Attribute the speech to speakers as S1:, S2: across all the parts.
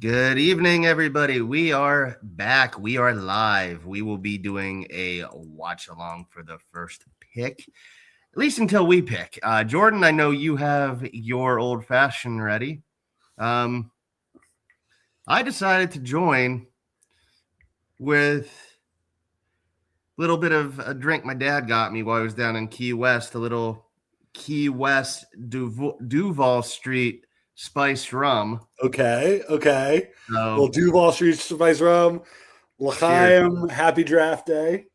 S1: Good evening, everybody. We are back. We are live. We will be doing a watch along for the first pick, at least until we pick. Jordan, I know you have your old fashioned ready. I decided to join with a little bit of a drink my dad got me while I was down in Key West, a little Key West Duval Street spiced rum.
S2: Okay.
S1: So,
S2: Well, Duval Street Spice Rum.
S1: cheers.
S2: L'chaim, happy draft day.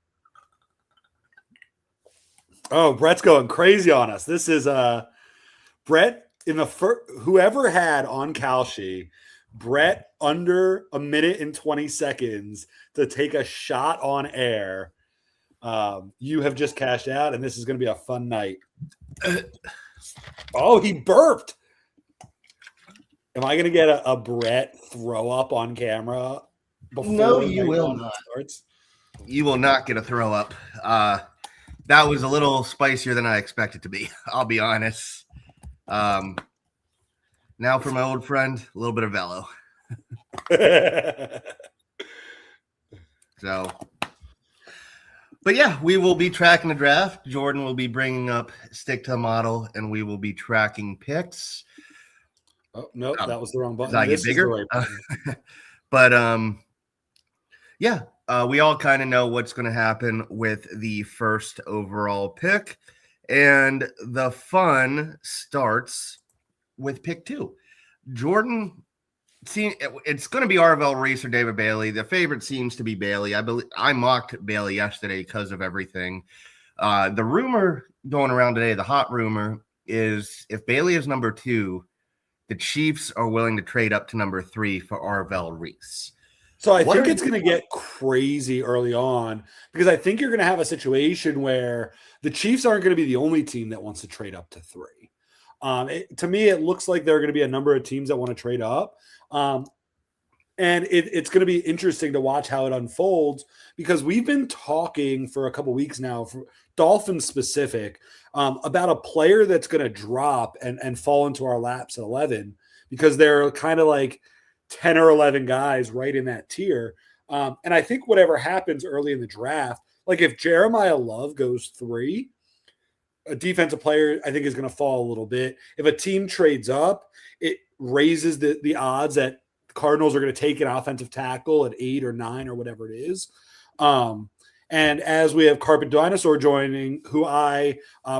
S2: Oh, Brett's going crazy on us. This is Brett in the first. Whoever had on Kalshi, Brett under a minute and 20 seconds to take a shot on air. You have just cashed out, and this is going to be a fun night. Oh, he burped. Am I going to get a Brett throw up on camera?
S1: No, you will not.
S2: Starts?
S1: You will not get a throw up. That was a little spicier than I expected to be. I'll be honest. Now for my old friend, a little bit of Velo. So, but yeah, we will be tracking the draft. Jordan will be bringing up Stick to the Model, and we will be tracking picks.
S2: Oh no, that was the wrong button.
S1: Does that get bigger? Right but yeah, we all kind of know what's going to happen with the first overall pick, and the fun starts with pick 2. Jordan, it's going to be Arvell Reese or David Bailey. The favorite seems to be Bailey. I mocked Bailey yesterday because of everything. The rumor going around today, the hot rumor, is if Bailey is number 2, the Chiefs are willing to trade up to number 3 for Arvell Reese.
S2: So I think it's going to get crazy early on because I think you're going to have a situation where the Chiefs aren't going to be the only team that wants to trade up to 3. To me, it looks like there are going to be a number of teams that want to trade up. And it's going to be interesting to watch how it unfolds because we've been talking for a couple weeks now, for Dolphins specific, about a player that's going to drop and fall into our laps at 11 because they're kind of like 10 or 11 guys right in that tier. And I think whatever happens early in the draft, like if Jeremiah Love goes 3, a defensive player I think is going to fall a little bit. If a team trades up, it raises the odds that the Cardinals are going to take an offensive tackle at 8 or 9 or whatever it is. And as we have Carpet Dinosaur joining, who I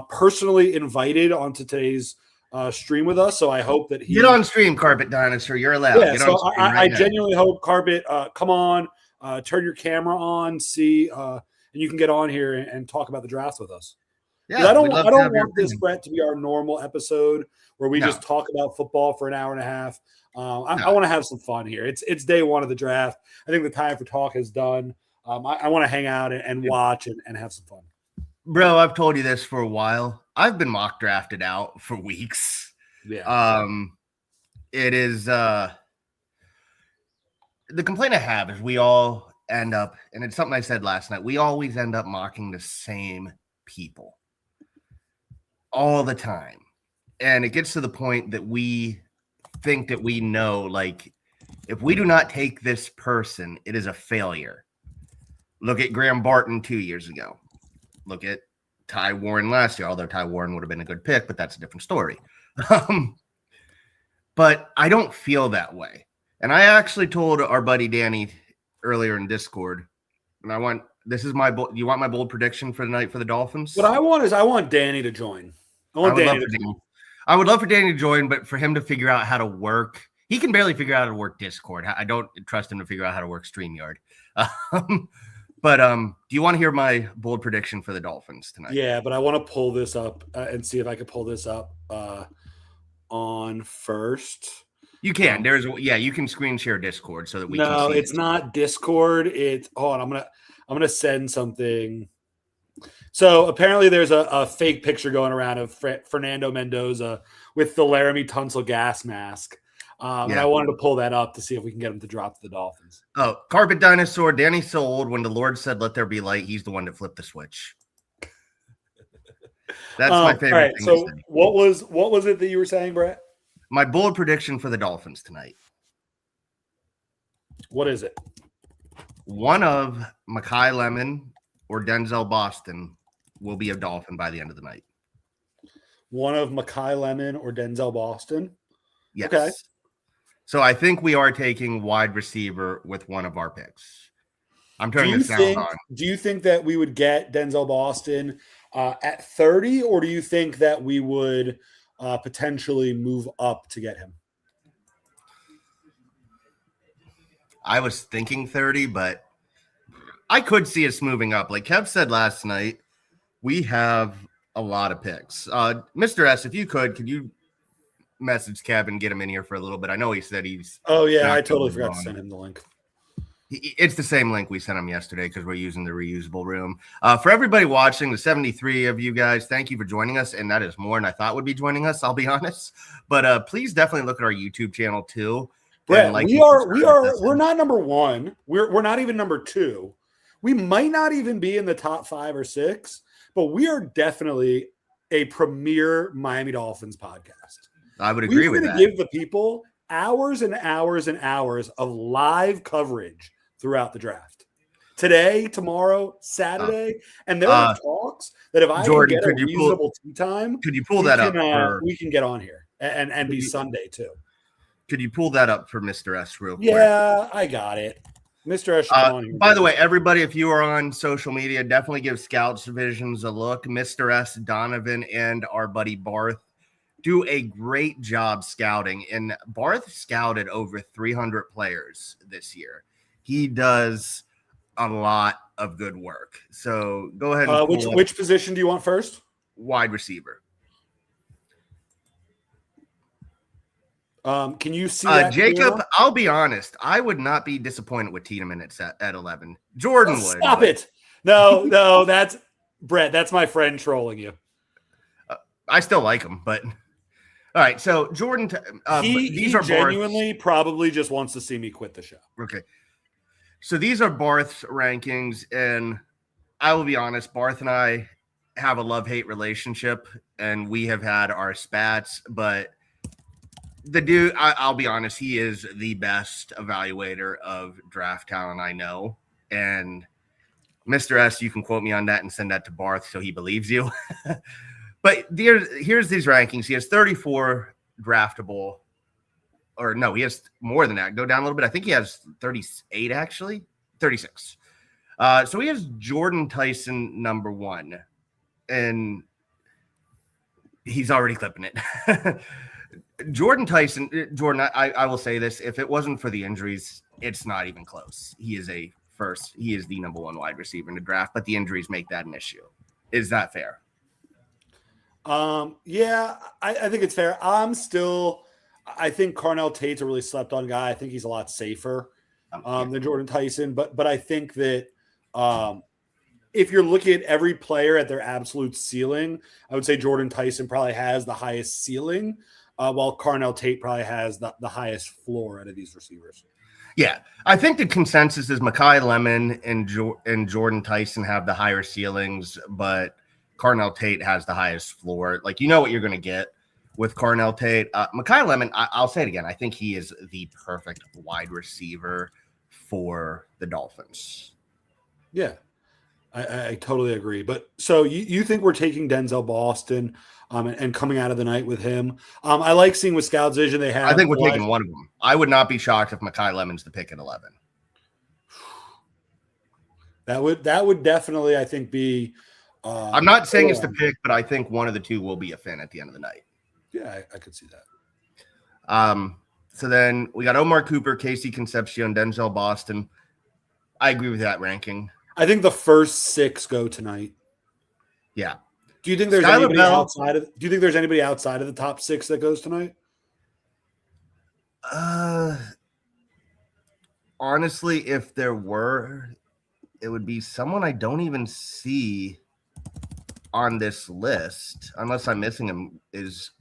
S2: personally invited onto today's stream with us, so I hope that he
S1: get on stream. Carpet Dinosaur, you're allowed.
S2: Yeah, so I genuinely hope Carpet, come on, turn your camera on, see, and you can get on here and talk about the draft with us. Yeah, I don't want this, Brett, to be our normal episode where we just talk about football for an hour and a half. I want to have some fun here. It's day 1 of the draft. I think the time for talk is done. I want to hang out and watch and have some fun.
S1: Bro, I've told you this for a while. I've been mock drafted out for weeks.
S2: Yeah.
S1: It is the complaint I have is we all end up, and it's something I said last night, we always end up mocking the same people all the time. And it gets to the point that we think that we know, like, if we do not take this person, it is a failure. Look at Graham Barton 2 years ago. Look at Ty Warren last year, although Ty Warren would have been a good pick, but that's a different story. But I don't feel that way. And I actually told our buddy Danny earlier in Discord, and this is my you want my bold prediction for the night for the Dolphins?
S2: What I want Danny to join. I
S1: would love for Danny to join, but for him to figure out how to work, he can barely figure out how to work Discord. I don't trust him to figure out how to work StreamYard. But do you want to hear my bold prediction for the Dolphins tonight?
S2: Yeah, but I want to pull this up and see if I can pull this up on first.
S1: You can. You can screen share Discord so that we can see.
S2: No, it's not Discord. It's I'm gonna send something. So apparently there's a fake picture going around of Fernando Mendoza with the Laramie Tunsil gas mask. And I wanted to pull that up to see if we can get him to drop to the Dolphins.
S1: Oh, Carpet Dinosaur. Danny's so old. When the Lord said, "Let there be light," he's the one that flipped the switch. That's my favorite.
S2: All right. So what was it that you were saying, Brett?
S1: My bold prediction for the Dolphins tonight.
S2: What is it?
S1: One of Mekhi Lemon or Denzel Boston will be a Dolphin by the end of the night.
S2: One of Mekhi Lemon or Denzel Boston?
S1: Yes.
S2: Okay.
S1: So I think we are taking wide receiver with one of our picks. I'm turning the sound on.
S2: Do you think that we would get Denzel Boston at 30, or do you think that we would potentially move up to get him?
S1: I was thinking 30, but I could see us moving up. Like Kev said last night, we have a lot of picks. Mr. S, if you could you message Kev and get him in here for a little bit? I know he said he's.
S2: Oh, yeah, I totally forgot to send him the link.
S1: It's the same link we sent him yesterday because we're using the reusable room. For everybody watching, the 73 of you guys, thank you for joining us. And that is more than I thought would be joining us, I'll be honest. But please definitely look at our YouTube channel too.
S2: Brett, we're not number one. We're not even number two. We might not even be in the top 5 or 6, but we are definitely a premier Miami Dolphins podcast.
S1: I would agree with that.
S2: We're going to give the people hours and hours and hours of live coverage throughout the draft. Today, tomorrow, Saturday, and there are talks that if I
S1: Jordan,
S2: can get a reasonable tea time,
S1: could you pull that up?
S2: We can get on here and be Sunday too.
S1: Could you pull that up for Mr. S real quick?
S2: Yeah, I got it. Mr. S, come on here.
S1: By the way, everybody, if you are on social media, definitely give Scouts Divisions a look. Mr. S, Donovan, and our buddy Barth do a great job scouting. And Barth scouted over 300 players this year. He does a lot of good work. So go ahead. And
S2: which position do you want first?
S1: Wide receiver.
S2: Can you see that,
S1: Jacob?
S2: camera?
S1: I'll be honest. I would not be disappointed with Tiedemann at 11. Jordan would.
S2: Stop it. No, that's Brett. That's my friend trolling you.
S1: I still like him, but all right. So Jordan,
S2: he
S1: are
S2: genuinely probably just wants to see me quit the show.
S1: Okay. So these are Barth's rankings, and I will be honest. Barth and I have a love-hate relationship, and we have had our spats, but the dude, I'll be honest, he is the best evaluator of draft talent I know. And Mr. S, you can quote me on that and send that to Barth so he believes you. But here's these rankings. He has 34 draftable, or no, he has more than that. Go down a little bit. I think he has 38, actually. 36. So he has Jordan Tyson number 1. And he's already clipping it. Jordan, I will say this. If it wasn't for the injuries, it's not even close. He is the number 1 wide receiver in the draft, but the injuries make that an issue. Is that fair?
S2: Yeah, I think it's fair. I think Carnell Tate's a really slept on guy. I think he's a lot safer than Jordan Tyson, but I think that if you're looking at every player at their absolute ceiling, I would say Jordan Tyson probably has the highest ceiling, while Carnell Tate probably has the highest floor out of these receivers.
S1: Yeah, I think the consensus is Mekhi Lemon and Jordan Tyson have the higher ceilings, but Carnell Tate has the highest floor. Like, you know what you're going to get with Carnell Tate. Mekhi Lemon, I'll say it again. I think he is the perfect wide receiver for the Dolphins.
S2: Yeah, I totally agree. But so you think we're taking Denzel Boston and coming out of the night with him? I like seeing with Scouts Vision they have.
S1: I think we're taking one of them. I would not be shocked if Mekhi Lemon's the pick at 11.
S2: That would definitely, I think, be.
S1: I'm not saying it's the pick, but I think one of the two will be a fin at the end of the night.
S2: Yeah, I could see that.
S1: So then we got Omar Cooper, Casey Concepcion, Denzel Boston. I agree with that ranking.
S2: I think the first 6 go tonight.
S1: Yeah.
S2: Do you think there's anybody outside of? Do you think there's anybody outside of the top 6 that goes tonight?
S1: Honestly, if there were, it would be someone I don't even see on this list, unless I'm missing him, is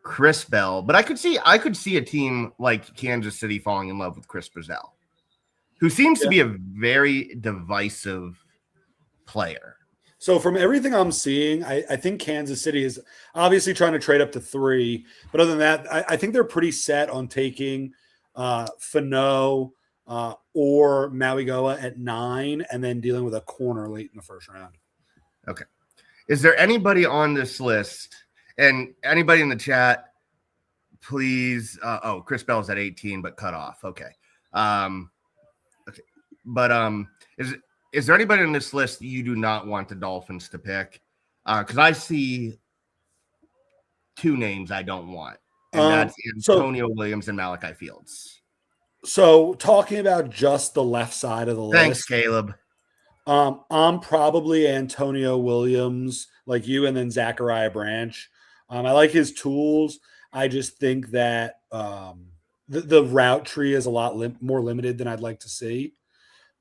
S1: Chris Bell. But I could see a team like Kansas City falling in love with Chris Brazell, who seems to be a very divisive player.
S2: So from everything I'm seeing, I think Kansas City is obviously trying to trade up to 3. But other than that, I think they're pretty set on taking Fano, or Mauigoa at 9, and then dealing with a corner late in the first round.
S1: Okay. Is there anybody on this list, and anybody in the chat, please? Chris Bell's at 18, but cut off. Okay. Okay. But is there anybody on this list you do not want the Dolphins to pick? Because I see 2 names I don't want, and that's Antonio Williams and Malachi Fields.
S2: So talking about just the left side of the list.
S1: Thanks, Caleb.
S2: I'm probably Antonio Williams, like you, and then Zachariah Branch. I like his tools. I just think that the route tree is a lot more limited than I'd like to see.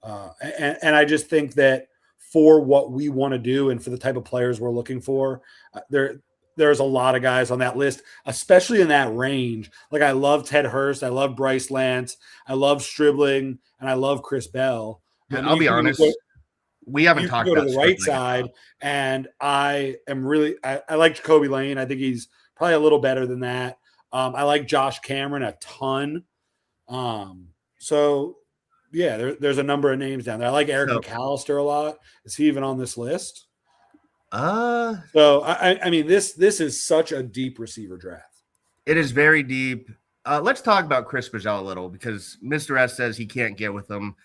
S2: And I just think that for what we want to do and for the type of players we're looking for, there's a lot of guys on that list, especially in that range. Like, I love Ted Hurst. I love Bryce Lance. I love Stribling, and I love Chris Bell.
S1: I'll be honest. We haven't talked about
S2: the right side, and I like Jacoby Lane. I think he's probably a little better than that. I like Josh Cameron a ton. So yeah, there's a number of names down there. I like Eric McAllister a lot. Is he even on this list? So I mean, this is such a deep receiver draft.
S1: It is very deep. Let's talk about Chris Brazell a little, because Mr. S says he can't get with him.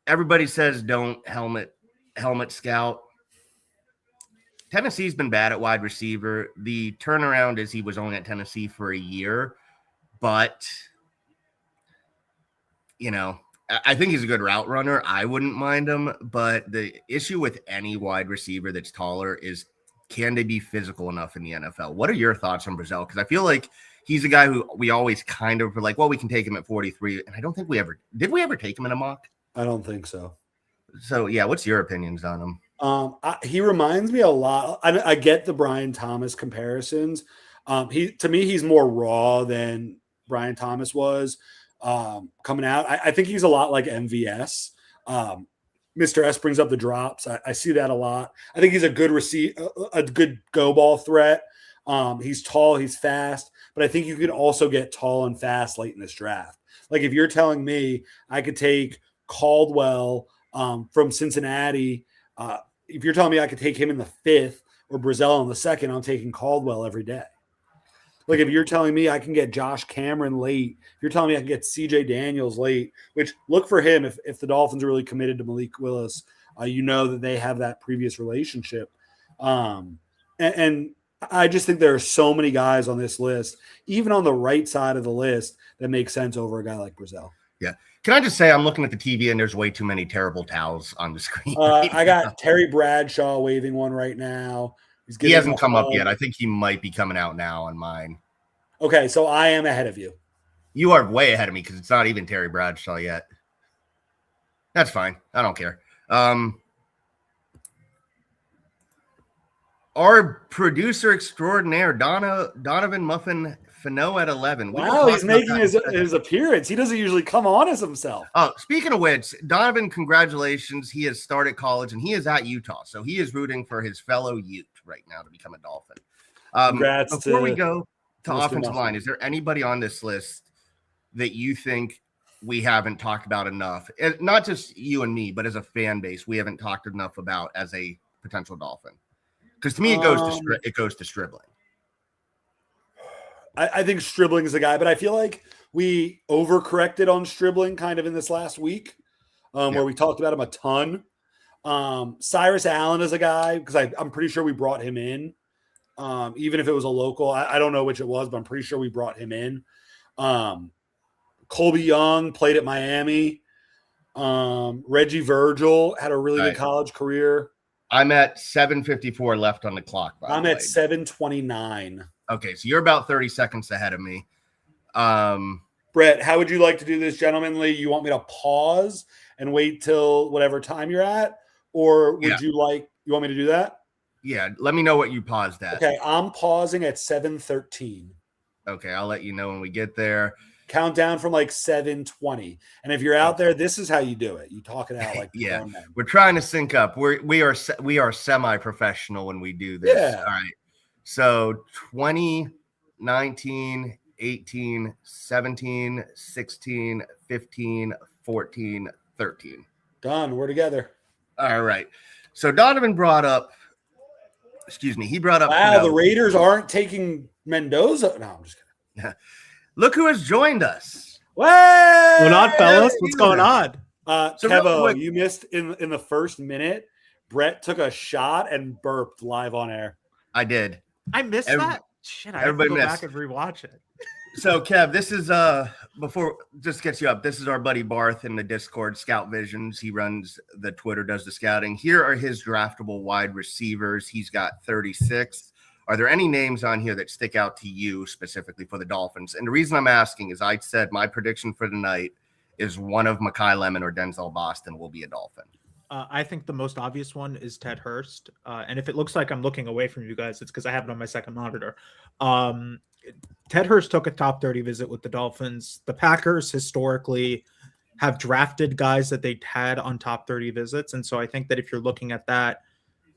S1: Everybody says don't helmet scout. Tennessee's been bad at wide receiver. The turnaround is he was only at Tennessee for a year, but I think he's a good route runner. I wouldn't mind him, but the issue with any wide receiver that's taller is, can they be physical enough in the NFL? What are your thoughts on Brazell? Because I feel like he's a guy who we always kind of were like, well, we can take him at 43, and I don't think we ever take him in a mock?
S2: I don't think so.
S1: So, yeah, what's your opinions on him?
S2: He reminds me a lot. I get the Brian Thomas comparisons. To me, he's more raw than Brian Thomas was coming out. I think he's a lot like MVS. Mr. S brings up the drops. I see that a lot. I think he's a good a good go ball threat. He's tall, he's fast, but I think you can also get tall and fast late in this draft. Like, if you're telling me I could take Caldwell from Cincinnati, if you're telling me I could take him in the 5th or Brazell in the 2nd, I'm taking Caldwell every day. Like, if you're telling me I can get Josh Cameron late, if you're telling me I can get CJ Daniels late, which, look for him if the Dolphins are really committed to Malik Willis, that they have that previous relationship. And I just think there are so many guys on this list, even on the right side of the list, that make sense over a guy like Brazell.
S1: Yeah. Can I just say, I'm looking at the TV and there's way too many terrible towels on the screen.
S2: I got Terry Bradshaw waving one right now.
S1: He hasn't come up yet. I think he might be coming out now on mine.
S2: Okay, so I am ahead of you.
S1: You are way ahead of me because it's not even Terry Bradshaw yet. That's fine. I don't care. Our producer extraordinaire, Donovan Muffin Fano at 11.
S2: Wow, he's making his appearance. He doesn't usually come on as himself.
S1: Oh, speaking of which, Donovan, congratulations. He has started college, and he is at Utah. So he is rooting for his fellow Ute right now to become a Dolphin.
S2: Congrats.
S1: Before we go to offensive line, is there anybody on this list that you think we haven't talked about enough? Not just you and me, but as a fan base, we haven't talked enough about as a potential Dolphin? Because to me, it goes to Stribling.
S2: I think Stribling is the guy, but I feel like we overcorrected on Stribling kind of in this last week, where we talked about him a ton. Cyrus Allen is a guy, because I'm pretty sure we brought him in, even if it was a local. I don't know which it was, but I'm pretty sure we brought him in. Colby Young played at Miami. Reggie Virgil had a really good college career.
S1: I'm at 7:54 left on the clock.
S2: I'm at 7:29.
S1: Okay, so you're about 30 seconds ahead of me.
S2: Brett, how would you like to do this gentlemanly? You want me to pause and wait till whatever time you're at? Or would you want me to do that?
S1: Yeah, let me know what you paused at.
S2: Okay, I'm pausing at 7:13.
S1: Okay, I'll let you know when we get there.
S2: Count down from like 7:20. And if you're out there, this is how you do it. You talk it out like
S1: yeah. We're trying to sync up. We are semi-professional when we do this.
S2: Yeah.
S1: All right. So 20, 19, 18, 17, 16, 15, 14, 13.
S2: Done. We're together.
S1: All right. So Donovan brought up, he brought up.
S2: Wow, the Raiders aren't taking Mendoza. No, I'm just kidding.
S1: Look who has joined us.
S3: Well, not fellas. What's going on?
S1: So
S2: Kevo, you missed in the first minute. Brett took a shot and burped live on air.
S1: I did.
S3: I missed that. Shit, I have to go back and rewatch it.
S1: So, Kev, this is before just gets you up. This is our buddy Barth in the Discord, Scout Visions. He runs the Twitter, does the scouting. Here are his draftable wide receivers. He's got 36. Are there any names on here that stick out to you specifically for the Dolphins? And the reason I'm asking is I said my prediction for tonight is one of Mekhi Lemon or Denzel Boston will be a Dolphin.
S3: I think the most obvious one is Ted Hurst. And if it looks like I'm looking away from you guys, it's because I have it on my second monitor. Ted Hurst took a top 30 visit with the Dolphins. The Packers historically have drafted guys that they had on top 30 visits. And so I think that if you're looking at that,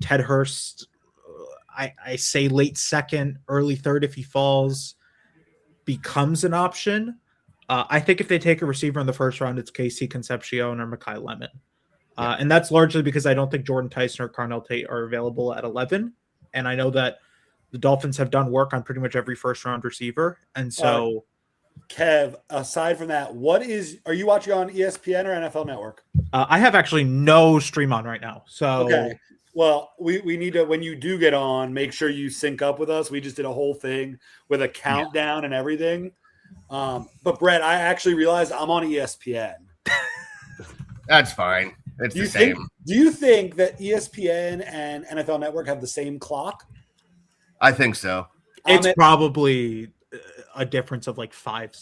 S3: Ted Hurst, I say late second, early third if he falls, becomes an option. I think if they take a receiver in the first round, it's Casey Concepcion or Mekhi Lemon. And that's largely because I don't think Jordan Tyson or Carnell Tate are available at 11. And I know that the Dolphins have done work on pretty much every first-round receiver. And so...
S2: Kev, aside from that, are you watching on ESPN or NFL Network?
S3: I have actually no stream on right now. So...
S2: Okay. Well, we need to, when you do get on, make sure you sync up with us. We just did a whole thing with a countdown and everything. But Brett, I actually realized I'm on ESPN.
S1: That's fine. It's the same.
S2: Do you think that ESPN and NFL Network have the same clock?
S1: I think so.
S3: It's probably a difference of like 5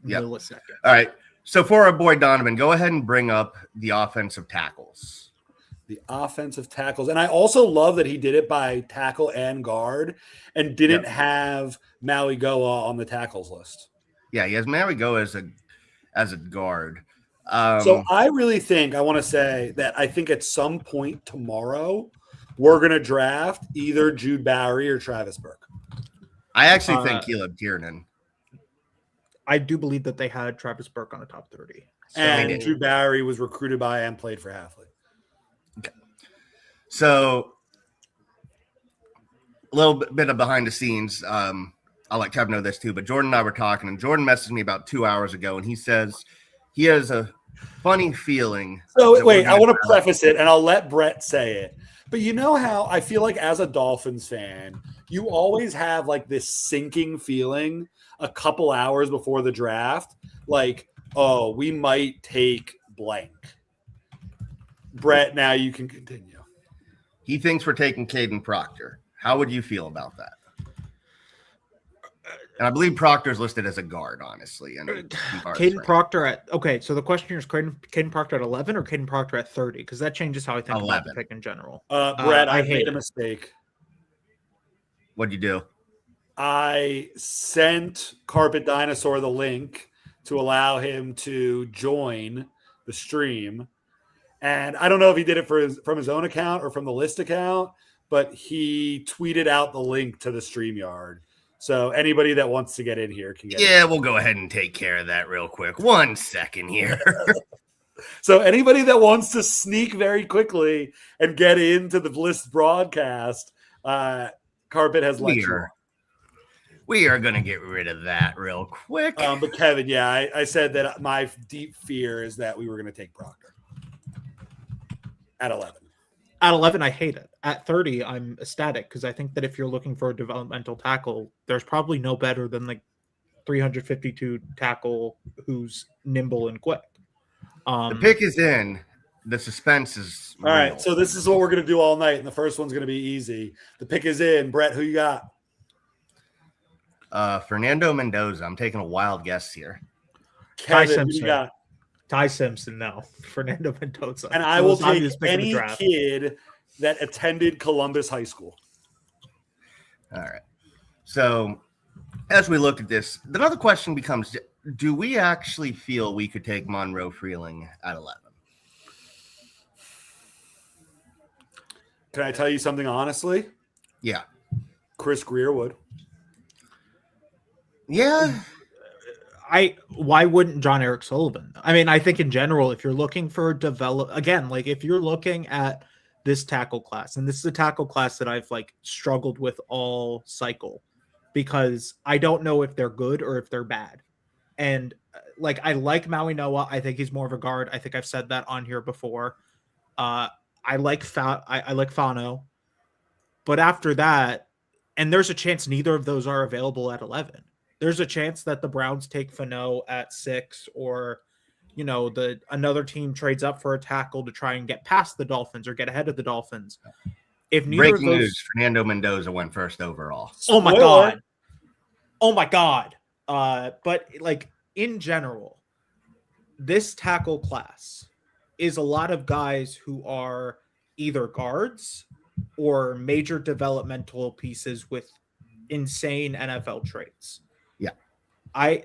S3: milliseconds.
S1: All right. So for our boy Donovan, go ahead and bring up the offensive tackles.
S2: The offensive tackles. And I also love that he did it by tackle and guard and didn't have Maui Goa on the tackles list.
S1: Yeah, he has Maui Goa as a guard.
S2: So I really think I want to say that I think at some point tomorrow we're going to draft either Jude Bowery or Travis Burke.
S1: I actually think Caleb Tiernan.
S3: I do believe that they had Travis Burke on the top 30.
S2: So. And Jude Bowery was recruited by and played for Halfley.
S1: Okay. So a little bit of behind the scenes. I'll let Kev know this too, but Jordan and I were talking, and Jordan messaged me about 2 hours ago, and he says he has a funny feeling.
S2: So wait, I want to preface it, and I'll let Brett say it. But you know how I feel like as a Dolphins fan, you always have like this sinking feeling a couple hours before the draft, like, oh, we might take blank. Brett, now you can continue.
S1: He thinks we're taking Caden Proctor. How would you feel about that? And I believe Proctor's listed as a guard, honestly. And
S3: Caden Proctor so the question here is Caden Proctor at 11 or Caden Proctor at 30? Because that changes how I think 11. About the pick in general.
S2: Brett, I made a mistake.
S1: What'd you do?
S2: I sent Carpet Dinosaur the link to allow him to join the stream. And I don't know if he did it from his own account or from the list account, but he tweeted out the link to the StreamYard. So anybody that wants to get in here can get in.
S1: We'll go ahead and take care of that real quick. 1 second here.
S2: So anybody that wants to sneak very quickly and get into the list broadcast, Carpet has let you.
S1: We are going to get rid of that real quick.
S2: But Kevin, I said that my deep fear is that we were going to take Proctor at 11.
S3: At 11, I hate it. At 30, I'm ecstatic because I think that if you're looking for a developmental tackle, there's probably no better than like 352 tackle who's nimble and quick.
S1: The pick is in. The suspense is
S2: all real. Right. So this is what we're going to do all night, and the first one's going to be easy. The pick is in. Brett, who you got?
S1: Fernando Mendoza. I'm taking a wild guess here.
S2: Kevin, Ty Simpson. Who you got?
S3: Ty Simpson, no. Fernando Mendoza.
S2: And I will take any kid that attended Columbus High School.
S1: All right. So as we look at this, another question becomes, do we actually feel we could take Monroe Freeling at 11?
S2: Can I tell you something honestly?
S1: Yeah.
S2: Chris Greer would.
S1: Yeah.
S3: Why wouldn't John Eric Sullivan? I mean, I think in general, if you're looking for if you're looking at this tackle class, and this is a tackle class that I've like struggled with all cycle because I don't know if they're good or if they're bad. And like I like Maui Noah. I think he's more of a guard. I think I've said that on here before. I like Fano, but after that, and there's a chance neither of those are available at 11. There's a chance that the Browns take Fano at 6, or another team trades up for a tackle to try and get past the Dolphins or get ahead of the Dolphins. If neither
S1: Breaking
S3: of those,
S1: news: Fernando Mendoza went first overall.
S3: oh my god, oh my god. But like in general, this tackle class is a lot of guys who are either guards or major developmental pieces with insane NFL traits.
S1: Yeah.
S3: I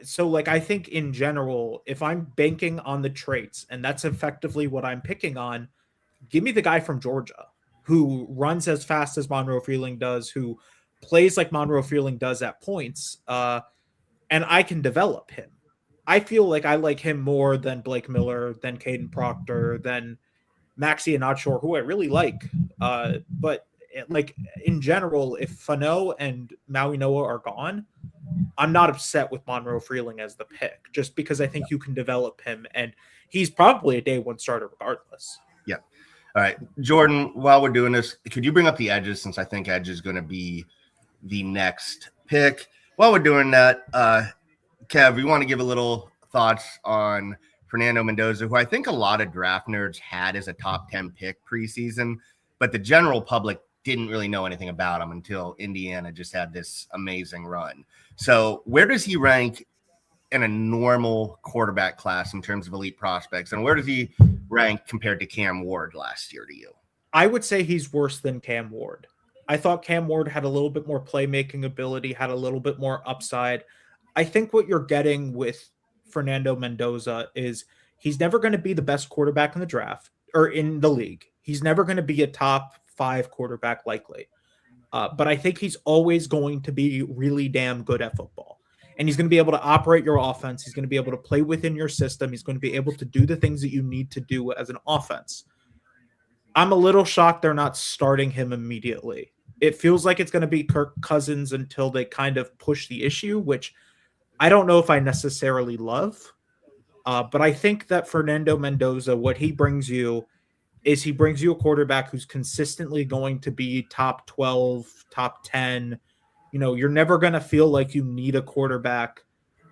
S3: think in general, if I'm banking on the traits, and that's effectively what I'm picking on, give me the guy from Georgia who runs as fast as Monroe Freeling does, who plays like Monroe Freeling does at points, and I can develop him. I feel like I like him more than Blake Miller, than Caden Proctor, than Maxie Inacho, who I really like. But like in general, if Fano and Maui Noah are gone, I'm not upset with Monroe Freeling as the pick, just because I think you can develop him, and he's probably a day one starter regardless.
S1: Yeah. All right, Jordan, while we're doing this, could you bring up the edges, since I think edge is going to be the next pick? While we're doing that, Kev, we want to give a little thoughts on Fernando Mendoza, who I think a lot of draft nerds had as a top 10 pick preseason, but the general public didn't really know anything about him until Indiana just had this amazing run. So where does he rank in a normal quarterback class in terms of elite prospects? And where does he rank compared to Cam Ward last year to you?
S3: I would say he's worse than Cam Ward. I thought Cam Ward had a little bit more playmaking ability, had a little bit more upside. I think what you're getting with Fernando Mendoza is he's never going to be the best quarterback in the draft or in the league. He's never going to be a top 5 quarterback likely. But I think he's always going to be really damn good at football. And he's going to be able to operate your offense. He's going to be able to play within your system. He's going to be able to do the things that you need to do as an offense. I'm a little shocked they're not starting him immediately. It feels like it's going to be Kirk Cousins until they kind of push the issue, which I don't know if I necessarily love. But I think that Fernando Mendoza, what he brings you is he brings you a quarterback who's consistently going to be top 12, top 10. You're never going to feel like you need a quarterback,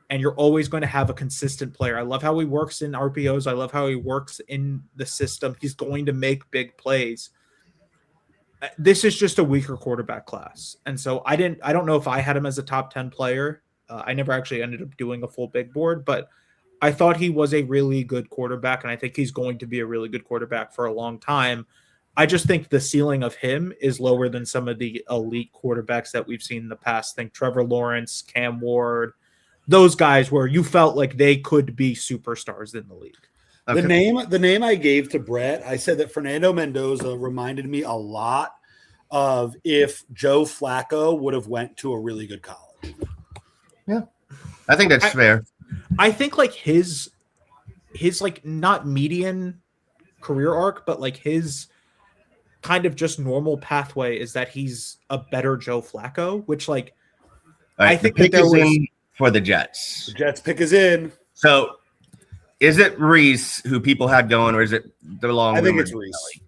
S3: and you're always going to have a consistent player. I love how he works in RPOs. I love how he works in the system. He's going to make big plays. This is just a weaker quarterback class. And so I don't know if I had him as a top 10 player. I never actually ended up doing a full big board, but I thought he was a really good quarterback, and I think he's going to be a really good quarterback for a long time. I just think the ceiling of him is lower than some of the elite quarterbacks that we've seen in the past. Think Trevor Lawrence, Cam Ward, those guys where you felt like they could be superstars in the league.
S2: Okay. The name I gave to Brett, I said that Fernando Mendoza reminded me a lot of if Joe Flacco would have went to a really good college.
S1: Yeah, I think that's fair.
S3: I think like his like not median career arc, but like his kind of just normal pathway is that he's a better Joe Flacco, which like
S1: right,
S3: I think
S1: the pick
S3: that there
S1: is
S3: was
S1: in for the Jets.
S2: The Jets pick is in.
S1: So is it Reese who people had going, or is it the long?
S2: I think it's Reese.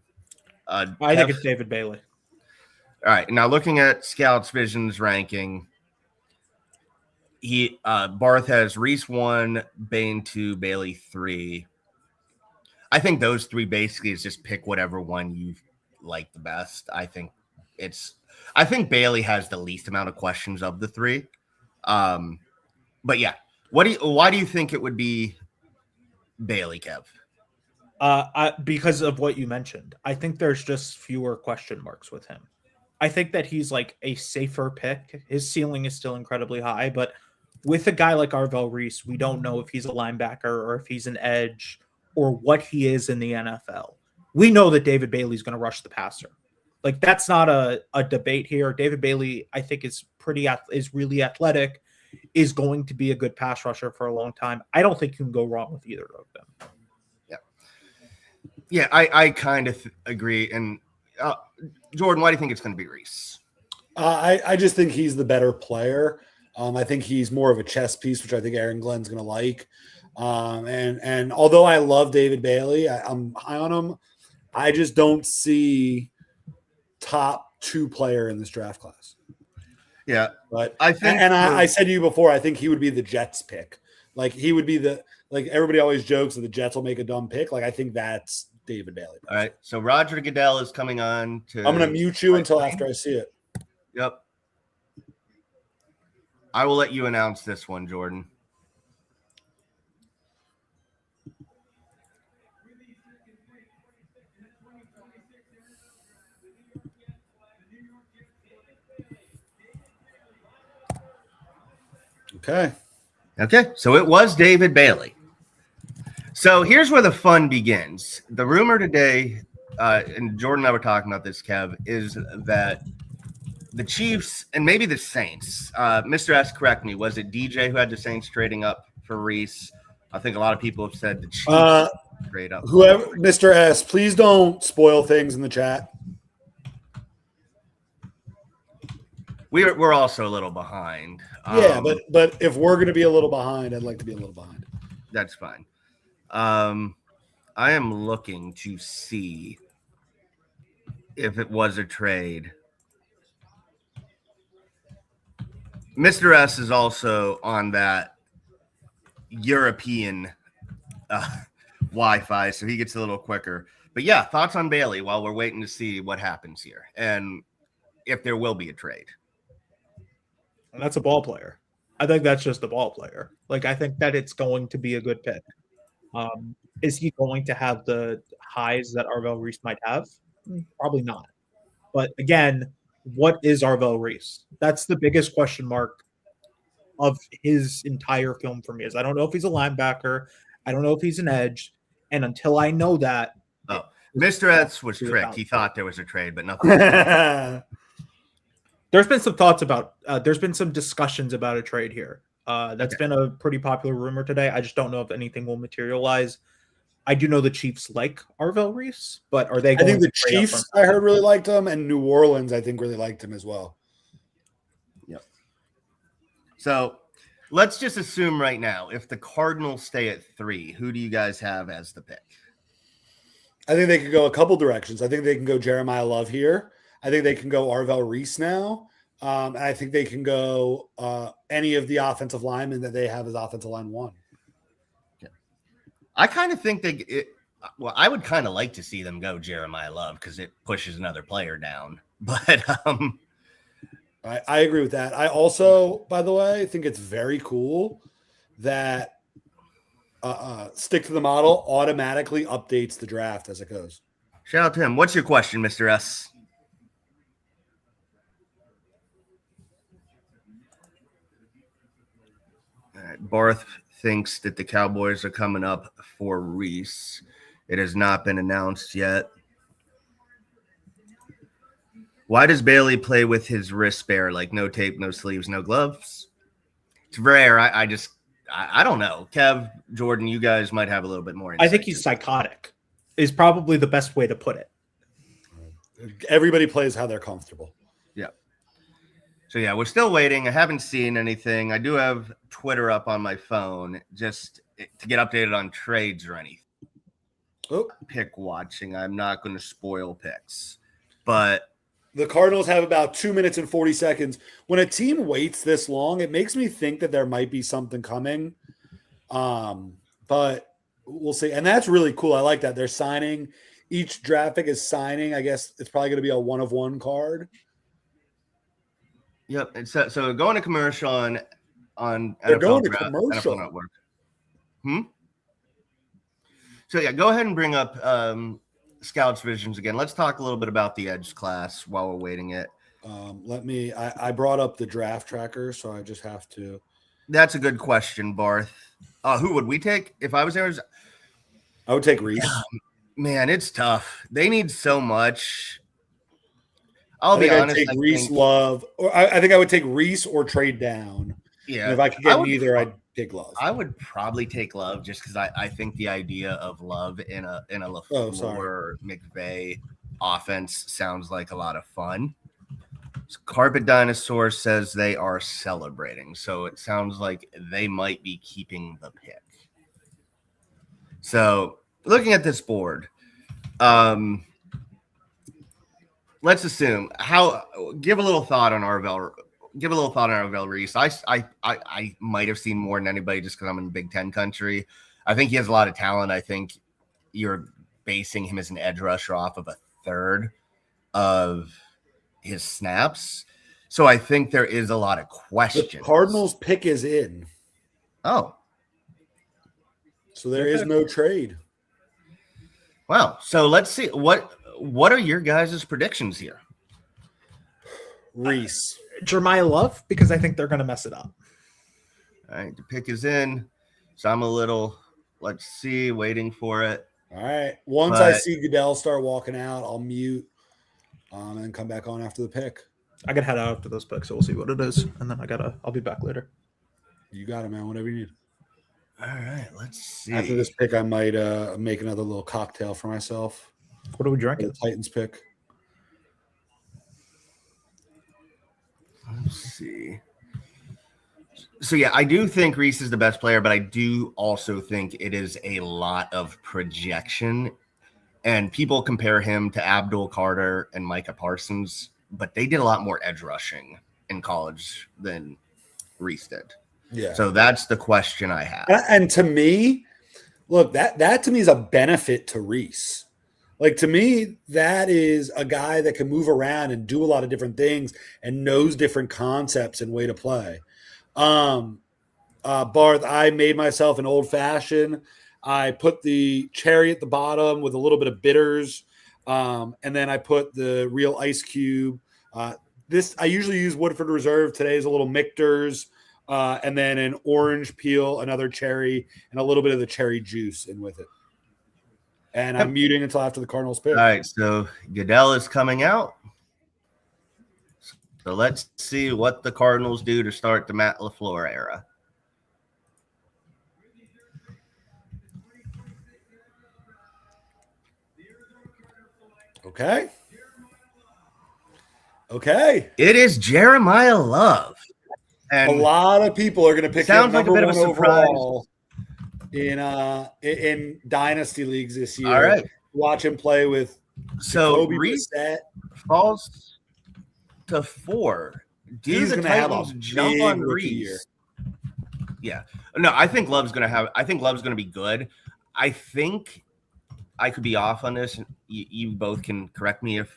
S3: I think it's David Bailey.
S1: All right, now looking at Scouts Vision's ranking, Barth has Reese 1, Bain 2, Bailey 3. I think those 3 basically is just pick whatever one you like the best. I think Bailey has the least amount of questions of the 3. But yeah, why do you think it would be Bailey, Kev?
S3: Because of what you mentioned. I think there's just fewer question marks with him. I think that he's like a safer pick. His ceiling is still incredibly high, but with a guy like Arvell Reese, we don't know if he's a linebacker or if he's an edge or what he is in the NFL. We know that David Bailey's going to rush the passer. Like that's not a debate here. David Bailey, I think, is really athletic. is going to be a good pass rusher for a long time. I don't think you can go wrong with either of them.
S1: Yeah, I kind of agree. And Jordan, why do you think it's going to be Reese?
S2: I just think he's the better player. I think he's more of a chess piece, which I think Aaron Glenn's going to like. And although I love David Bailey, I'm high on him. I just don't see top 2 player in this draft class.
S1: Yeah,
S2: but
S1: I think,
S2: I said to you before, I think he would be the Jets pick. Like he would be like everybody always jokes that the Jets will make a dumb pick. Like I think that's David Bailey.
S1: All right, so Roger Goodell is coming on to.
S2: I'm going to mute you until after I see it.
S1: Yep. I will let you announce this one, Jordan. Okay. So it was David Bailey. So here's where the fun begins. The rumor today, and Jordan and I were talking about this, Kev, is that the Chiefs and maybe the Saints, Mr. S, correct me, was it DJ who had the Saints trading up for Reese? I think a lot of people have said the Chiefs trade up.
S2: Whoever, Mr. S, please don't spoil things in the chat.
S1: We're also a little behind.
S2: Yeah, but if we're going to be a little behind, I'd like to be a little behind.
S1: That's fine. I am looking to see if it was a trade. Mr. S is also on that European Wi-Fi, so he gets a little quicker. But yeah, thoughts on Bailey while we're waiting to see what happens here and if there will be a trade.
S3: That's a ball player. I think that's just a ball player. Like, I think that it's going to be a good pick. Is he going to have the highs that Arvell Reese might have? Probably not. But again, what is Arvell Reese? That's the biggest question mark of his entire film for me. Is I don't know if he's a linebacker. I don't know if he's an edge. And until I know that.
S1: Oh, Mr. S was tricked. He thought there was a trade, but nothing.
S3: There's been some thoughts about there's been some discussions about a trade here. That's been a pretty popular rumor today. I just don't know if anything will materialize. I do know the Chiefs like Arvell Reese, but are they?
S2: I think the Chiefs, I heard, really liked him, and New Orleans, I think, really liked him as well.
S1: Yep. So let's just assume right now, if the Cardinals stay at 3, who do you guys have as the pick?
S2: I think they could go a couple directions. I think they can go Jeremiah Love here. I think they can go Arvell Reese now. And I think they can go any of the offensive linemen that they have as offensive line 1.
S1: Yeah. I kind of think I would kind of like to see them go Jeremiah Love because it pushes another player down. But
S2: I agree with that. I also, by the way, think it's very cool that Stick to the Model automatically updates the draft as it goes.
S1: Shout out to him. What's your question, Mr. S? Barth thinks that the Cowboys are coming up for Reese. It has not been announced yet. Why does Bailey play with his wrist bare, like no tape, no sleeves, no gloves? It's rare. I don't know. Kev, Jordan, you guys might have a little bit more insight.
S3: I think he's psychotic is probably the best way to put it.
S2: Everybody plays how they're comfortable.
S1: Yeah. So, yeah, we're still waiting. I haven't seen anything. I do have Twitter up on my phone just to get updated on trades or anything.
S2: Oh.
S1: Pick watching. I'm not going to spoil picks. But
S2: the Cardinals have about 2 minutes and 40 seconds. When a team waits this long, it makes me think that there might be something coming. But we'll see. And that's really cool. I like that. They're signing. Each draft pick is signing. I guess it's probably going to be a 1-of-1 card.
S1: Yep. And so going to commercial on
S2: They're
S1: NFL
S2: going to
S1: Draft,
S2: commercial.
S1: NFL Network. So, yeah, go ahead and bring up Scouts Visions again. Let's talk a little bit about the edge class while we're waiting it.
S2: I brought up the draft tracker, so I just have to.
S1: That's a good question, Barth. Who would we take if I was there?
S2: I would take Reese.
S1: Man, it's tough. They need so much. I'll be honest.
S2: Reese Love, or I think I would take Reese or trade down.
S1: Yeah,
S2: And if I could
S1: I
S2: get
S1: would
S2: neither, I'd pick Love.
S1: I would probably take Love just because I think the idea of Love in a LaFleur or McVay offense sounds like a lot of fun. Carpet Dinosaur says they are celebrating, so it sounds like they might be keeping the pick. So looking at this board, let's assume give a little thought on Arvell. Give a little thought on Arvell Reese. I might have seen more than anybody just because I'm in Big Ten country. I think he has a lot of talent. I think you're basing him as an edge rusher off of a third of his snaps. So I think there is a lot of questions.
S2: The Cardinals pick is in.
S1: Oh.
S2: So there is no trade.
S1: Wow. So let's see. What are your guys' predictions here?
S2: Reese.
S3: Jeremiah Love, because I think they're going to mess it up.
S1: All right. The pick is in. So I'm a little, let's see, waiting for it.
S2: All right. Once I see Goodell start walking out, I'll mute and then come back on after the pick.
S3: I got to head out after those picks, so we'll see what it is. And then I'll be back later.
S2: You got it, man. Whatever you need.
S1: All right. Let's see.
S2: After this pick, I might make another little cocktail for myself.
S3: What are we drinking?
S2: The Titans pick.
S1: Let's see. So, yeah, I do think Reese is the best player, but I do also think it is a lot of projection. And people compare him to Abdul Carter and Micah Parsons, but they did a lot more edge rushing in college than Reese did.
S2: Yeah.
S1: So that's the question I have.
S2: And to me, look, that to me is a benefit to Reese. Like, to me, that is a guy that can move around and do a lot of different things and knows different concepts and way to play. Barth, I made myself an old fashioned. I put the cherry at the bottom with a little bit of bitters. And then I put the real ice cube. This I usually use Woodford Reserve. Today is a little Michter's. And then an orange peel, another cherry, and a little bit of the cherry juice in with it. And I'm muting until after the Cardinals pick.
S1: All right, so Goodell is coming out. So let's see what the Cardinals do to start the Matt LaFleur era.
S2: Okay.
S1: It is Jeremiah Love. And
S2: a lot of people are going to pick him
S1: sounds like a bit of a surprise
S2: in dynasty leagues this year.
S1: All right.
S2: Watch him play with Jacoby
S1: Reese
S2: Brissett.
S1: Falls to 4.
S2: He's
S1: the
S2: going to have a
S1: Titans jump on Reese? Yeah. No, I think Love's going to be good. I think I could be off on this. You both can correct me if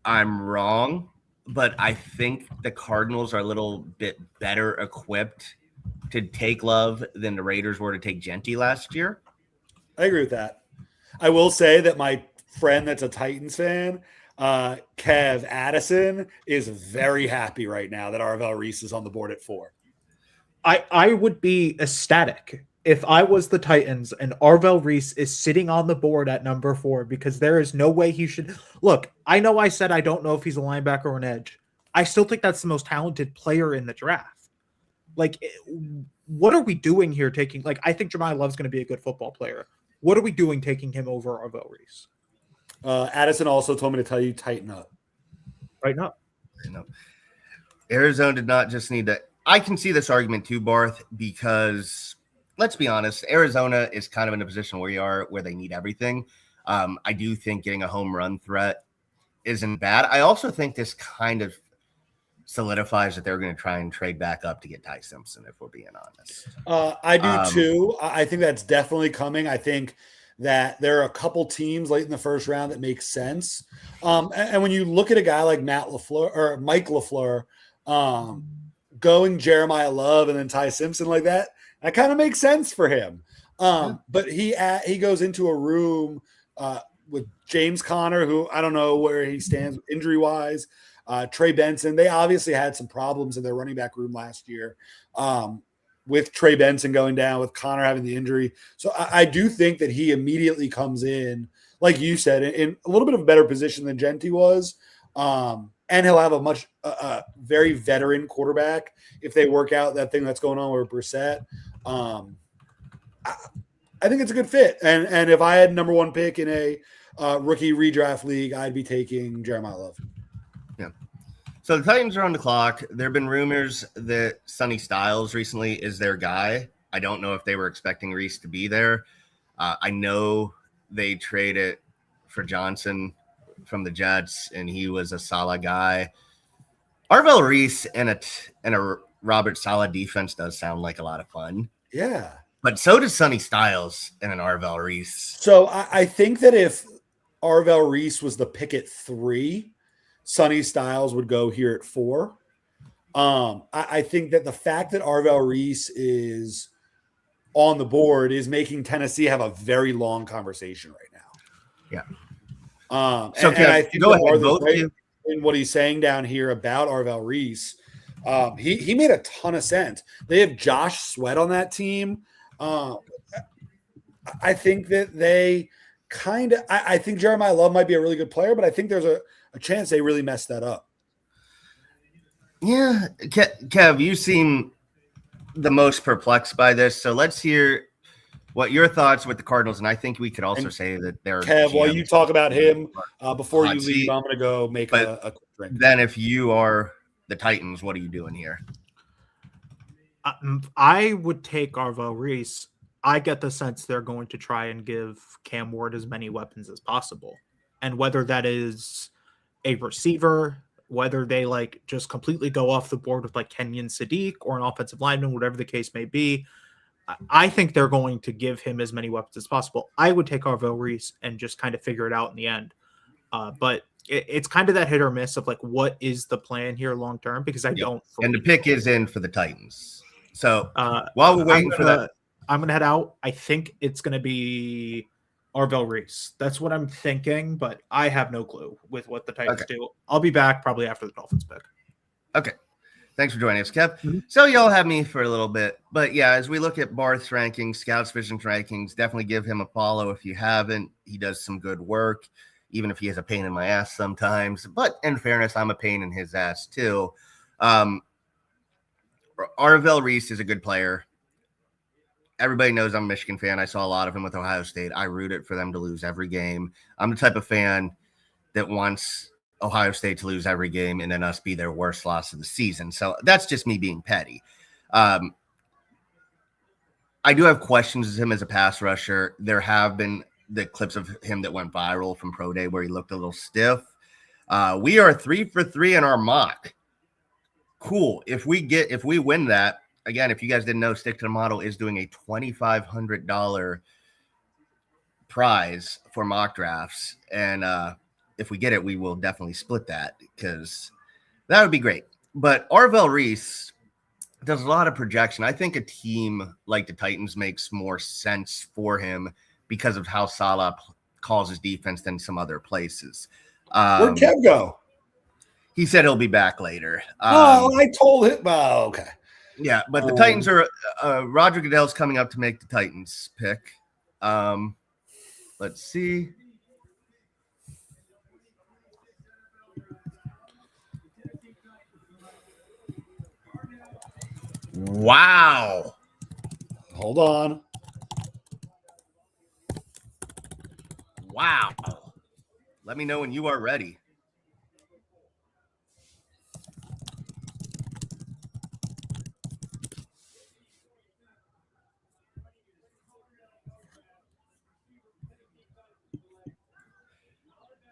S1: I'm wrong, but I think the Cardinals are a little bit better equipped to take Love than the Raiders were to take Genty last year.
S2: I agree with that. I will say that my friend that's a Titans fan, Kev Addison, is very happy right now that Arvell Reese is on the board at 4.
S3: I would be ecstatic if I was the Titans and Arvell Reese is sitting on the board at number 4, because there is no way he should. Look, I know I said I don't know if he's a linebacker or an edge. I still think that's the most talented player in the draft. Like, what are we doing here taking – like, I think Jeremiah Love's going to be a good football player. What are we doing taking him over Arvell Reese?
S2: Addison also told me to tell you, tighten up.
S3: Right now.
S1: Arizona did not just need to – I can see this argument too, Barth, because let's be honest, Arizona is kind of in a position where they need everything. I do think getting a home run threat isn't bad. I also think this kind of solidifies that they're going to try and trade back up to get Ty Simpson, if we're being honest.
S2: I do too. I think that's definitely coming. I think that there are a couple teams late in the first round that make sense. And when you look at a guy like Matt LaFleur or Mike LaFleur, going Jeremiah Love and then Ty Simpson like that kind of makes sense for him. But he goes into a room with James Conner, who I don't know where he stands injury-wise, Trey Benson. They obviously had some problems in their running back room last year with Trey Benson going down, with Conner having the injury. So I do think that he immediately comes in, like you said, in a little bit of a better position than Genty was. and he'll have a much very veteran quarterback if they work out that thing that's going on with Brissett. I think it's a good fit. And if I had number 1 pick in a rookie redraft league, I'd be taking Jeremiah Love.
S1: Yeah. So the Titans are on the clock. There have been rumors that Sonny Styles recently is their guy. I don't know if they were expecting Reese to be there. I know they traded for Johnson from the Jets, and he was a solid guy. Arvell Reese and a Robert Saleh defense does sound like a lot of fun.
S2: Yeah.
S1: But so does Sonny Styles and an Arvell Reese.
S2: So I think that if Arvell Reese was the pick at 3, Sonny Styles would go here at 4. I think that the fact that Arvell Reese is on the board is making Tennessee have a very long conversation right now.
S1: Yeah.
S2: So and I think
S1: go ahead, both
S2: right in what he's saying down here about Arvell Reese, he made a ton of sense. They have Josh Sweat on that team. I think that they I think Jeremiah Love might be a really good player, but I think there's a chance they really messed that up.
S1: Yeah. Kev, you seem the most perplexed by this. So let's hear what your thoughts with the Cardinals. And I think we could also say that they're
S2: Kev, while you talk about him, before you leave,
S1: see,
S2: I'm going to go make a quick drink.
S1: Then if you are the Titans, what are you doing here?
S3: I would take Arvell Reese. I get the sense they're going to try and give Cam Ward as many weapons as possible. And whether that is a receiver, whether they just completely go off the board with Kenyon Sadiq or an offensive lineman, whatever the case may be, I think they're going to give him as many weapons as possible. I would take Arvell Reese and just kind of figure it out in the end. But it's kind of that hit or miss of what is the plan here long term, because I don't.
S1: And the pick is in for the Titans. So while we're waiting for that,
S3: I'm going to head out. I think it's going to be Arvell Reese. That's what I'm thinking, but I have no clue with what the Titans do. I'll be back probably after the Dolphins pick.
S1: Okay. Thanks for joining us, Kev.
S3: Mm-hmm.
S1: So y'all have me for a little bit. But yeah, as we look at Barth's rankings, Scouts Vision's rankings, definitely give him a follow if you haven't. He does some good work, even if he is a pain in my ass sometimes. But in fairness, I'm a pain in his ass too. Arvell Reese is a good player. Everybody knows I'm a Michigan fan. I saw a lot of him with Ohio State. I rooted for them to lose every game. I'm the type of fan that wants Ohio State to lose every game and then us be their worst loss of the season. So that's just me being petty. I do have questions of him as a pass rusher. There have been the clips of him that went viral from Pro Day where he looked a little stiff. We are 3 for 3 in our mock. Cool. If we win that, again, if you guys didn't know, Stick to the Model is doing a $2,500 prize for mock drafts. And if we get it, we will definitely split that because that would be great. But Arvell Reese does a lot of projection. I think a team like the Titans makes more sense for him because of how Saleh calls his defense than some other places.
S2: Where'd Kev go?
S1: He said he'll be back later.
S2: I told him. Oh, okay.
S1: Yeah, but the Titans are Roger Goodell's coming up to make the Titans pick. Let's see. Wow.
S2: Hold on.
S1: Wow. Let me know when you are ready.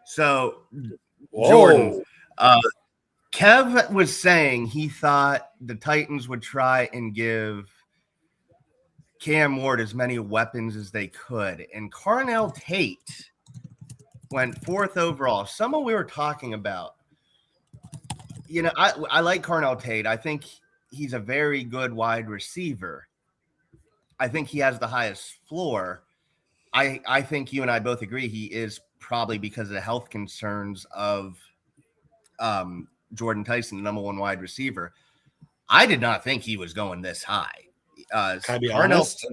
S1: So, Jordan, Kev was saying he thought the Titans would try and give Cam Ward as many weapons as they could. And Carnell Tate went 4th overall. Someone we were talking about. You know, I like Carnell Tate. I think he's a very good wide receiver. I think he has the highest floor. I think you and I both agree he is probably because of the health concerns of Jordan Tyson, the number 1 wide receiver. I did not think he was going this high.
S2: Can I be honest?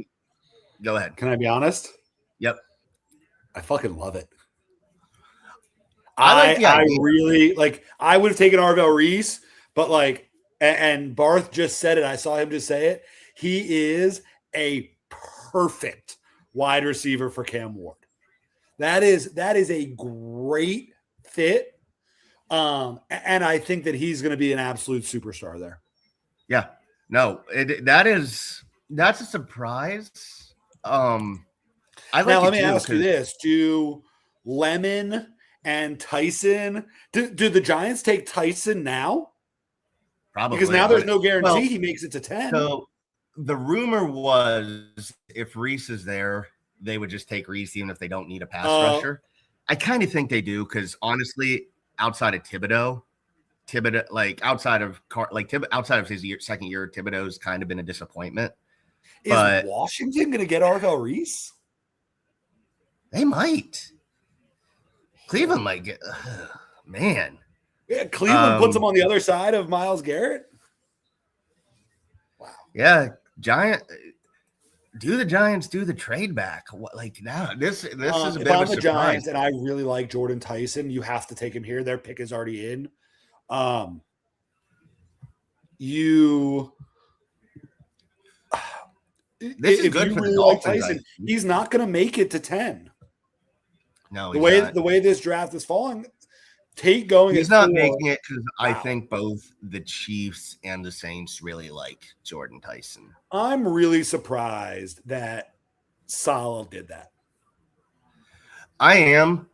S1: Go ahead.
S2: Can I be honest?
S1: Yep.
S2: I fucking love it.
S1: like the
S2: I
S1: idea.
S2: really like. I would have taken Arvell Reese, but like, and Barth just said it. I saw him just say it. He is a perfect wide receiver for Cam Ward. That is a great fit. And I think that he's going to be an absolute superstar there.
S1: Yeah, no, that's a surprise. I like
S2: Now,
S1: it
S2: let me
S1: too,
S2: ask you
S1: 'cause
S2: this: do Lemon and Tyson? Do the Giants take Tyson now?
S1: probably
S2: Because now there's
S1: but-
S2: no guarantee
S1: well,
S2: he makes it to 10.
S1: So the rumor was if Reese is there, they would just take Reese even if they don't need a pass rusher. I kind of think they do because honestly, outside of Thibodeau, like outside of his second year, Thibodeau's kind of been a disappointment.
S2: Is
S1: but-
S2: Washington going to get Arvell Reese?
S1: They might. Cleveland might get man.
S2: Yeah, Cleveland puts
S1: Um,
S2: him on the other side of Myles Garrett. Wow.
S1: Yeah, do the Giants do the trade back? What like now? This is a
S2: If
S1: bit
S2: I'm
S1: of a
S2: the
S1: surprise.
S2: Giants and I really like Jordan Tyson, you have to take him here. Their pick is already in.
S1: This is
S2: if
S1: good
S2: you
S1: for the
S2: really like
S1: Dolphins, I
S2: Tyson,
S1: think.
S2: he's not going to make it to 10.
S1: No,
S2: The
S1: he's not.
S2: way this draft is falling, Tate going.
S1: He's
S2: at
S1: not
S2: 4,
S1: making it because I
S2: Wow.
S1: think both the Chiefs and the Saints really like Jordan Tyson.
S2: I'm really surprised that Saleh did that.
S1: I am.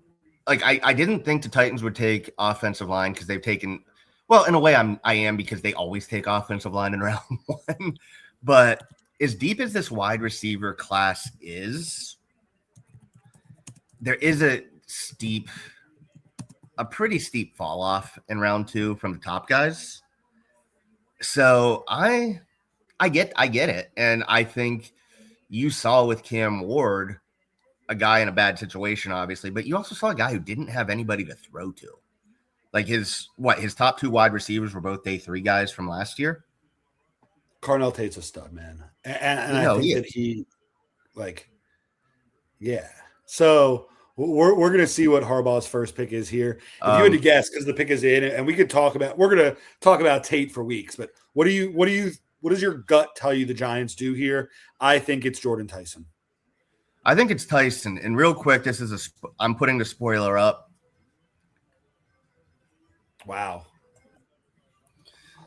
S1: Like I didn't think the Titans would take offensive line because they've taken. Well, in a way, I am because they always take offensive line in round 1. But as deep as this wide receiver class is, there is a pretty steep fall off in round 2 from the top guys. So I get it, and I think you saw with Cam Ward a guy in a bad situation, obviously, but you also saw a guy who didn't have anybody to throw to. Like his top 2 wide receivers were both day 3 guys from last year.
S2: Carnell Tate's a stud, man, and
S1: You know,
S2: I think
S1: he
S2: that he, like, yeah. So we're gonna see what Harbaugh's first pick is here. If you had to guess, because the pick is in, and we're gonna talk about Tate for weeks. But what does your gut tell you the Giants do here? I think it's Jordan Tyson.
S1: I think it's Tyson. And real quick, I'm putting the spoiler up.
S2: Wow.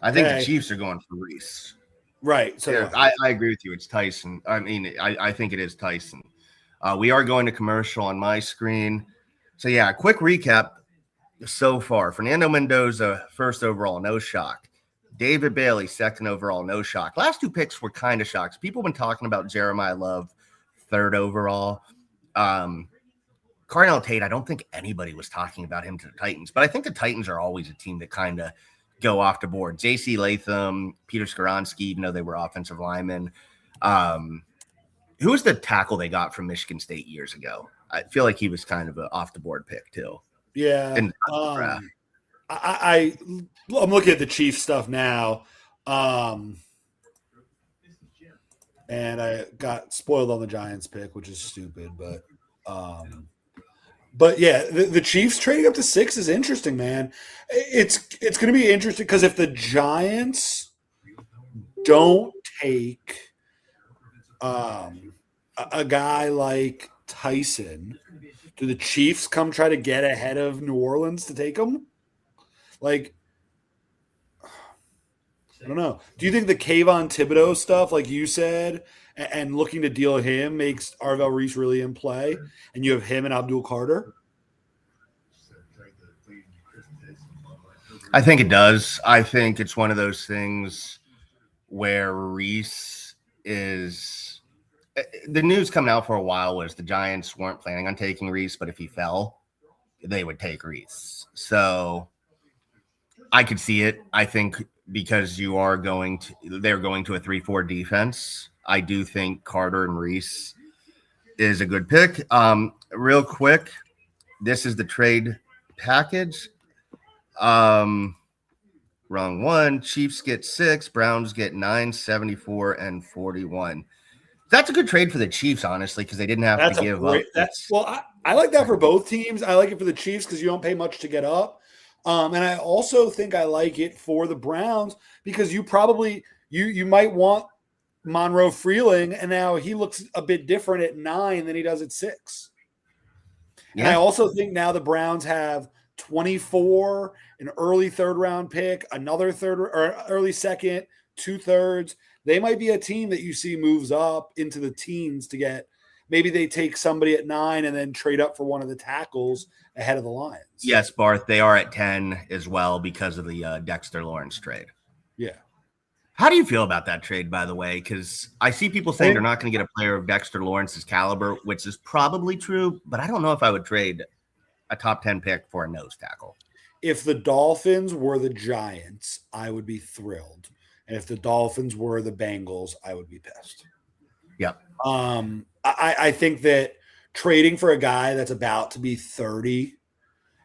S1: I think
S2: Okay.
S1: the Chiefs are going for Reese.
S2: Right. So
S1: Yeah, I agree with you. It's Tyson. I mean, I think it is Tyson. We are going to commercial on my screen. So, yeah, quick recap so far. Fernando Mendoza, first overall, no shock. David Bailey, second overall, no shock. Last 2 picks were kind of shocks. People have been talking about Jeremiah Love, third overall. Carnell Tate, I don't think anybody was talking about him to the Titans, but I think the Titans are always a team that kind of go off the board. J.C. Latham, Peter Skoronski, even though they were offensive linemen. Who was the tackle they got from Michigan State years ago? I feel like he was kind of an off the board pick too.
S2: yeah.
S1: In the draft.
S2: I'm looking at the Chiefs stuff now. And I got spoiled on the Giants pick, which is stupid, but yeah, the Chiefs trading up to 6 is interesting, man. It's going to be interesting because if the Giants don't take a guy like Tyson, do the Chiefs come try to get ahead of New Orleans to take him? Like, I don't know. Do you think the Kayvon Thibodeau stuff, like you said, and looking to deal him makes Arvell Reese really in play, and you have him and Abdul Carter?
S1: I think it does. I think it's one of those things where Reese is – the news coming out for a while was the Giants weren't planning on taking Reese, but if he fell, they would take Reese. So I could see it. I think because they're going to a 3-4 defense, I do think Carter and Reese is a good pick. Real quick, this is the trade package. Wrong one. Chiefs get 6, Browns get 9, 74, and 41. That's a good trade for the Chiefs, honestly, because they didn't have to give up.
S2: I like that for both teams. I like it for the Chiefs because you don't pay much to get up. And I also think I like it for the Browns because you probably you might want Monroe Freeling, and now he looks a bit different at 9 than he does at 6. Yeah. And I also think now the Browns have 24, an early 3rd round pick, another 3rd or early 2nd, 2/3. They might be a team that you see moves up into the teens to get. Maybe they take somebody at 9 and then trade up for one of the tackles ahead of the Lions.
S1: Yes, Barth, they are at 10 as well because of the Dexter Lawrence trade.
S2: Yeah.
S1: How do you feel about that trade, by the way? Because I see people saying they're not going to get a player of Dexter Lawrence's caliber, which is probably true, but I don't know if I would trade a top 10 pick for a nose tackle.
S2: If the Dolphins were the Giants, I would be thrilled. And if the Dolphins were the Bengals, I would be pissed.
S1: Yep.
S2: I think that trading for a guy that's about to be 30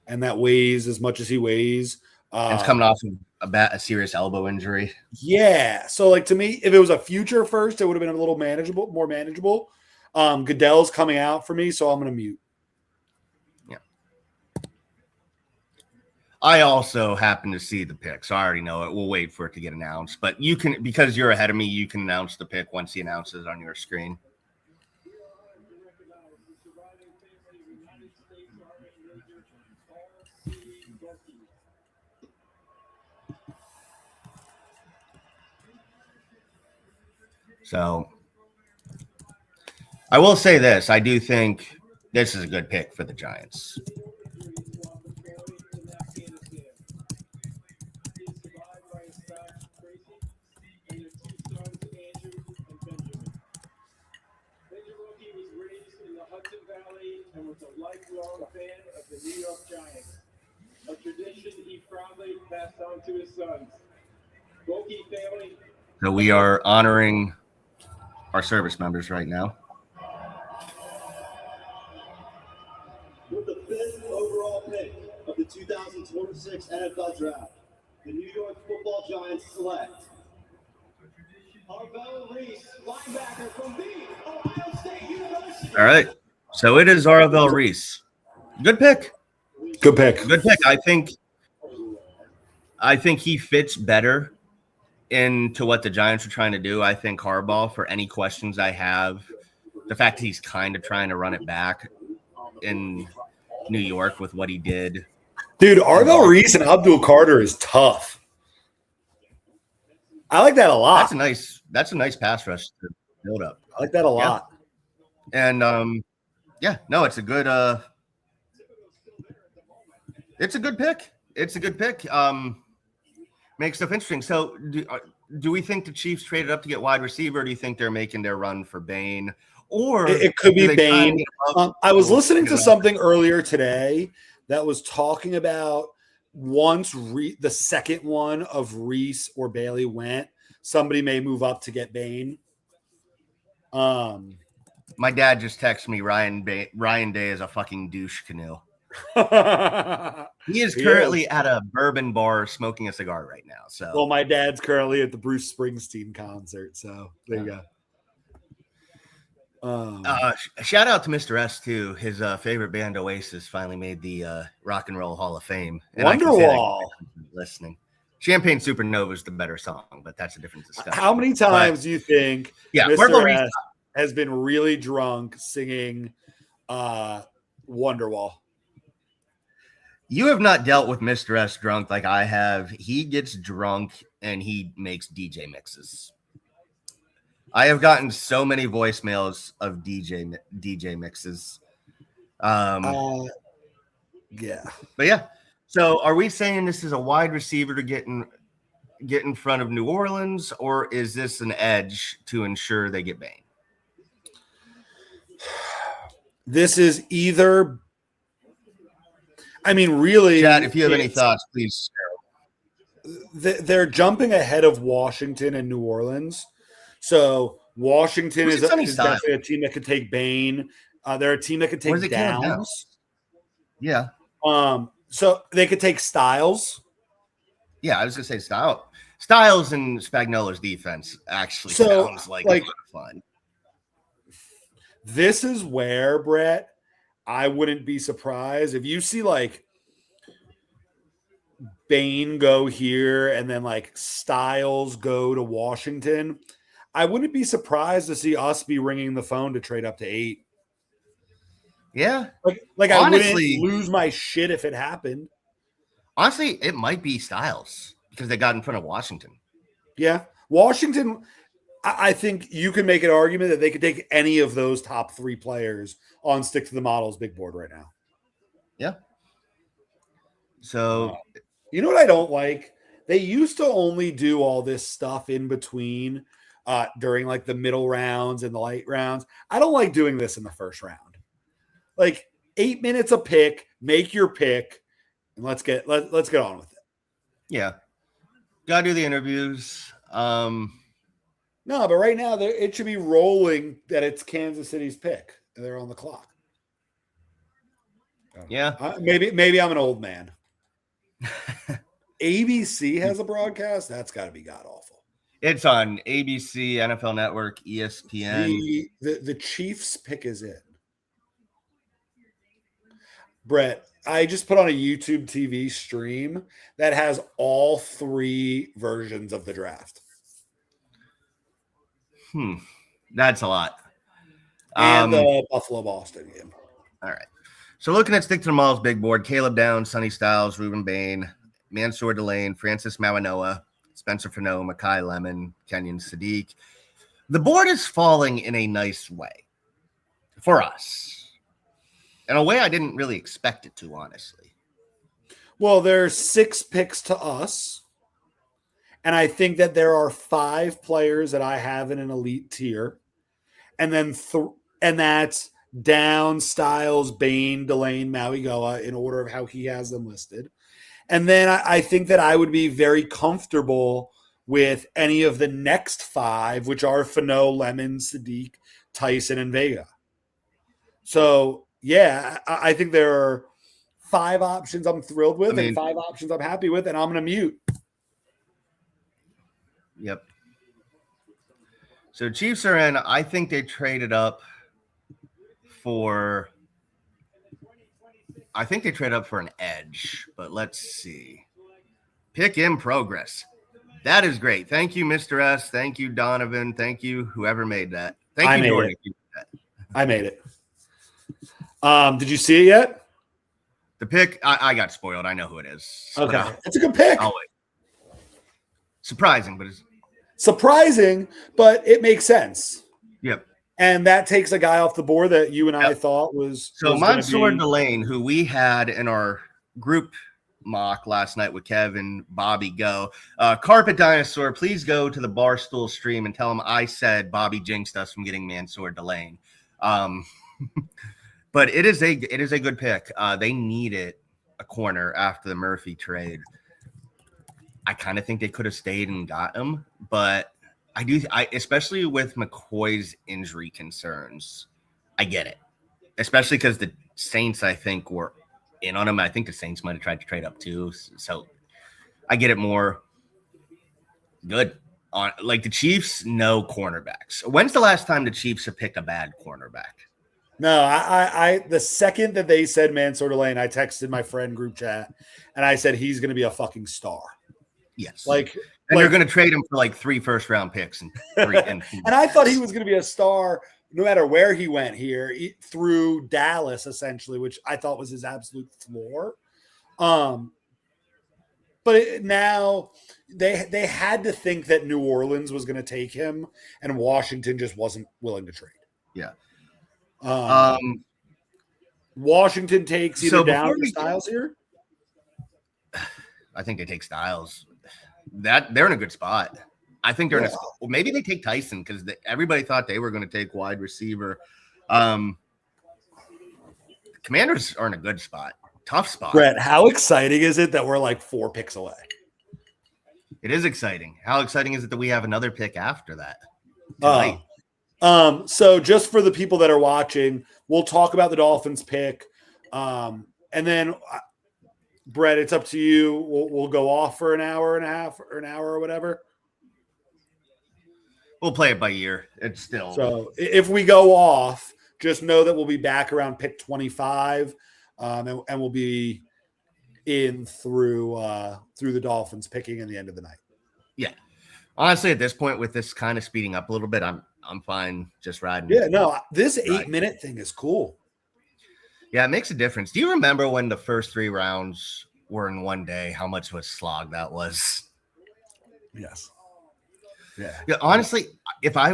S2: and that weighs as much as he weighs.
S1: It's coming off of a serious elbow injury.
S2: Yeah. So, like, to me, if it was a future first, it would have been a little more manageable. Goodell's coming out for me, so I'm going to mute.
S1: Yeah. I also happen to see the pick, so I already know it. We'll wait for it to get announced. But you can, because you're ahead of me, you can announce the pick once he announces it on your screen. So I will say this. I do think this is a good pick for the Giants.
S4: And was a lifelong fan of the New York Giants, a tradition he proudly passed on to his sons. Boki family.
S1: So we are honoring our service members right now.
S5: With the 5th overall pick of the 2026 NFL Draft, the New York Football Giants select Arvell Reese, linebacker from the Ohio State University.
S1: All right. So it is Arvell Reese. Good pick.
S2: Good pick.
S1: Good pick. I think he fits better into what the Giants are trying to do. I think Harbaugh, for any questions I have, the fact that he's kind of trying to run it back in New York with what he did.
S2: Dude, Arvell Reese and Abdul Carter is tough. I like that a lot.
S1: That's a nice pass rush to build up.
S2: I like that a lot.
S1: And yeah, no, it's a good pick. It's a good pick. Makes stuff interesting. So do we think the Chiefs traded up to get wide receiver? Or do you think they're making their run for Bain? Or
S2: it could be Bain. I was listening to something earlier today that was talking about once the second one of Reese or Bailey went, somebody may move up to get Bain.
S1: My dad just texted me Ryan Day is a fucking douche canoe. He is currently at a bourbon bar smoking a cigar right now. So,
S2: well, my dad's currently at the Bruce Springsteen concert. So there you go.
S1: Shout out to Mr. S too. His favorite band Oasis finally made the Rock and Roll Hall of Fame. And
S2: Wonderwall.
S1: Listening. Champagne Supernova is the better song, but that's a different discussion.
S2: How many times do you think
S1: Mr.
S2: S has been really drunk singing Wonderwall?
S1: You have not dealt with Mr. S drunk like I have. He gets drunk and he makes DJ mixes. I have gotten so many voicemails of DJ mixes.
S2: Yeah.
S1: But yeah. So are we saying this is a wide receiver to get in front of New Orleans, or is this an edge to ensure they get Bain?
S2: This is either. I mean, really,
S1: Chad, if you have any thoughts, please
S2: share. They're jumping ahead of Washington and New Orleans. So Washington is definitely a team that could take Bain. They're a team that could take Downs.
S1: Yeah.
S2: So they could take Styles.
S1: Yeah, I was gonna say Styles and Spagnuolo's defense actually sounds like a lot of fun.
S2: This is where, Brett, I wouldn't be surprised if you see like Bain go here and then like Styles go to Washington. I wouldn't be surprised to see us be ringing the phone to trade up to 8.
S1: Yeah.
S2: Like
S1: Honestly-
S2: I wouldn't lose my shit if it happened.
S1: Honestly, it might be Styles because they got in front of Washington.
S2: Yeah. Washington, I think you can make an argument that they could take any of those top 3 players on Stick to the Models big board right now.
S1: Yeah. So
S2: You know what I don't like? They used to only do all this stuff in between during like the middle rounds and the late rounds. I don't like doing this in the first round. Like 8 minutes a pick, make your pick, and let's get on with it.
S1: yeah, gotta do the interviews.
S2: No, but right now it should be rolling that it's Kansas City's pick. And they're on the clock.
S1: Yeah.
S2: Maybe I'm an old man. ABC has a broadcast. That's got to be god awful.
S1: It's on ABC, NFL Network, ESPN.
S2: The Chiefs pick is in. Brett, I just put on a YouTube TV stream that has all 3 versions of the draft.
S1: That's a lot.
S2: And the Buffalo Boston game.
S1: All right. So looking at Stick to the Malls big board, Caleb Downs, Sonny Styles, Ruben Bain, Mansour Delane, Francis Mawanoa, Spencer Fano, Makai Lemon, Kenyon Sadiq. The board is falling in a nice way for us. In a way I didn't really expect it to, honestly.
S2: Well, there's 6 picks to us. And I think that there are 5 players that I have in an elite tier. And then and that's Downs, Styles, Bain, Delane, Maui Goa in order of how he has them listed. And then I think that I would be very comfortable with any of the next 5, which are Fano, Lemon, Sadiq, Tyson, and Vega. So, yeah, I think there are 5 options I'm thrilled with and 5 options I'm happy with, and I'm going to mute.
S1: Yep. So Chiefs are in. I think they traded up for an edge, but let's see. Pick in progress. That is great. Thank you, Mr. S. Thank you, Donovan. Thank you, whoever made that. Thank you, Jordan.
S2: I made it. Did you see it yet?
S1: The pick, I got spoiled. I know who it is.
S2: Okay. It's a good pick.
S1: I'll wait. Surprising, but it's
S2: surprising, but it makes sense.
S1: Yep.
S2: And that takes a guy off the board that you and I thought was
S1: so Mansour Delane, who we had in our group mock last night with Kevin, Bobby Go. Carpet Dinosaur, please go to the Barstool stream and tell him I said Bobby jinxed us from getting Mansour Delane. But it is a good pick. They needed a corner after the Murphy trade. I kind of think they could have stayed and got him, but I especially with McCoy's injury concerns, I get it. Especially because the Saints, I think, were in on him. I think the Saints might have tried to trade up too. So I get it more. Good. Like the Chiefs, no cornerbacks. When's the last time the Chiefs have picked a bad cornerback?
S2: No, I the second that they said Mansour Delane, I texted my friend group chat and I said he's going to be a fucking star.
S1: Yes.
S2: And
S1: they're going to trade him for like 3 first-round picks and 3.
S2: And I thought he was going to be a star no matter where he went here through Dallas, essentially, which I thought was his absolute floor. But now they had to think that New Orleans was going to take him, and Washington just wasn't willing to trade.
S1: Yeah.
S2: Washington takes either down or Styles here.
S1: I think they take Styles. That they're in a good spot. I think they're in a spot. Well, maybe they take Tyson because everybody thought they were going to take wide receiver. Commanders are in a good spot. Tough spot.
S2: Brett, how exciting is it that we're like 4 picks away?
S1: It is exciting. How exciting is it that we have another pick after that?
S2: So just for the people that are watching, we'll talk about the Dolphins pick. And then Brett, it's up to you. We'll go off for an hour and a half or an hour or whatever.
S1: We'll play it by ear. It's still
S2: so if we go off, Just know that we'll be back around pick 25, and we'll be in through the Dolphins picking in the end of the night.
S1: Yeah. Honestly, at this point, with this kind of speeding up a little bit, I'm fine just riding.
S2: Yeah, no, this
S1: Right.
S2: 8-minute thing is cool.
S1: Yeah, it makes a difference. Do you remember when the first 3 rounds were in one day? How much of a slog that was?
S2: Yes. Yeah.
S1: Yeah, honestly, if I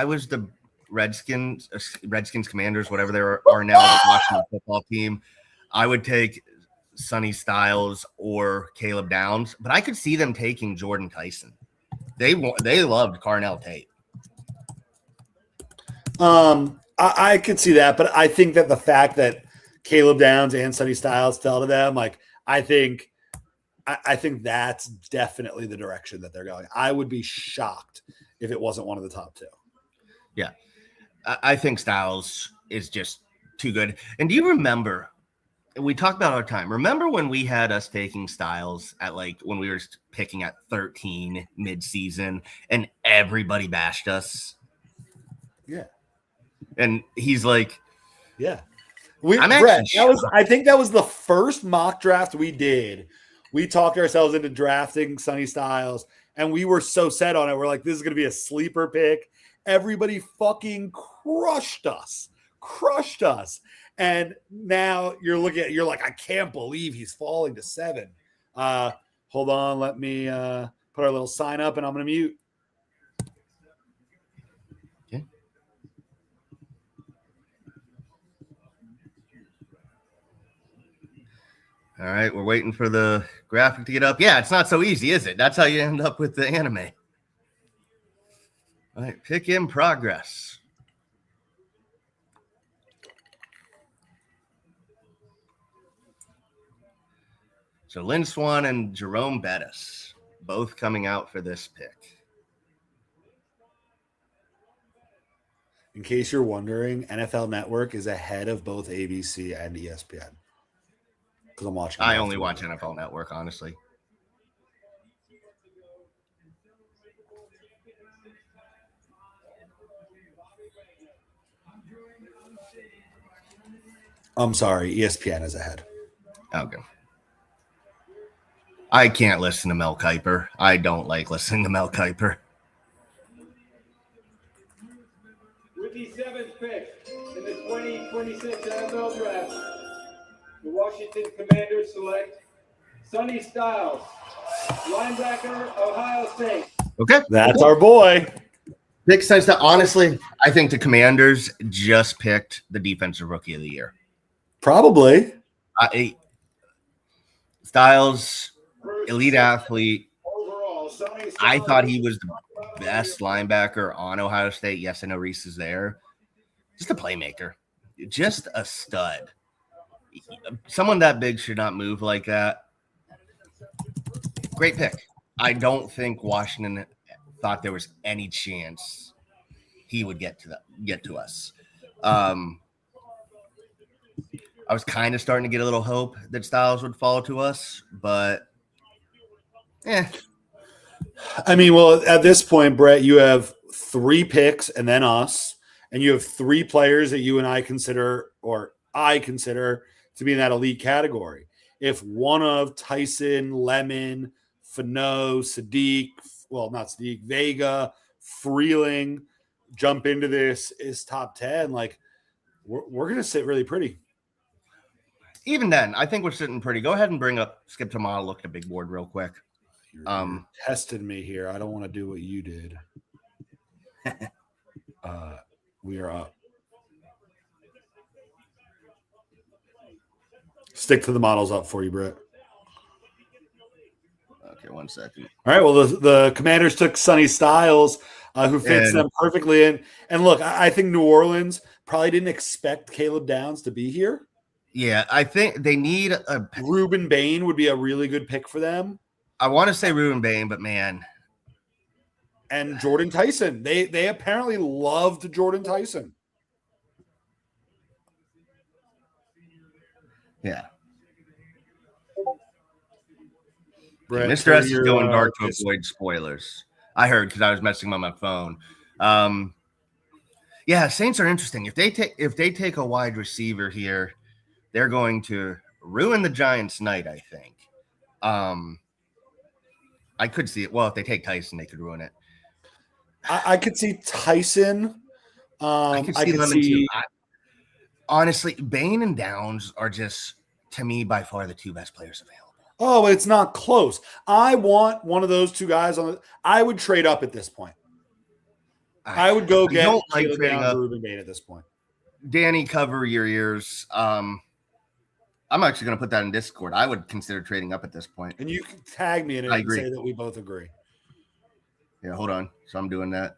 S1: was the Redskins, Commanders, whatever they are now, the Washington football team, I would take Sonny Styles or Caleb Downs, but I could see them taking Jordan Tyson. They loved Carnell Tate.
S2: I could see that, but I think that the fact that Caleb Downs and Sonny Styles fell to them, like I think that's definitely the direction that they're going. I would be shocked if it wasn't one of the top 2.
S1: Yeah, I think Styles is just too good. And do you remember? We talked about our time. Remember when we had us taking Styles at when we were picking at 13 mid-season and everybody bashed us?
S2: Yeah.
S1: And he's like,
S2: yeah.
S1: I'm
S2: Brett,
S1: actually
S2: I think that was the first mock draft we did. We talked ourselves into drafting Sonny Styles, and we were so set on it. We're like, this is going to be a sleeper pick. Everybody fucking crushed us. And now you're like, I can't believe he's falling to 7. Hold on. Let me put our little sign up, and I'm going to mute.
S1: Okay. All right, we're waiting for the graphic to get up. Yeah, it's not so easy, is it? That's how you end up with the anime. All right, pick in progress. So Lynn Swan and Jerome Bettis, both coming out for this pick.
S2: In case you're wondering, NFL Network is ahead of both ABC and ESPN. Because I'm watching.
S1: I only watch NFL Network, honestly.
S2: I'm sorry, ESPN is ahead.
S1: Okay. I can't listen to Mel Kiper. I don't like listening to Mel Kiper.
S4: With the 7th pick in the 2026 NFL Draft, the Washington Commanders select Sonny Styles, linebacker, Ohio State.
S1: Okay.
S2: That's our boy.
S1: Makes sense. That honestly, I think the Commanders just picked the defensive rookie of the year.
S2: Probably.
S1: Styles, elite athlete.
S4: Overall, Sonny Styles,
S1: I thought he was the best linebacker on Ohio State. Yes, I know Reese is there. Just a playmaker. Just a stud. Someone that big should not move like that. Great pick. I don't think Washington thought there was any chance he would get to us. I was kind of starting to get a little hope that Styles would fall to us, but
S2: I mean, well, at this point, Brett, you have 3 picks and then us, and you have 3 players that you and I consider, or I consider, to be in that elite category. If one of Tyson, Lemon, Fano, Sadiq, well, not Sadiq, Vega, Freeling jump into this is top 10, like we're going to sit really pretty.
S1: even then, I think we're sitting pretty. Go ahead and bring up Skip Tomato. Look at the big board real quick.
S2: You're testing me here. I don't want to do what you did. We are up. Stick to the models up for you, Brett.
S1: Okay, 1 second.
S2: All right. Well, the Commanders took Sonny Styles, who fits them perfectly in. And look, I think New Orleans probably didn't expect Caleb Downs to be here.
S1: Yeah, I think they need a.
S2: Ruben Bain would be a really good pick for them.
S1: I want to say Ruben Bain, but man,
S2: and Jordan Tyson. They apparently loved Jordan Tyson.
S1: yeah.
S2: Brett,
S1: Mr. S is going dark to avoid spoilers. I heard because I was messing on my phone. Yeah, Saints are interesting. If they take a wide receiver here, they're going to ruin the Giants' night, I think. I could see it. Well, if they take Tyson, they could ruin it.
S2: I could see Tyson.
S1: I could see Lemon too. Honestly, Bain and Downs are just, to me, by far the two best players available.
S2: Oh, it's not close. I want one of those two guys on. I would trade up at this point. I would go get
S1: don't like
S2: Caleb
S1: trading
S2: Downs
S1: up.
S2: or Ruben Bain at this point.
S1: Danny, cover your ears. I'm actually going to put that in Discord. I would consider trading up at this point.
S2: And you can tag me in it
S1: I
S2: and
S1: agree.
S2: say that we both agree.
S1: Yeah, hold on. So I'm doing that.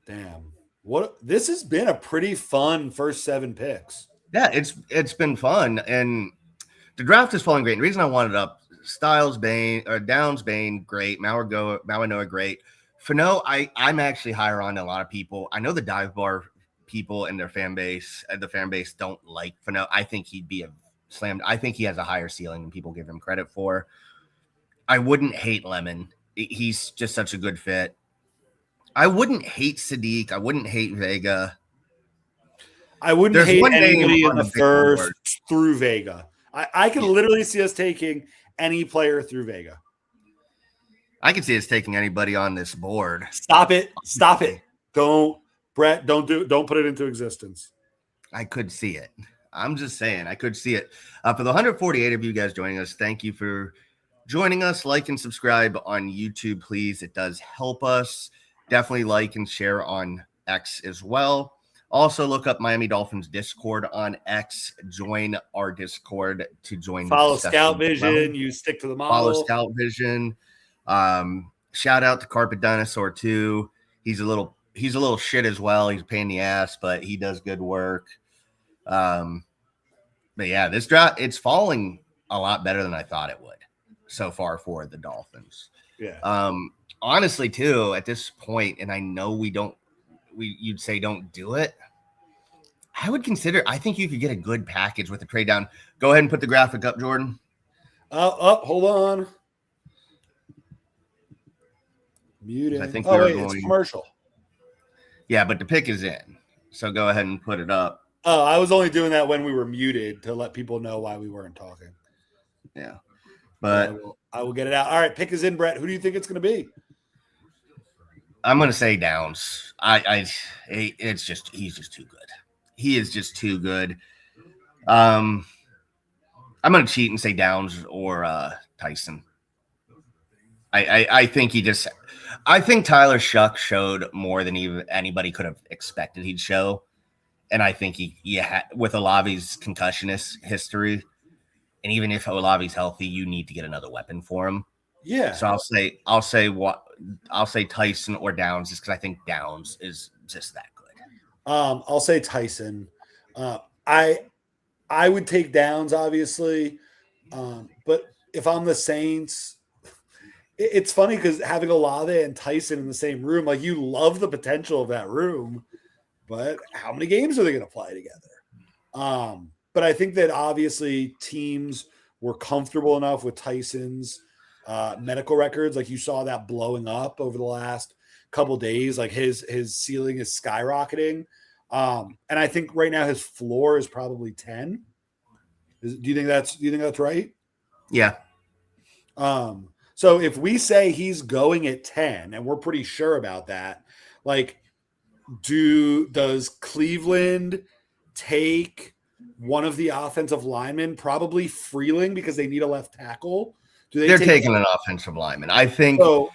S2: Damn. This has been a pretty fun first 7 picks.
S1: Yeah, it's been fun, and the draft is falling great. The reason I wanted up Styles, Bain, or Downs, Bain, great. Mauanoa, great. Fano, I'm actually higher on than a lot of people. I know the dive bar people and their fan base, don't like Fano. I think he'd be a slammed. I think he has a higher ceiling than people give him credit for. I wouldn't hate Lemon. He's just such a good fit. I wouldn't hate Sadiq. I wouldn't hate Vega.
S2: I wouldn't
S1: There's
S2: hate
S1: one name
S2: anybody in
S1: on
S2: the
S1: the big
S2: first
S1: board.
S2: through Vega. I can literally see us taking any player through Vega.
S1: I could see us taking anybody on this board.
S2: Stop it. Stop it. Don't put it into existence.
S1: I could see it. I'm just saying, I could see it. For the 148 of you guys joining us, thank you for joining us. Like and subscribe on YouTube, please. It does help us. Definitely like and share on X as well. Also, look up Miami Dolphins Discord on X. Join our Discord to join.
S2: Follow
S1: the
S2: Scout
S1: discussion as well.
S2: Vision. You stick to the model.
S1: Follow Scout Vision. Shout out to Carpet Dinosaur too. He's a little shit as well. He's a pain in the ass, but he does good work. But yeah, this draft, it's falling a lot better than I thought it would so far for the Dolphins.
S2: Yeah.
S1: Honestly, too, at this point, and I know you'd say don't do it. I think you could get a good package with a trade down. Go ahead and put the graphic up, Jordan.
S2: Hold on. Muted.
S1: I think
S2: it's commercial.
S1: Yeah, but the pick is in. So go ahead and put it up.
S2: Oh, I was only doing that when we were muted to let people know why we weren't talking.
S1: Yeah. But
S2: I will get it out. All right, pick is in, Brett. Who do you think it's going to be?
S1: I'm going to say Downs. He's just too good. He is just too good. I'm going to cheat and say Downs or Tyson. I think I think Tyler Shuck showed more than anybody could have expected he'd show. And I think with Olave's concussionist history, and even if Olave's healthy, you need to get another weapon for him.
S2: Yeah.
S1: So I'll say Tyson or Downs, just because I think Downs is just that good.
S2: I'll say Tyson. I would take Downs, obviously, but if I'm the Saints, it's funny because having Olave and Tyson in the same room, like you love the potential of that room, but how many games are they going to play together? But I think that obviously teams were comfortable enough with Tyson's medical records. Like you saw that blowing up over the last couple days, like his ceiling is skyrocketing. And I think right now his floor is probably 10. Do you think that's right?
S1: Yeah.
S2: So if we say he's going at 10 and we're pretty sure about that, like does Cleveland take one of the offensive linemen, probably Freeling, because they need a left tackle?
S1: They're taking an offensive lineman. I think
S2: so.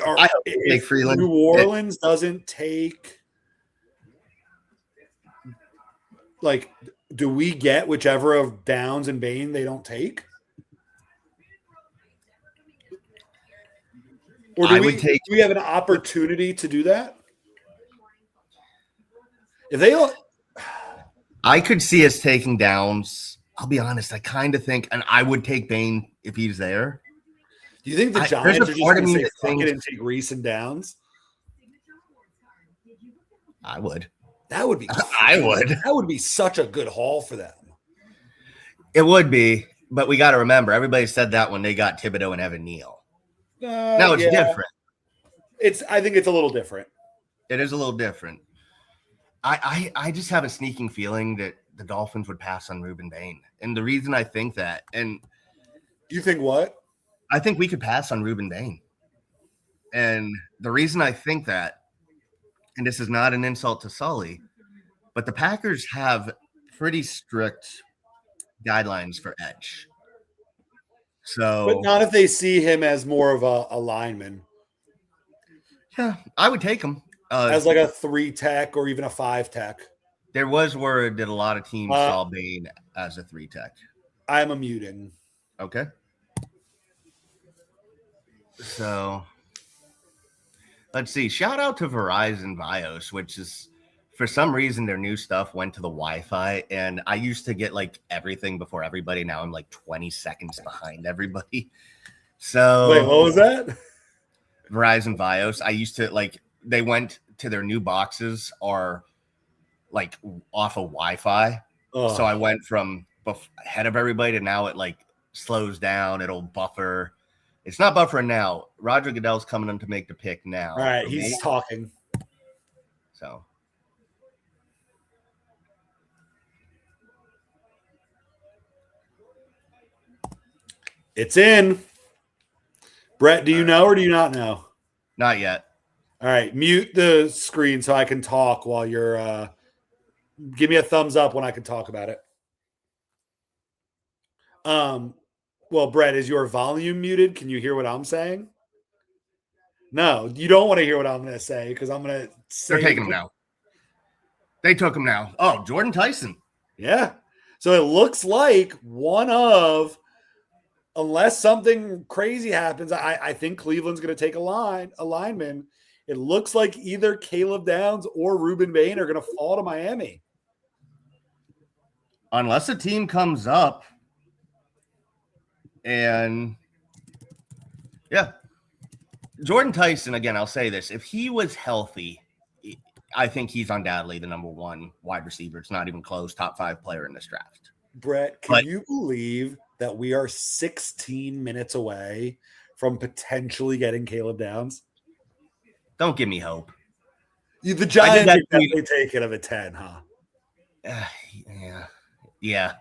S1: I hope they take Freeland.
S2: New Orleans doesn't take, like, do we get whichever of Downs and Bain they don't take? Or do we have an opportunity to do that? If they don't,
S1: I could see us taking Downs. I'll be honest. I kind of think, and I would take Bain if he's there.
S2: Do you think the Giants are just going to say fuck it and take Reese and Downs?
S1: I would.
S2: That would be.
S1: I would.
S2: That would be such a good haul for them.
S1: It would be. But we got to remember, everybody said that when they got Thibodeau and Evan Neal. Now it's different.
S2: I think it's a little different.
S1: It is a little different. I just have a sneaking feeling that the Dolphins would pass on Ruben Bain. And the reason I think that, and
S2: You think what?
S1: I think we could pass on Ruben Bain. And the reason I think that, and this is not an insult to Sully, but the Packers have pretty strict guidelines for edge. So,
S2: But not if they see him as more of a lineman,
S1: yeah, I would take him.
S2: as like a 3 tech or even a 5 tech.
S1: There was word that a lot of teams saw Bain as a 3 tech.
S2: I'm a muting.
S1: Okay. So let's see. Shout out to Verizon Bios, which is for some reason their new stuff went to the Wi-Fi, and I used to get like everything before everybody. Now I'm like 20 seconds behind everybody. So
S2: Wait, what was that?
S1: Verizon Bios. I used to like they went to their new boxes are like off of Wi-Fi.
S2: Oh.
S1: So I went from ahead of everybody to now it like slows down. It'll buffer. It's not buffering now. Roger Goodell's coming in to make the pick now.
S2: All right, he's talking.
S1: So
S2: It's in. Brett, do you know or do you not know?
S1: not yet.
S2: All right, mute the screen so I can talk while you're give me a thumbs up when I can talk about it. Well, Brett, is your volume muted? Can you hear what I'm saying? No, you don't want to hear what I'm going to say because I'm going to say
S1: They're taking him now. They took him now. Oh, Jordan Tyson.
S2: Yeah. So it looks like one of, unless something crazy happens, I think Cleveland's going to take a lineman. It looks like either Caleb Downs or Ruben Bain are going to fall to Miami.
S1: Unless a team comes up and yeah. Jordan Tyson, again, I'll say this. If he was healthy, I think he's undoubtedly the number 1 wide receiver. It's not even close. Top 5 player in this draft.
S2: Brett, can you believe that we are 16 minutes away from potentially getting Caleb Downs?
S1: Don't give me hope.
S2: The Giants
S1: that
S2: are definitely taking him at 10, huh?
S1: Yeah.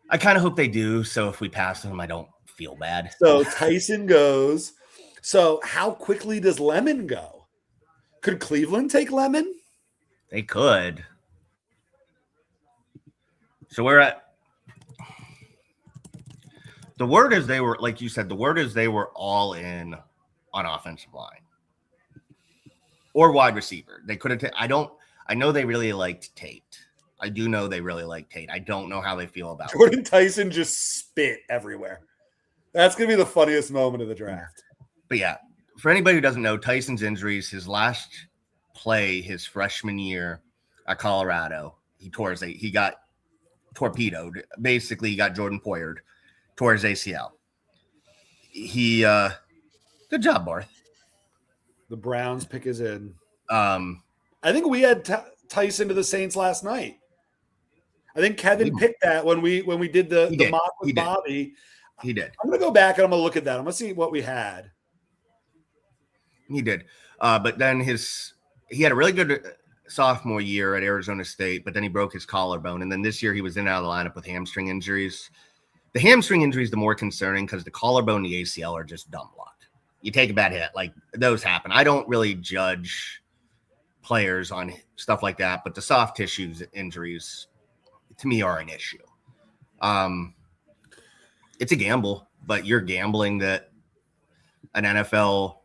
S1: I kind of hope they do. So if we pass them, I don't feel bad.
S2: So Tyson goes. So how quickly does Lemon go? Could Cleveland take Lemon?
S1: They could. So we're at. The word is they were, like you said, the word is they were all in on offensive line or wide receiver. They couldn't. I know they really liked Tate. I do know they really like Tate. I don't know how they feel about
S2: Jordan Tyson just spit everywhere. That's going to be the funniest moment of the draft.
S1: But yeah, for anybody who doesn't know, Tyson's injuries, his last play, his freshman year at Colorado, he got torpedoed. Basically, he got Jordan Poyered, tore his ACL. Good job, Barth.
S2: The Browns pick is in.
S1: I
S2: think we had Tyson to the Saints last night. I think Kevin picked that when we did the mock with Bobby.
S1: He did.
S2: I'm going to go back and I'm going to look at that. I'm going to see what we had.
S1: He did. But then he had a really good sophomore year at Arizona State, but then he broke his collarbone. And then this year he was in and out of the lineup with hamstring injuries. The hamstring injury is the more concerning because the collarbone and the ACL are just dumb luck. You take a bad hit, like those happen. I don't really judge players on stuff like that, but the soft tissues injuries to me are an issue. It's a gamble, but you're gambling that an NFL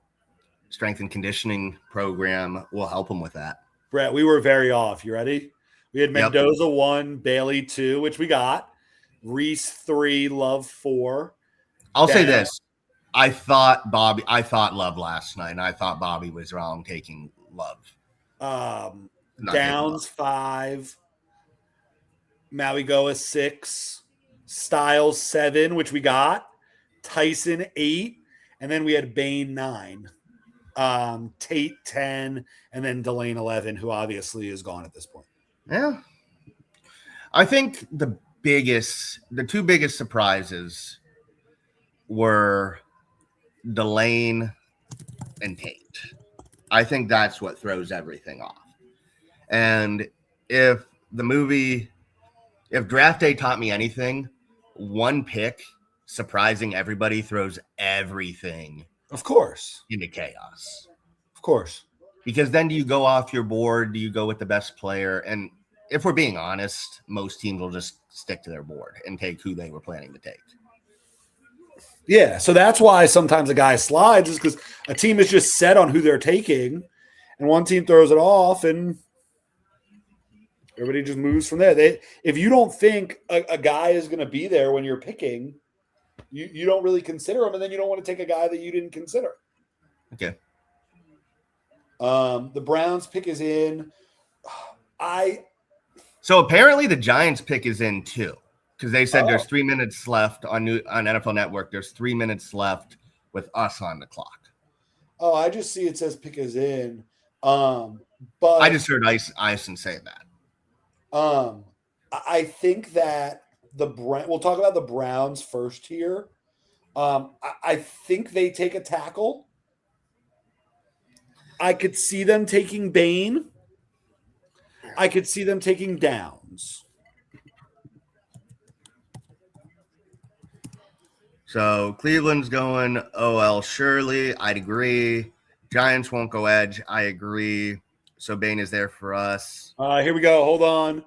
S1: strength and conditioning program will help him with that.
S2: Brett, we were very off. You ready? We had Mendoza 1, Bailey 2, which we got. Reese 3, Love 4.
S1: I'll say this. I thought Love last night, and I thought Bobby was wrong taking Love.
S2: Downs 5. Maui Goa 6. Styles 7, which we got. Tyson 8. And then we had Bain 9. Tate 10. And then Delane 11, who obviously is gone at this point.
S1: Yeah. I think the two biggest surprises were Delane and Tate. I think that's what throws everything off. And if draft day taught me anything, one pick surprising everybody throws everything
S2: Of course.
S1: into chaos.
S2: Of course.
S1: Because then do you go off your board? Do you go with the best player? And if we're being honest, most teams will just stick to their board and take who they were planning to take.
S2: Yeah, so that's why sometimes a guy slides, is because a team is just set on who they're taking, and one team throws it off, and everybody just moves from there. If you don't think a guy is going to be there when you're picking, you don't really consider him, and then you don't want to take a guy that you didn't consider.
S1: Okay.
S2: The Browns pick is in.
S1: So apparently the Giants pick is in too, because they said there's
S2: Oh.
S1: 3 minutes left on NFL Network. There's 3 minutes left with us on the clock.
S2: Oh, I just see it says pick is in. But
S1: I just heard Ison say that.
S2: I think that we'll talk about the Browns first here. I think they take a tackle. I could see them taking Bain. I could see them taking Downs.
S1: So Cleveland's going OL Shirley. I'd agree. Giants won't go edge. I agree. So Bain is there for us.
S2: Here we go. Hold on.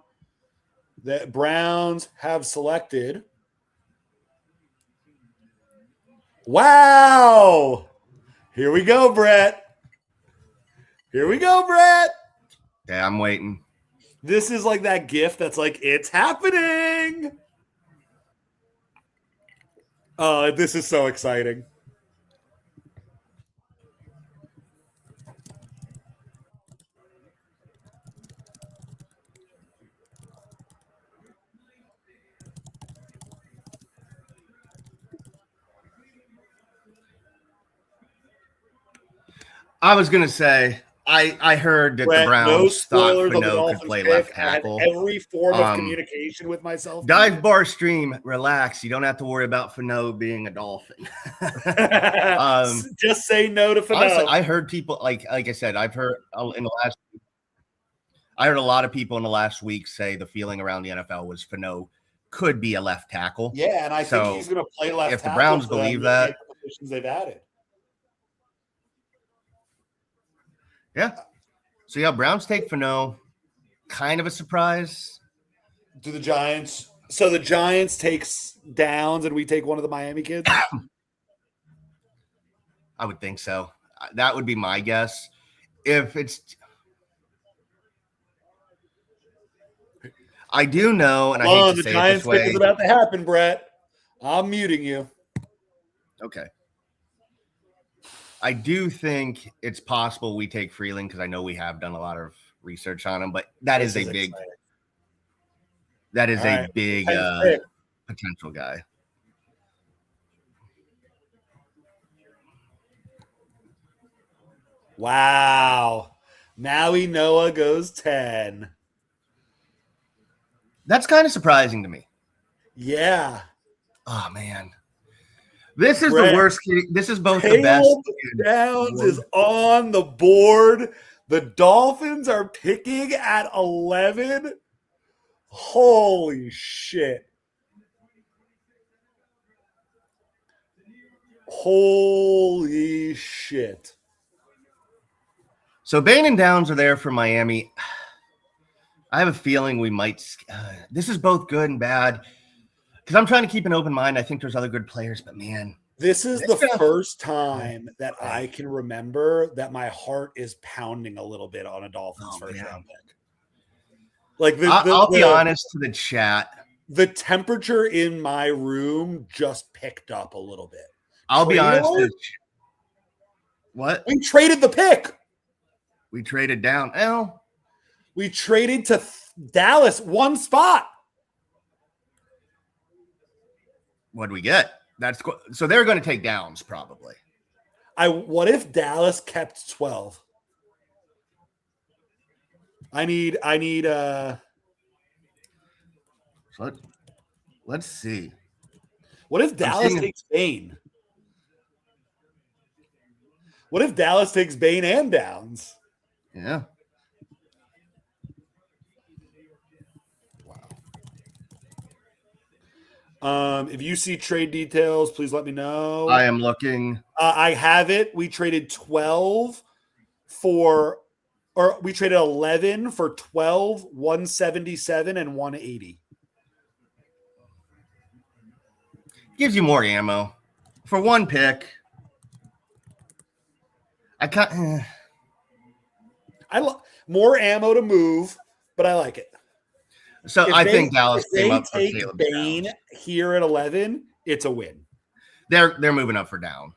S2: The Browns have selected. Wow. Here we go, Brett. Here we go, Brett.
S1: Okay, I'm waiting.
S2: This is like that gift that's like, it's happening. Oh, this is so exciting.
S1: I was gonna say I heard that
S2: Brett,
S1: the Browns
S2: no
S1: thought
S2: spoilers on the
S1: Fano could
S2: Dolphins
S1: play
S2: pick.
S1: left
S2: I had
S1: tackle.
S2: every form of
S1: Um,
S2: communication with myself.
S1: Dive bar stream, relax. You don't have to worry about Fano being a Dolphin.
S2: Just say no to Fano.
S1: Honestly, I heard people like I said, I heard a lot of people in the last week say the feeling around the NFL was Fano could be a left tackle.
S2: Yeah, and I
S1: So,
S2: think he's going to play left.
S1: if the
S2: tackle
S1: Browns
S2: for them
S1: believe
S2: with
S1: that-
S2: the positions they've added.
S1: Yeah. So yeah, Browns take Fano. Kind of a surprise.
S2: Do the Giants? So the Giants takes Downs, and we take one of the Miami kids.
S1: I would think so. That would be my guess. If it's, I do know, and I hate to
S2: The
S1: say it
S2: Giants
S1: this
S2: pick
S1: way.
S2: is about to happen, Brett. I'm muting you.
S1: Okay. I do think it's possible we take Freeland because I know we have done a lot of research on him, but that is
S2: This
S1: a
S2: is
S1: big,
S2: exciting.
S1: that is
S2: All
S1: a
S2: right.
S1: big
S2: Giants pick.
S1: potential guy.
S2: Wow. Maui Noah goes 10.
S1: That's kind of surprising to me.
S2: Yeah.
S1: Oh man, this is
S2: Brett,
S1: the worst. This is both the best.
S2: Caleb Downs is on the board. The Dolphins are picking at 11. Holy shit. Holy shit.
S1: So Bain and Downs are there for Miami. I have a feeling we might. This is both good and bad because I'm trying to keep an open mind. I think there's other good players, but man,
S2: This is
S1: This
S2: the
S1: guy-
S2: first time that I can remember that my heart is pounding a little bit on a Dolphins
S1: Oh,
S2: first
S1: man.
S2: round pick. Like
S1: I'll be honest to the chat.
S2: the temperature in my room just picked up a little bit.
S1: I'll be
S2: Trade
S1: honest.
S2: alert?
S1: What?
S2: We traded the pick.
S1: We traded down. Well,
S2: We traded to Dallas one spot.
S1: what do we get? So they're going to take Downs probably.
S2: What if Dallas kept 12? I need
S1: So Let's see.
S2: What if Dallas
S1: seeing-
S2: takes Bane? What if Dallas takes Bane and Downs?
S1: Yeah.
S2: If you see trade details, please let me know.
S1: I am looking.
S2: I have it. We traded 12 we traded 11 for 12, 177, and 180.
S1: Gives you more ammo for one pick. I can't.
S2: More ammo to move, but I like it.
S1: So
S2: If
S1: I
S2: they-
S1: think Dallas
S2: if
S1: came
S2: they
S1: up for
S2: take
S1: Caleb
S2: Bane
S1: Downs.
S2: here at 11, it's a win.
S1: They're moving up for down.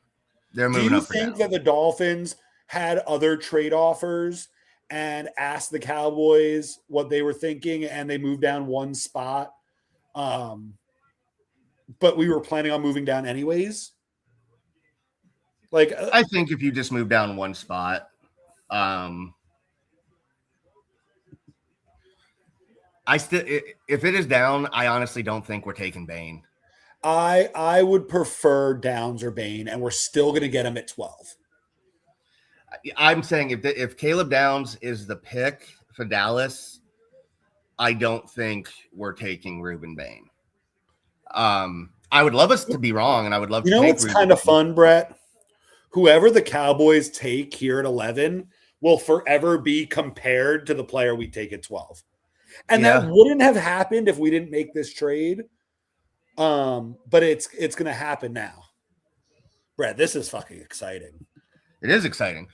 S1: They're
S2: Do
S1: moving
S2: you
S1: up for
S2: think
S1: down.
S2: that the Dolphins had other trade offers and asked the Cowboys what they were thinking, and they moved down one spot? But we were planning on moving down anyways. Like,
S1: I think if you just move down one spot, if it is down, I honestly don't think we're taking Bane.
S2: I would prefer Downs or Bane, and we're still going to get him at 12.
S1: I'm saying if Caleb Downs is the pick for Dallas, I don't think we're taking Reuben Bane. I would love us to be wrong, and I would love
S2: You
S1: to
S2: know
S1: take
S2: what's
S1: Reuben
S2: kind of
S1: Bane.
S2: fun, Brett? Whoever the Cowboys take here at 11 will forever be compared to the player we take at 12. And that
S1: Yeah.
S2: wouldn't have happened if we didn't make this trade. But it's going to happen now. Brett, this is fucking exciting.
S1: It is exciting.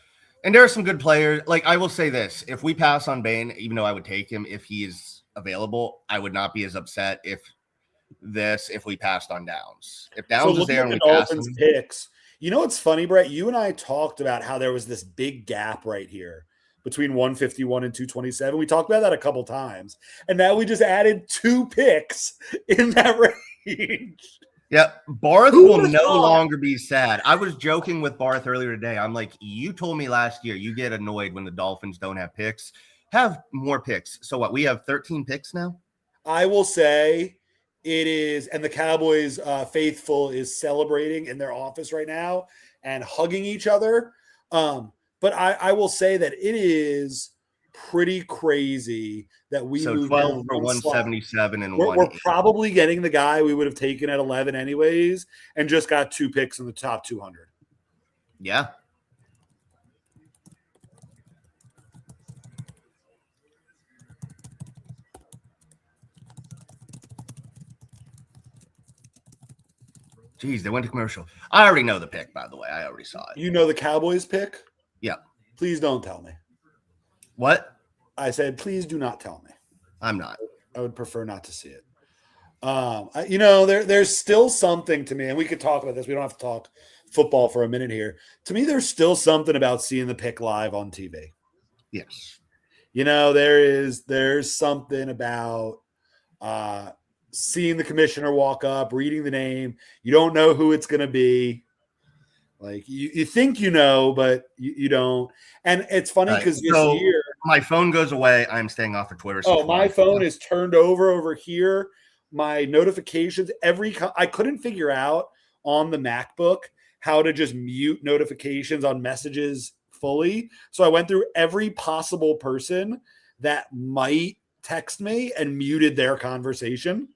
S1: And there are some good players. Like, I will say this. If we pass on Bane, even though I would take him if he is available, I would not be as upset if we passed on Downs. If Downs is
S2: looking
S1: there
S2: at
S1: and
S2: the
S1: we pass
S2: Dolphins
S1: him,
S2: picks, you know what's funny, Brett? You and I talked about how there was this big gap right here between 151 and 227. We talked about that a couple times. And now we just added 2 picks in that range.
S1: yeah, Barth
S2: Who
S1: will
S2: would've
S1: no
S2: thought?
S1: longer be sad. I was joking with Barth earlier today. I'm like, you told me last year you get annoyed when the Dolphins don't have picks. Have more picks. So what? We have 13 picks now?
S2: I will say it is, and the Cowboys faithful is celebrating in their office right now and hugging each other. But I will say that it is pretty crazy that we
S1: So
S2: moved
S1: 12
S2: down
S1: for
S2: one slot.
S1: 177 and
S2: We're
S1: 180.
S2: probably getting the guy we would have taken at 11 anyways, and just got 2 picks in the top 200.
S1: Yeah. Jeez, they went to commercial. I already know the pick, by the way. I already saw it.
S2: You know the Cowboys pick?
S1: Yeah.
S2: Please don't tell me.
S1: What?
S2: I said, please do not tell me.
S1: I'm not.
S2: I would prefer not to see it. There's still something to me, and we could talk about this. We don't have to talk football for a minute here. To me, there's still something about seeing the pick live on TV.
S1: Yes.
S2: There's something about seeing the commissioner walk up, reading the name. You don't know who it's going to be. Like you think you know, but you don't. And it's funny because this year,
S1: my phone goes away. I'm staying off of Twitter.
S2: oh, my phone is turned over here. My notifications, I couldn't figure out on the MacBook how to just mute notifications on messages fully. So I went through every possible person that might text me and muted their conversation.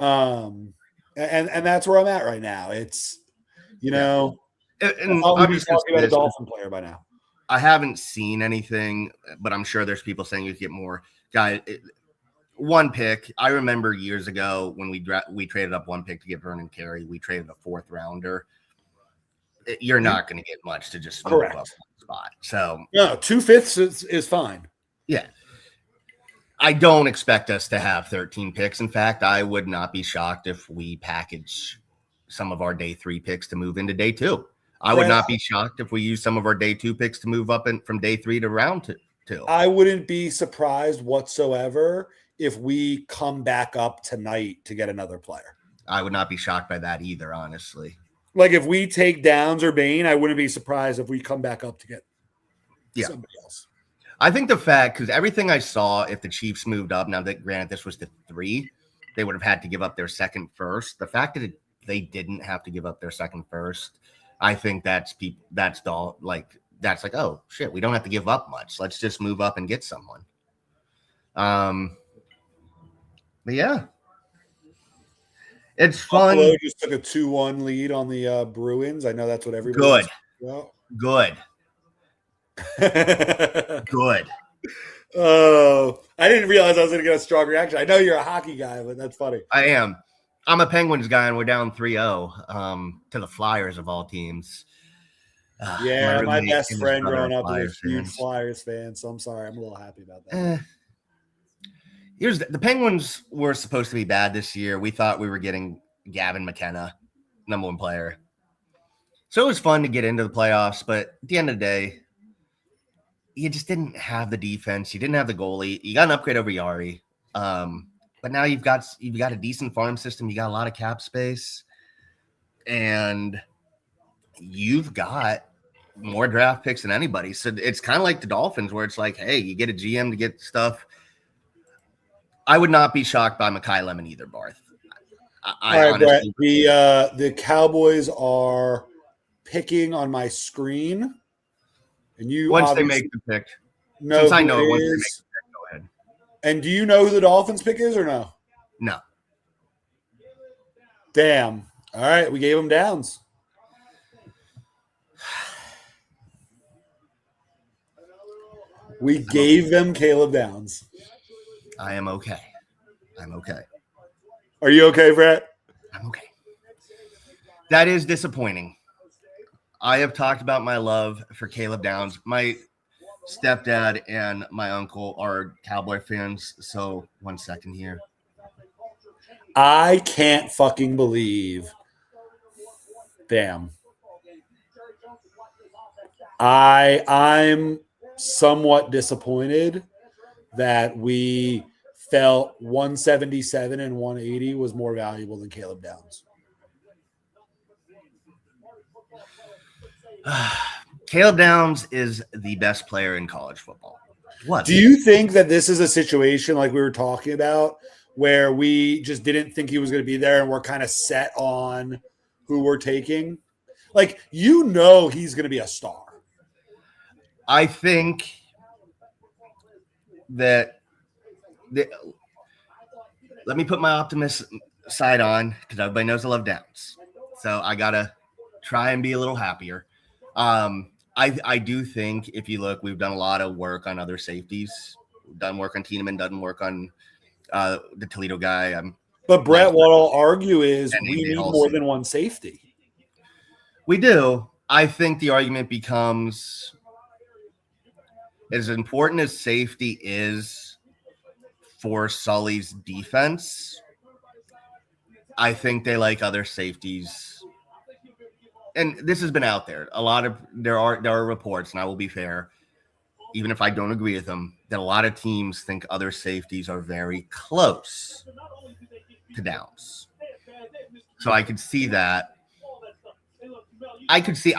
S2: And that's where I'm at right now. It's,
S1: and
S2: I'll be
S1: obviously
S2: talking about a Dolphin player by now.
S1: I haven't seen anything, but I'm sure there's people saying you get more. Guy, one pick. I remember years ago when we traded up one pick to get Vernon Carey. We traded a 4th rounder. You're not going to get much to just move
S2: Correct.
S1: up one spot. So
S2: No, 2/5 is fine.
S1: yeah, I don't expect us to have 13 picks. In fact, I would not be shocked if we package some of our day 3 picks to move into day 2. I would not be shocked if we use some of our day 2 picks to move up from day 3 to round 2.
S2: I wouldn't be surprised whatsoever if we come back up tonight to get another player.
S1: I would not be shocked by that either, honestly.
S2: Like if we take Downs or Bane, I wouldn't be surprised if we come back up to get somebody else.
S1: I think the fact, because everything I saw, if the Chiefs moved up, now that granted this was the 3, they would have had to give up their second first. The fact that they didn't have to give up their second first, I think that's like, oh shit, we don't have to give up much. Let's just move up and get someone. But yeah, it's fun.
S2: Buffalo just took a 2-1 lead on the Bruins. I know that's what everybody.
S1: Good.
S2: Oh, I didn't realize I was going to get a strong reaction. I know you're a hockey guy, but that's funny.
S1: I am. I'm a Penguins guy, and we're down 3-0 to the Flyers of all teams.
S2: Yeah, my
S1: roommate
S2: best
S1: and his
S2: friend
S1: brother
S2: growing
S1: are
S2: up was a
S1: Flyers
S2: huge
S1: fans.
S2: Flyers fan, so I'm sorry. I'm a little happy about that.
S1: Here's the Penguins were supposed to be bad this year. We thought we were getting Gavin McKenna, number one player. So it was fun to get into the playoffs, but at the end of the day, you just didn't have the defense. You didn't have the goalie. You got an upgrade over Yari. But now you've got a decent farm system. You got a lot of cap space, and you've got more draft picks than anybody. So it's kind of like the Dolphins, where it's like, hey, you get a GM to get stuff. I would not be shocked by Mekhi Lemon either, Barth. I
S2: All right, Brett.
S1: honestly,
S2: The Cowboys are picking on my screen, and you
S1: once they
S2: obviously
S1: make the pick,
S2: know
S1: since I
S2: who
S1: know it, once they
S2: is.
S1: make the pick, go ahead.
S2: And do you know who the Dolphins pick is or no?
S1: No.
S2: Damn. All right, we gave them Downs. We gave them Caleb Downs.
S1: I am okay. I'm okay.
S2: Are you okay, Brett?
S1: I'm okay. That is disappointing. I have talked about my love for Caleb Downs. My stepdad and my uncle are Cowboy fans. So 1 second here.
S2: I can't fucking believe. Damn. I'm somewhat disappointed that we felt 177 and 180 was more valuable than Caleb Downs.
S1: Caleb Downs is the best player in college football. What?
S2: Do you think that this is a situation like we were talking about where we just didn't think he was going to be there and we're kind of set on who we're taking? Like, you know, he's going to be a star.
S1: I think that let me put my optimist side on because everybody knows I love Downs. So I got to try and be a little happier. I do think if you look, we've done a lot of work on other safeties. We've done work on Tiedemann, done work on the Toledo guy.
S2: But Brett, what I'll argue is
S1: And
S2: we
S1: AJ
S2: need
S1: Olsen.
S2: more than one safety.
S1: We do. I think the argument becomes as important as safety is for Sully's defense. I think they like other safeties. And this has been out there. There are reports, and I will be fair, even if I don't agree with them, that a lot of teams think other safeties are very close to Downs. So I could see that. I could see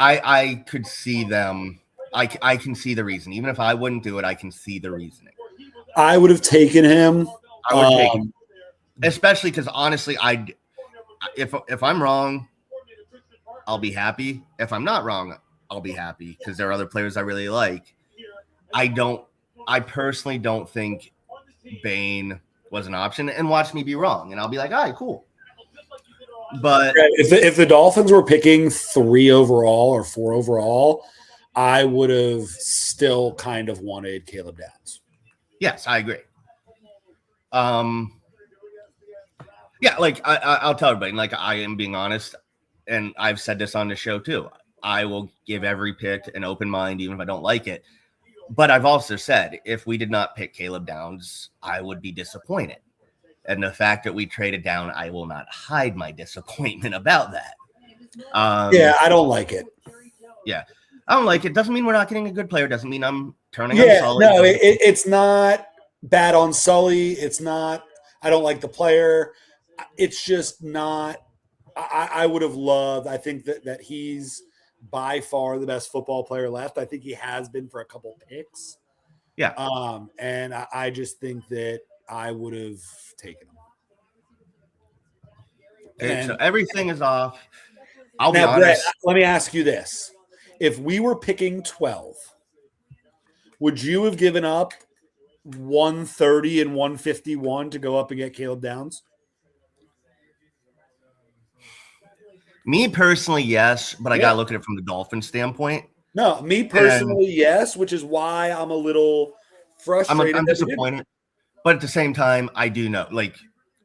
S1: them. I can see the reason. Even if I wouldn't do it, I can see the reasoning.
S2: I would have taken him.
S1: I would take him, especially because honestly, if I'm wrong, I'll be happy. If I'm not wrong, I'll be happy because there are other players I really like. I personally don't think Bain was an option, and watch me be wrong, and I'll be like, all right, cool. But
S2: If the Dolphins were picking 3 overall or 4 overall, I would have still kind of wanted Caleb Downs.
S1: yes, I agree. Yeah, like I'll tell everybody, like I am being honest, and I've said this on the show too. I will give every pick an open mind, even if I don't like it. But I've also said if we did not pick Caleb Downs, I would be disappointed. And the fact that we traded down, I will not hide my disappointment about that.
S2: Yeah, I don't like it.
S1: Yeah, I don't like it. Doesn't mean we're not getting a good player. Doesn't mean I'm turning
S2: Yeah,
S1: on Sully.
S2: no, it's not bad on Sully. It's not. I don't like the player. It's just not. I would have loved. I think that he's by far the best football player left. I think he has been for a couple picks.
S1: Yeah.
S2: And I just think that I would have taken him. And
S1: everything is off. I'll be
S2: now, Brett,
S1: honest.
S2: let me ask you this. If we were picking 12, would you have given up 130 and 151 to go up and get Caleb Downs?
S1: Me personally, yes, but I
S2: Yeah.
S1: gotta look at it from the Dolphins standpoint.
S2: No, me personally, yes, which is why I'm a little frustrated.
S1: I'm
S2: that we didn't.
S1: disappointed, but at the same time, I do know, like,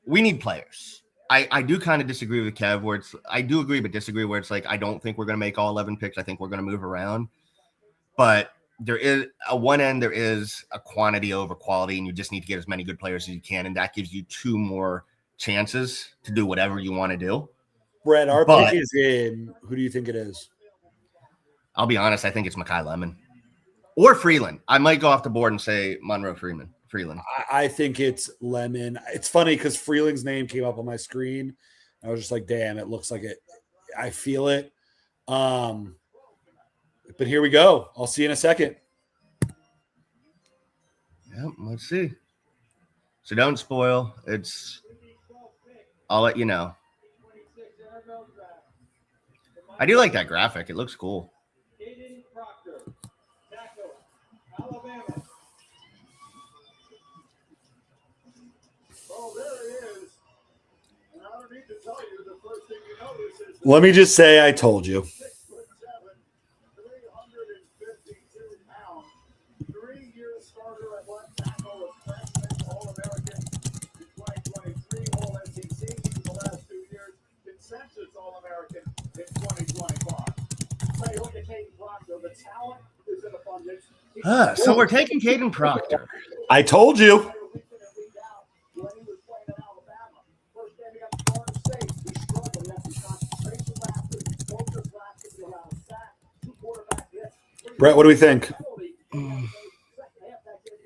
S1: we need players. I do kind of disagree with Kev, where I do agree but disagree, where it's like I don't think we're going to make all 11 picks. I think we're going to move around, but there is at one end there is a quantity over quality, and you just need to get as many good players as you can, and that gives you 2 more chances to do whatever you want to do.
S2: Brett, our
S1: But-
S2: pick is in. Who do you think it is?
S1: I'll be honest, I think it's Mekhi Lemon or Freeland. I might go off the board and say Monroe Freeland.
S2: I think it's Lemon. It's funny because Freeland's name came up on my screen. I was just like, damn, it looks like it. I feel it. But here we go. I'll see you in a second.
S1: Yep, let's see. So don't spoil. I'll let you know. I do like that graphic. It looks cool.
S4: Caden Proctor, tackle, Alabama. Oh, there he is. And I don't need to tell you, the first thing you notice is
S2: Let me just say I told you.
S4: 6'7", 352 pounds, 3-year starter at left tackle, was freshman All-American in 2023, All-SEC in the last 2 years, consensus All-American in 2025. Say, look at Caden Proctor, the talent is in abundance.
S1: So we're taking Caden Proctor.
S2: I told you.
S4: Week in and week out, when he was playing in Alabama, first game he got to Florida State, he struggled. He had some concentration lapses, focus lapses, he allowed a sack, 2 quarterback hits.
S2: Brett, what do we think?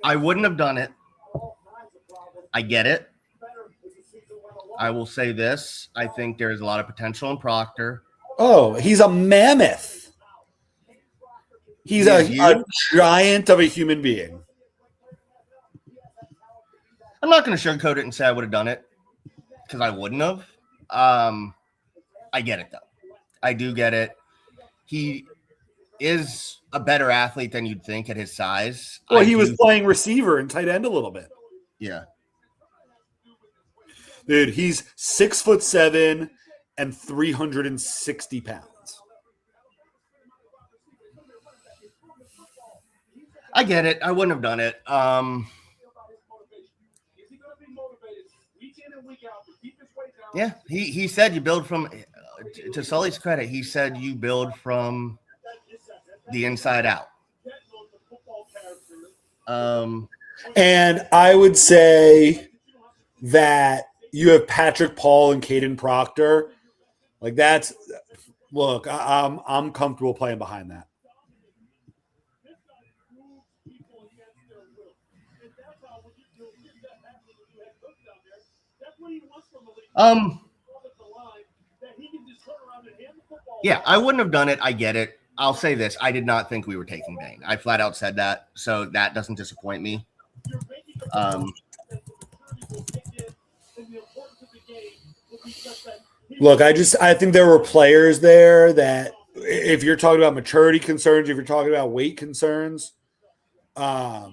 S1: I wouldn't have done it. I get it. I will say this. I think there's a lot of potential in Proctor.
S2: Oh, he's a mammoth. He's a giant of a human being.
S1: I'm not going to sugarcoat it and say I would have done it because I wouldn't have. I get it, though. I do get it. He is a better athlete than you'd think at his size.
S2: Well, he was playing receiver and tight end a little bit.
S1: Yeah.
S2: Dude, he's 6'7" and 360 pounds.
S1: I get it. I wouldn't have done it.
S4: Is he going to be motivated week in and week out to keep his weight down?
S1: Yeah, he said you build from, to Sully's credit, he said you build from the inside out.
S2: And I would say that you have Patrick Paul and Caden Proctor. Like that's look, I'm comfortable playing behind that.
S1: Yeah, I wouldn't have done it. I get it. I'll say this. I did not think we were taking Bane. I flat out said that. So that doesn't disappoint me.
S2: Look, I think there were players there that if you're talking about maturity concerns, if you're talking about weight concerns, I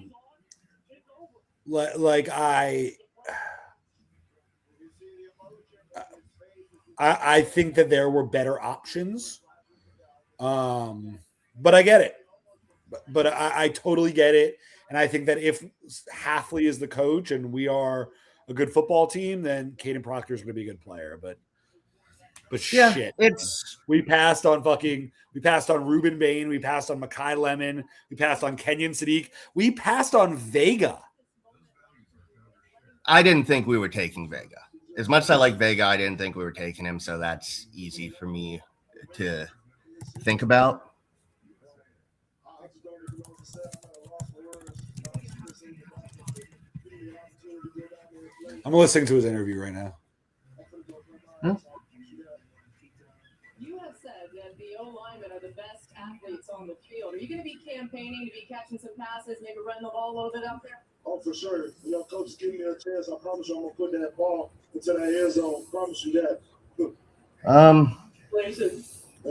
S2: think that there were better options. But I get it. But I totally get it. And I think that if Hafley is the coach and we are a good football team, then Caden Proctor is going to be a good player. But
S1: yeah,
S2: shit, we passed on Ruben Bain, we passed on Mekhi Lemon, we passed on Kenyon Sadiq, we passed on Vega.
S1: I didn't think we were taking Vega. As much as I like Vega, I didn't think we were taking him, so that's easy for me to think about.
S2: I'm listening to his interview right now.
S6: You have said that the O-linemen are the best athletes on the field. Are you going to be campaigning to be catching some passes, maybe running the ball a little bit out there?
S5: Oh, for sure. You know, coach, give me a chance. I promise you I'm going to put that ball into that end zone. I promise you that. Thank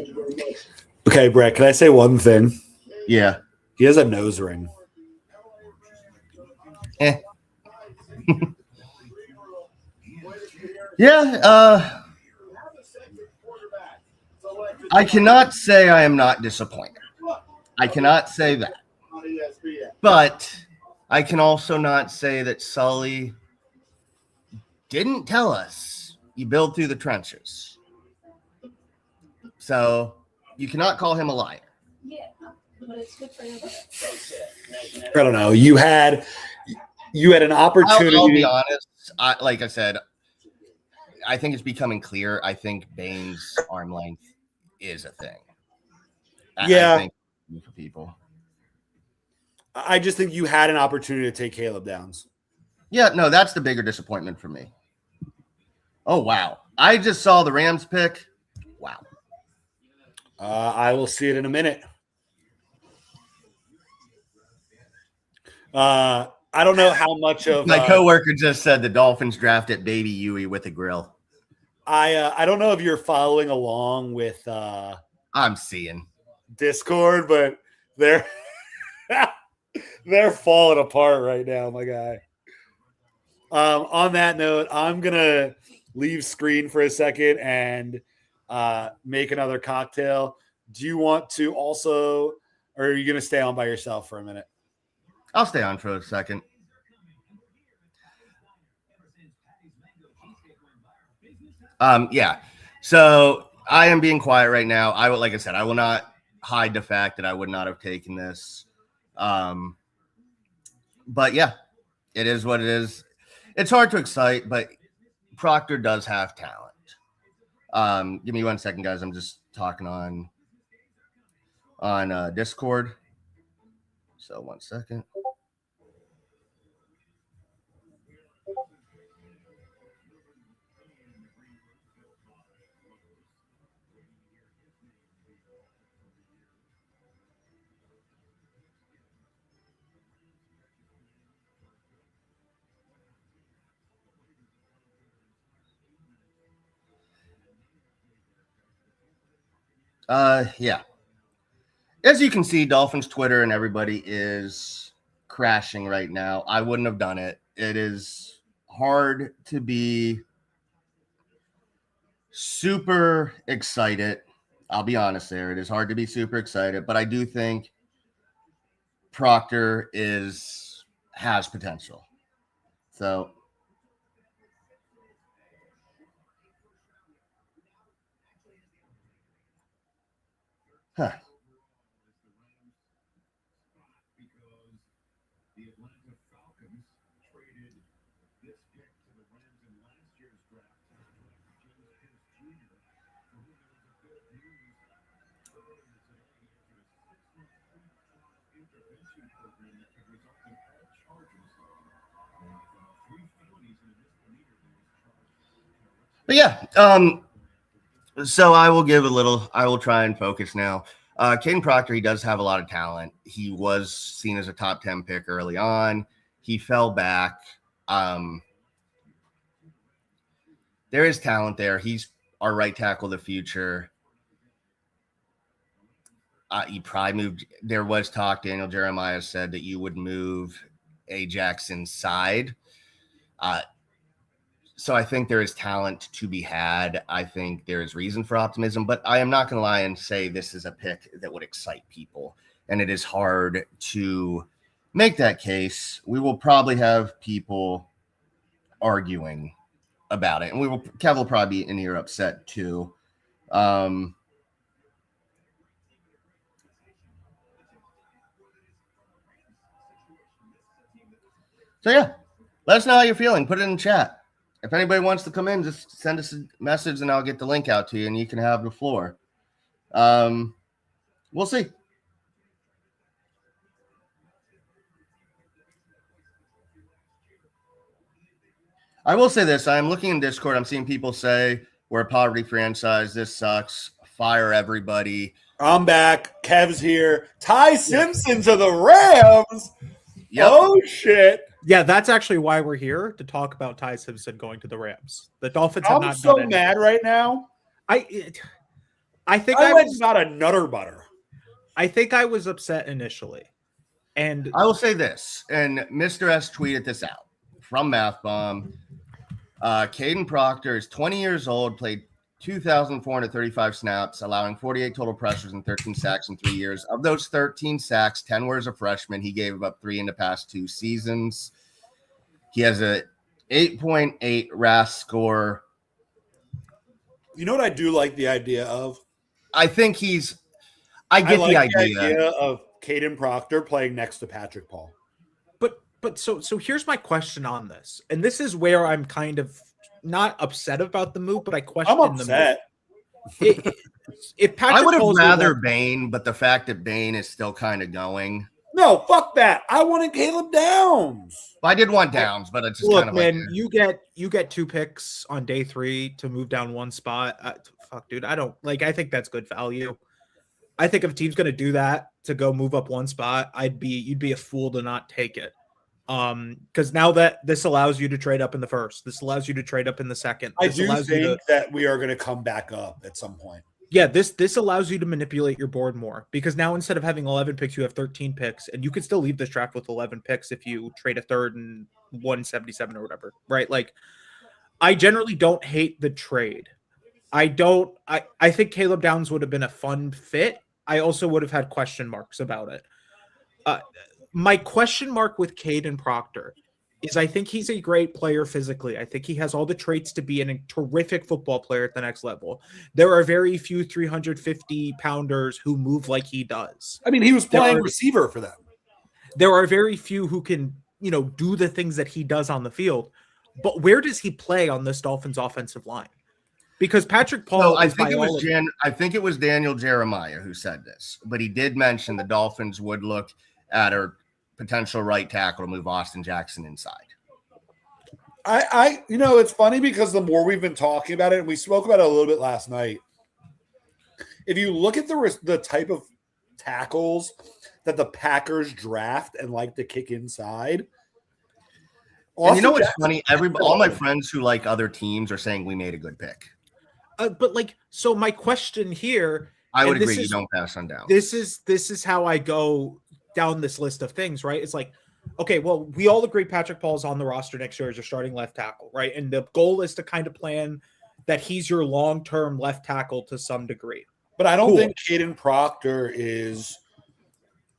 S5: you very much.
S2: Okay, Brett, can I say one thing?
S1: Yeah.
S2: He has a nose ring.
S1: Eh. Yeah. I cannot say I am not disappointed. I cannot say that.
S5: On ESPN.
S1: But I can also not say that Sully didn't tell us you build through the trenches. So you cannot call him a liar.
S6: Yeah, but it's good for him.
S2: I don't know. You had an opportunity.
S1: I'll be honest. Like I said, I think it's becoming clear. I think Bane's arm length is a thing.
S2: Yeah.
S1: I think for people.
S2: I just think you had an opportunity to take Caleb Downs.
S1: Yeah, no, that's the bigger disappointment for me. Oh, wow. I just saw the Rams pick. Wow.
S2: I will see it in a minute. I don't know how much of
S1: My coworker just said the Dolphins drafted Baby Huey with a grill.
S2: I don't know if you're following along with
S1: I'm seeing.
S2: Discord, but they're they're falling apart right now, my guy. On that note, I'm gonna leave screen for a second and make another cocktail. Do you want to also, or are you gonna stay on by yourself for a minute?
S1: I'll stay on for a second. Yeah. So I am being quiet right now. Like I said, I will not hide the fact that I would not have taken this. But yeah, it is what it is. It's hard to excite, but Proctor does have talent. Give me 1 second, guys. I'm just talking on Discord. So 1 second. Yeah. As you can see, Dolphins Twitter and everybody is crashing right now. I wouldn't have done it. It is hard to be super excited. I'll be honest there. It is hard to be super excited, but I do think Proctor has potential. So But yeah, so I will try and focus now. Caden Proctor, he does have a lot of talent. He was seen as a top 10 pick early on. He fell back. There is talent there. He's our right tackle of the future. He probably moved. There was talk, Daniel Jeremiah said that you would move Ajax inside. So I think there is talent to be had. I think there is reason for optimism, but I am not going to lie and say this is a pick that would excite people. And it is hard to make that case. We will probably have people arguing about it. And Kev will probably be in here upset too. So yeah, let us know how you're feeling. Put it in the chat. If anybody wants to come in, just send us a message and I'll get the link out to you and you can have the floor. We'll see. I will say this. I'm looking in Discord. I'm seeing people say we're a poverty franchise. This sucks. Fire everybody.
S2: I'm back. Kev's here. Ty Simpson to the Rams.
S1: Yep.
S2: Oh, shit.
S3: Yeah, that's actually why we're here to talk about Ty Simpson going to the Rams. The Dolphins have
S2: I'm
S3: not
S2: so
S3: done
S2: mad
S3: anything.
S2: right now.
S3: I think
S2: I
S3: I
S2: went
S3: was
S2: not a nutter butter.
S3: I think I was upset initially. And
S1: I will say this, and Mr. S tweeted this out from Math Bomb. Caden Proctor is 20 years old, played 2,435 snaps, allowing 48 total pressures and 13 sacks in 3 years. Of those 13 sacks, 10 were as a freshman. He gave up 3 in the past 2 seasons. He has a 8.8 RAS score.
S2: You know what I do like the idea of?
S1: I think I get
S2: like
S1: the idea.
S2: of Caden Proctor playing next to Patrick Paul.
S3: but so here's my question on this. And this is where I'm kind of not upset about the move, but I question
S2: I'm upset.
S3: the move. If Patrick
S1: I would have
S3: Paul's
S1: rather
S3: your-
S1: Bane, but the fact that Bane is still kind of going.
S2: No, fuck that. I wanted Caleb Downs.
S1: I did want Downs, but it's just
S3: Look,
S1: kind of like
S3: man, you get 2 picks on day 3 to move down 1 spot. Fuck, dude, I don't like. I think that's good value. I think if a team's going to do that to go move up 1 spot, you'd be a fool to not take it. Because now that this allows you to trade up in the first, this allows you to trade up in the second.
S2: I
S3: This
S2: do
S3: allows you to-
S2: think that we are going to come back up at some point.
S3: Yeah, this allows you to manipulate your board more because now instead of having 11 picks, you have 13 picks, and you can still leave this draft with 11 picks if you trade a third and 177 or whatever, right? Like, I generally don't hate the trade. I think Caleb Downs would have been a fun fit. I also would have had question marks about it. My question mark with Caden Proctor is I think he's a great player physically. I think he has all the traits to be a terrific football player at the next level. There are very few 350 pounders who move like he does.
S2: I mean, he was playing
S3: There are-
S2: receiver for them.
S3: There are very few who can, do the things that he does on the field. But where does he play on this Dolphins offensive line? Because Patrick Paul,
S1: So I
S3: is
S1: think
S3: by
S1: it
S3: all
S1: was
S3: of-
S1: I think it was Daniel Jeremiah who said this, but he did mention the Dolphins would look at a potential right tackle to move Austin Jackson inside.
S2: It's funny because the more we've been talking about it, and we spoke about it a little bit last night. If you look at the type of tackles that the Packers draft and like to kick inside,
S1: And you know what's
S2: Austin
S1: funny? All my friends who like other teams are saying we made a good pick.
S3: but like, so my question here,
S1: I would
S3: and this
S1: agree. You
S3: is-
S1: don't pass on down.
S3: this is how I go down this list of things, right? It's like, okay, well, we all agree Patrick Paul's on the roster next year as your starting left tackle, right? And the goal is to kind of plan that he's your long-term left tackle to some degree.
S2: But I don't
S3: Cool.
S2: think Caden Proctor is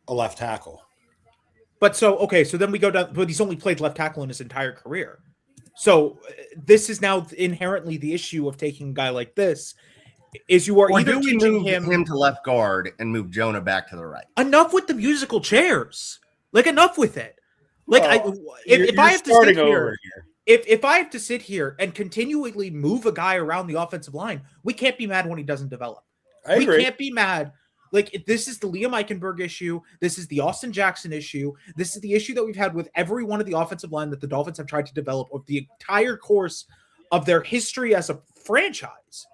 S2: a left tackle.
S3: But so then we go down, but he's only played left tackle in his entire career. So this is now inherently the issue of taking a guy like this is you are
S1: Or
S3: either
S1: do we
S3: teaching
S1: move
S3: him
S1: him to left guard and move Jonah back to the right?
S3: enough with the musical chairs, like enough with it. Like if
S2: You're
S3: I have to
S2: starting
S3: sit here,
S2: over here.
S3: if I have to sit here and continually move a guy around the offensive line, we can't be mad when he doesn't develop.
S2: I
S3: We
S2: agree.
S3: can't be mad. Like, this is the Liam Eichenberg issue. This is the Austin Jackson issue. This is the issue that we've had with every one of the offensive line that the Dolphins have tried to develop over the entire course of their history as a franchise.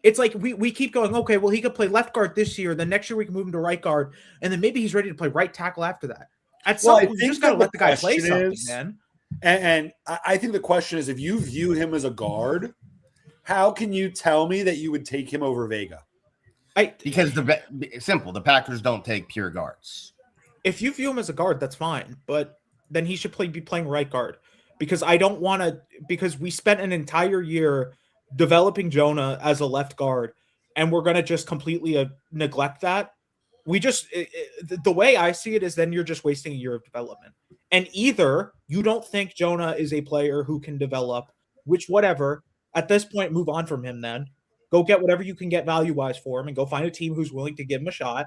S3: It's like we keep going, okay, well, he could play left guard this year. Then next year we can move him to right guard. And then maybe he's ready to play right tackle after that. At some
S2: Well, I
S3: point, you
S2: think
S3: just got to
S2: that
S3: let
S2: the
S3: the guy play
S2: question
S3: something,
S2: is-
S3: man.
S2: And I think the question is, if you view him as a guard, how can you tell me that you would take him over Vega?
S1: Because simple, the Packers don't take pure guards.
S3: If you view him as a guard, that's fine. But then he should be playing right guard. Because I don't want to, because we spent an entire year developing Jonah as a left guard, and we're going to just completely neglect that. We just, the way I see it is then you're just wasting a year of development. And either you don't think Jonah is a player who can develop, which whatever, at this point, move on from him then. Go get whatever you can get value-wise for him and go find a team who's willing to give him a shot.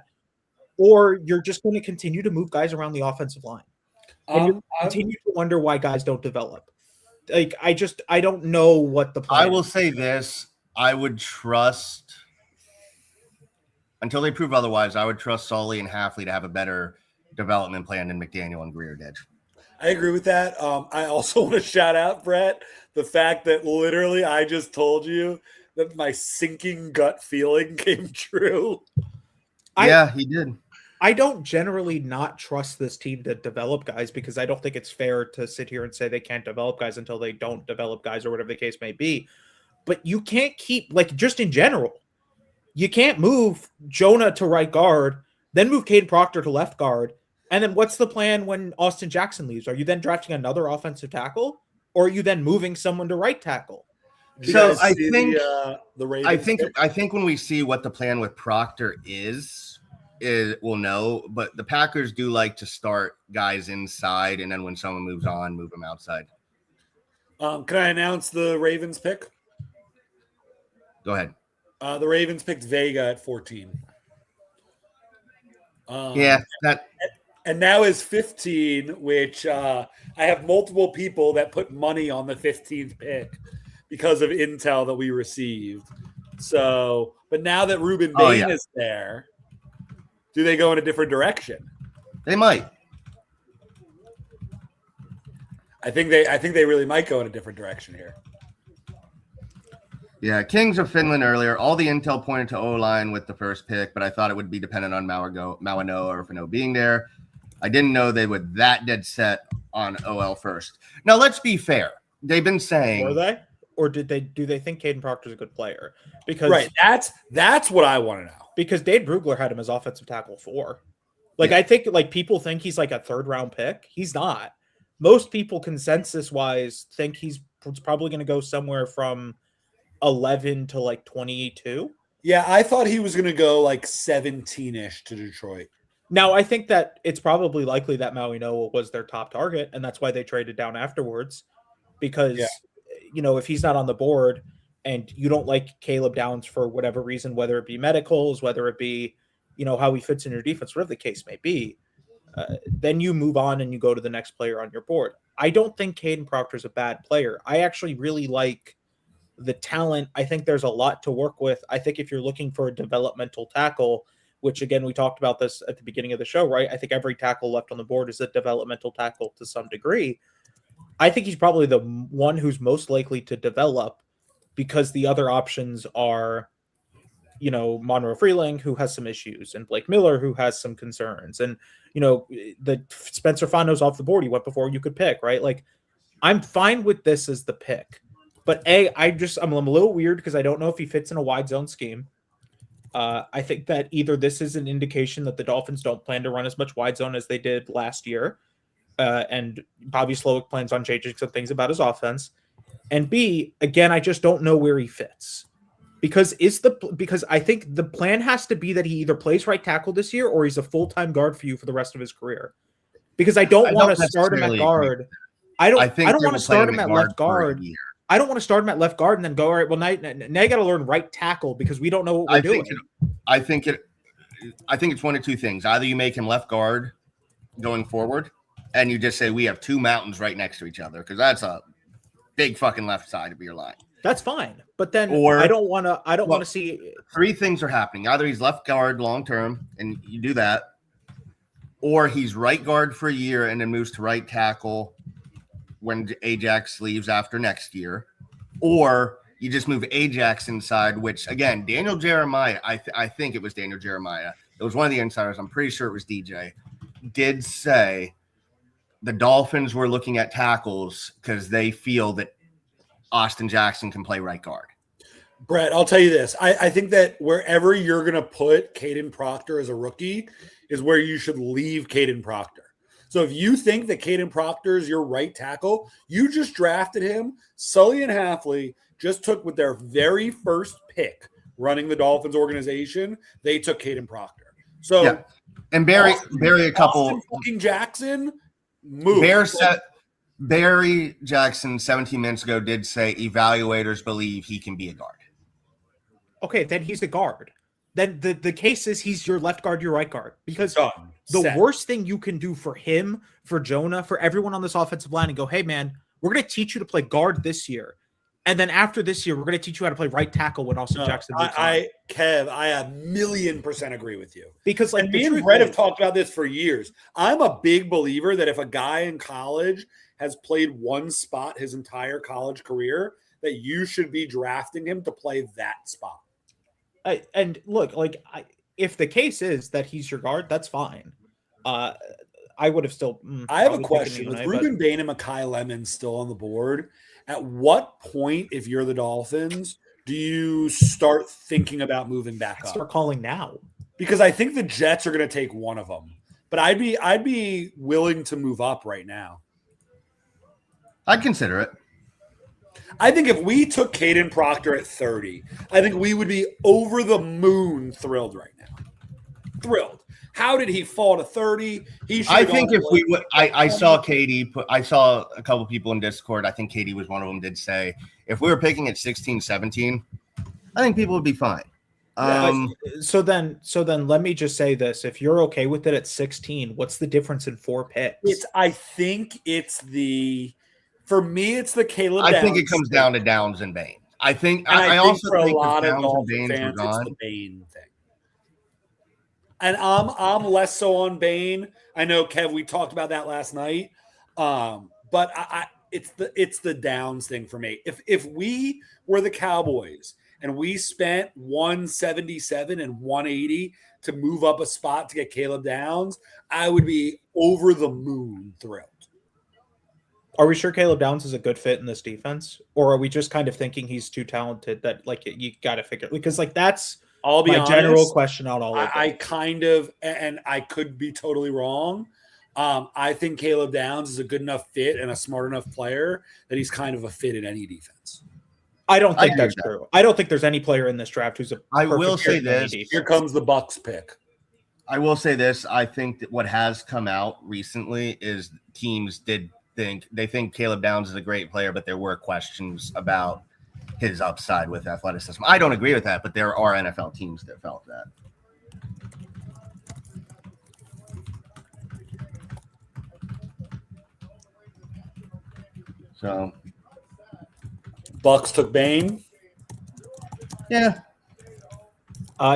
S3: Or you're just going to continue to move guys around the offensive line. And you continue to wonder why guys don't develop. Like, I don't know what the plan
S1: I will
S3: is.
S1: say this: I would trust until they prove otherwise. I would trust Sully and Halfley to have a better development plan than McDaniel and Greer did.
S2: I agree with that. I also want to shout out, Brett, the fact that literally I just told you that my sinking gut feeling came true.
S3: I-
S1: Yeah, he did.
S3: I don't generally not trust this team to develop guys because I don't think it's fair to sit here and say they can't develop guys until they don't develop guys or whatever the case may be. But you can't keep, like, just in general, you can't move Jonah to right guard, then move Caden Proctor to left guard. And then what's the plan when Austin Jackson leaves? Are you then drafting another offensive tackle, or are you then moving someone to right tackle?
S2: Do you
S1: So
S2: guys
S1: I
S2: see
S1: think
S2: the Ravens
S1: I
S2: pick?
S1: think when we see what the plan with Proctor is we'll know. But the Packers do like to start guys inside, and then when someone moves on, move them outside.
S2: Can I announce the Ravens pick?
S1: Go ahead.
S2: The Ravens picked Vega at 14.
S1: Yeah, that
S2: And now is 15, which I have multiple people that put money on the 15th pick because of intel that we received. So, but now that Ruben Bain is there, do they go in a different direction?
S1: they might.
S2: I think they really might go in a different direction here.
S1: Yeah, Kings of Finland earlier. All the intel pointed to O-line with the first pick, but I thought it would be dependent on Mawanoa or Fano being there. I didn't know they would that dead set on OL first. Now, let's be fair. They've been saying...
S3: Were they? Or do they think Caden Proctor's a good player? Because
S2: Right, that's what I want to know.
S3: because Dave Brugler had him as offensive tackle 4. Like, I think, like, people think he's like a 3rd round pick. He's not. Most people consensus wise think he's probably going to go somewhere from 11 to like 22.
S2: Yeah, I thought he was going to go like 17-ish to Detroit.
S3: Now, I think that it's probably likely that Maui Noah was their top target, and that's why they traded down afterwards. Because, you know, if he's not on the board and you don't like Caleb Downs for whatever reason, whether it be medicals, whether it be, you know, how he fits in your defense, whatever the case may be, then you move on and you go to the next player on your board. I don't think Caden Proctor is a bad player. I actually really like the talent. I think there's a lot to work with. I think if you're looking for a developmental tackle, which again, we talked about this at the beginning of the show, right? I think every tackle left on the board is a developmental tackle to some degree. I think he's probably the one who's most likely to develop because the other options are, you know, Monroe Freeling, who has some issues, and Blake Miller, who has some concerns. And, you know, the Spencer Fano's off the board. He went before you could pick, right? Like, I'm fine with this as the pick. But I'm a little weird because I don't know if he fits in a wide zone scheme. I think that either this is an indication that the Dolphins don't plan to run as much wide zone as they did last year. And Bobby Slowick plans on changing some things about his offense. And B, again, I just don't know where he fits. Because I think the plan has to be that he either plays right tackle this year or he's a full-time guard for you for the rest of his career. Because I don't want to start him at guard. I don't want to start him at left guard. I don't want to start him at left guard and then go, all right, well, now you got to learn right tackle because we don't know what we're doing.
S1: I think it's one of two things. Either you make him left guard going forward and you just say we have two mountains right next to each other because that's a big fucking left side of your line.
S3: That's fine. But then
S1: Or,
S3: I don't want to see.
S1: Three things are happening. Either he's left guard long term and you do that, or he's right guard for a year and then moves to right tackle when Ajax leaves after next year, or you just move Ajax inside, which again, Daniel Jeremiah, I think it was Daniel Jeremiah. It was one of the insiders. I'm pretty sure it was DJ. Did say the Dolphins were looking at tackles because they feel that Austin Jackson can play right guard.
S2: Brett, I'll tell you this. I think that wherever you're going to put Caden Proctor as a rookie is where you should leave Caden Proctor. So if you think that Caden Proctor is your right tackle, you just drafted him. Sully and Halfley just took with their very first pick running the Dolphins organization. They took Caden Proctor. So
S1: yeah. And Barry a couple
S2: Austin fucking Jackson move.
S1: Barry Jackson 17 minutes ago did say evaluators believe he can be a guard.
S3: Okay, then he's a guard. Then the case is he's your left guard, your right guard. Because
S2: Done.
S3: the
S2: Set.
S3: worst thing you can do for him, for Jonah, for everyone on this offensive line and go, hey, man, we're going to teach you to play guard this year. And then after this year, we're going to teach you how to play right tackle when Austin Jackson moves on.
S2: Kev, I 1,000,000% agree with you.
S3: Because like
S2: me and Brett have talked about this for years. I'm a big believer that if a guy in college has played one spot his entire college career, that you should be drafting him to play that spot.
S3: if the case is that he's your guard, that's fine. I would have still.
S2: I have a
S3: probably taken
S2: question with
S3: Ionai,
S2: Ruben Bain and Mekhi Lemon still on the board. At what point, if you're the Dolphins, do you start thinking about moving back
S3: but
S2: up?
S3: start calling now.
S2: Because I think the Jets are going to take one of them, but I'd be willing to move up right now.
S1: I'd consider it.
S2: I think if we took Caden Proctor at 30, I think we would be over the moon thrilled right now. Thrilled. How did he fall to 30?
S1: I think if we would, I saw Katie put, I saw a couple people in Discord. I think Katie was one of them. Did say if we were picking at 16, 17, I think people would be fine.
S3: So then let me just say this: if you're okay with it at 16, what's the difference in 4 picks?
S2: I think it's the, for me, it's the Caleb.
S1: I think
S2: Downs
S1: it comes
S2: thing.
S1: down to Downs and Bain. I think.
S2: And
S1: I
S2: think
S1: also
S2: for a
S1: think
S2: lot
S1: if
S2: of
S1: Downs and
S2: Dolphin
S1: Bain were
S2: fans, it's
S1: gone.
S2: the Bain thing. And I'm less so on Bain. I know, Kev, we talked about that last night. But it's the Downs thing for me. If we were the Cowboys and we spent 177 and 180 to move up a spot to get Caleb Downs, I would be over the moon thrilled.
S3: Are we sure Caleb Downs is a good fit in this defense, or are we just kind of thinking he's too talented that like you got to figure, because like that's
S2: I'll be
S3: my
S2: honest,
S3: general question on all of it.
S2: I kind of, and I could be totally wrong. I think Caleb Downs is a good enough fit and a smart enough player that he's kind of a fit in any defense.
S3: I don't think
S1: agree
S3: that's
S1: with that.
S3: true. I don't think there's any player in this draft who's a.
S1: I
S3: perfect
S1: will
S3: fit
S1: say
S3: in any
S1: this.
S3: defense.
S2: Here comes the Bucks pick.
S1: I will say this. I think that what has come out recently is teams think Caleb Downs is a great player, but there were questions about his upside with athleticism. I don't agree with that, but there are NFL teams that felt that. So,
S2: Bucks took Bain.
S1: yeah.